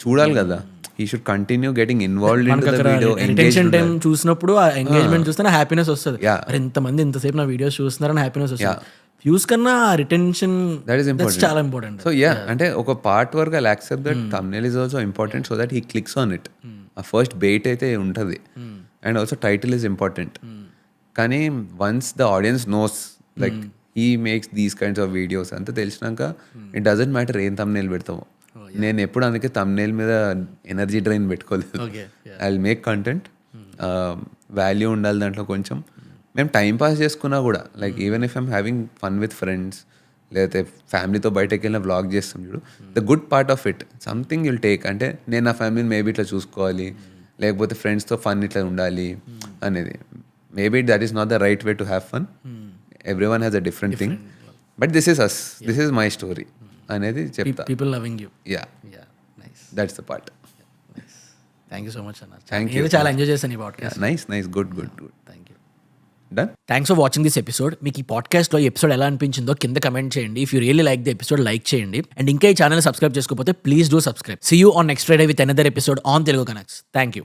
చూడాలి కదా. He should continue getting involved in the video. Attention time చూసినప్పుడు ఆ ఎంగేజ్మెంట్ చూస్తే హ్యాపీనెస్ వస్తుంది. ఇంతమంది ఇంతసేపు నా వీడియోస్ చూస్తున్నారని హ్యాపీనెస్ వస్తుంది. వ్యూస్ కన్నా రిటెన్షన్ దట్ ఈస్ ఇంపార్టెంట్, చాలా ఇంపార్టెంట్. సో అంటే ఒక పార్ట్ వరకు I accept that thumbnail is also important so that he clicks on it. ఆ ఫస్ట్ బెయిట్ అయితే ఉంటుంది, and also title is important. కానీ once the audience knows like he makes these kinds of videos అంతా తెలిసినాక it doesn't matter ఏం thumbnail పెడతామో. నేను ఎప్పుడు అందుకే thumbnail మీద ఎనర్జీ డ్రైన్ పెట్టుకోలేదు. I will make content, value ఉండాలి దాంట్లో కొంచెం. మేము టైం పాస్ చేసుకున్నా కూడా, like even if I'm having fun with friends, లేకపోతే ఫ్యామిలీతో బయటకు వెళ్ళిన వ్లాగ్ చేస్తాం చూడు, the good part of it something you'll take. అంటే నేను నా ఫ్యామిలీని మేబీ ఇట్లా చూసుకోవాలి, లేకపోతే ఫ్రెండ్స్తో ఫన్ ఇట్లా ఉండాలి అనేది. Maybe that is not the right way to have fun. Every one has a different thing, but this is us, this is my story అనేది చెప్తా. People loving you. Yeah, that's the part. Thank you so much అన్న. Thank you, చాలా enjoy చేశాను ఈ podcast. Nice, good. Thank you. Done. Thanks for watching this episode. మీకు ఈ పాడ్కాస్ట్లో episode ఎలా అనిపించిందో కింద కమెంట్ చేయండి. If you really like the episode like చేయండి. అండ్ ఇంకా ఈ ఛానల్ సబ్స్క్రైబ్ చేసుకోకపోతే please do subscribe. See you on next Friday with another episode on Telugu connects. Thank you.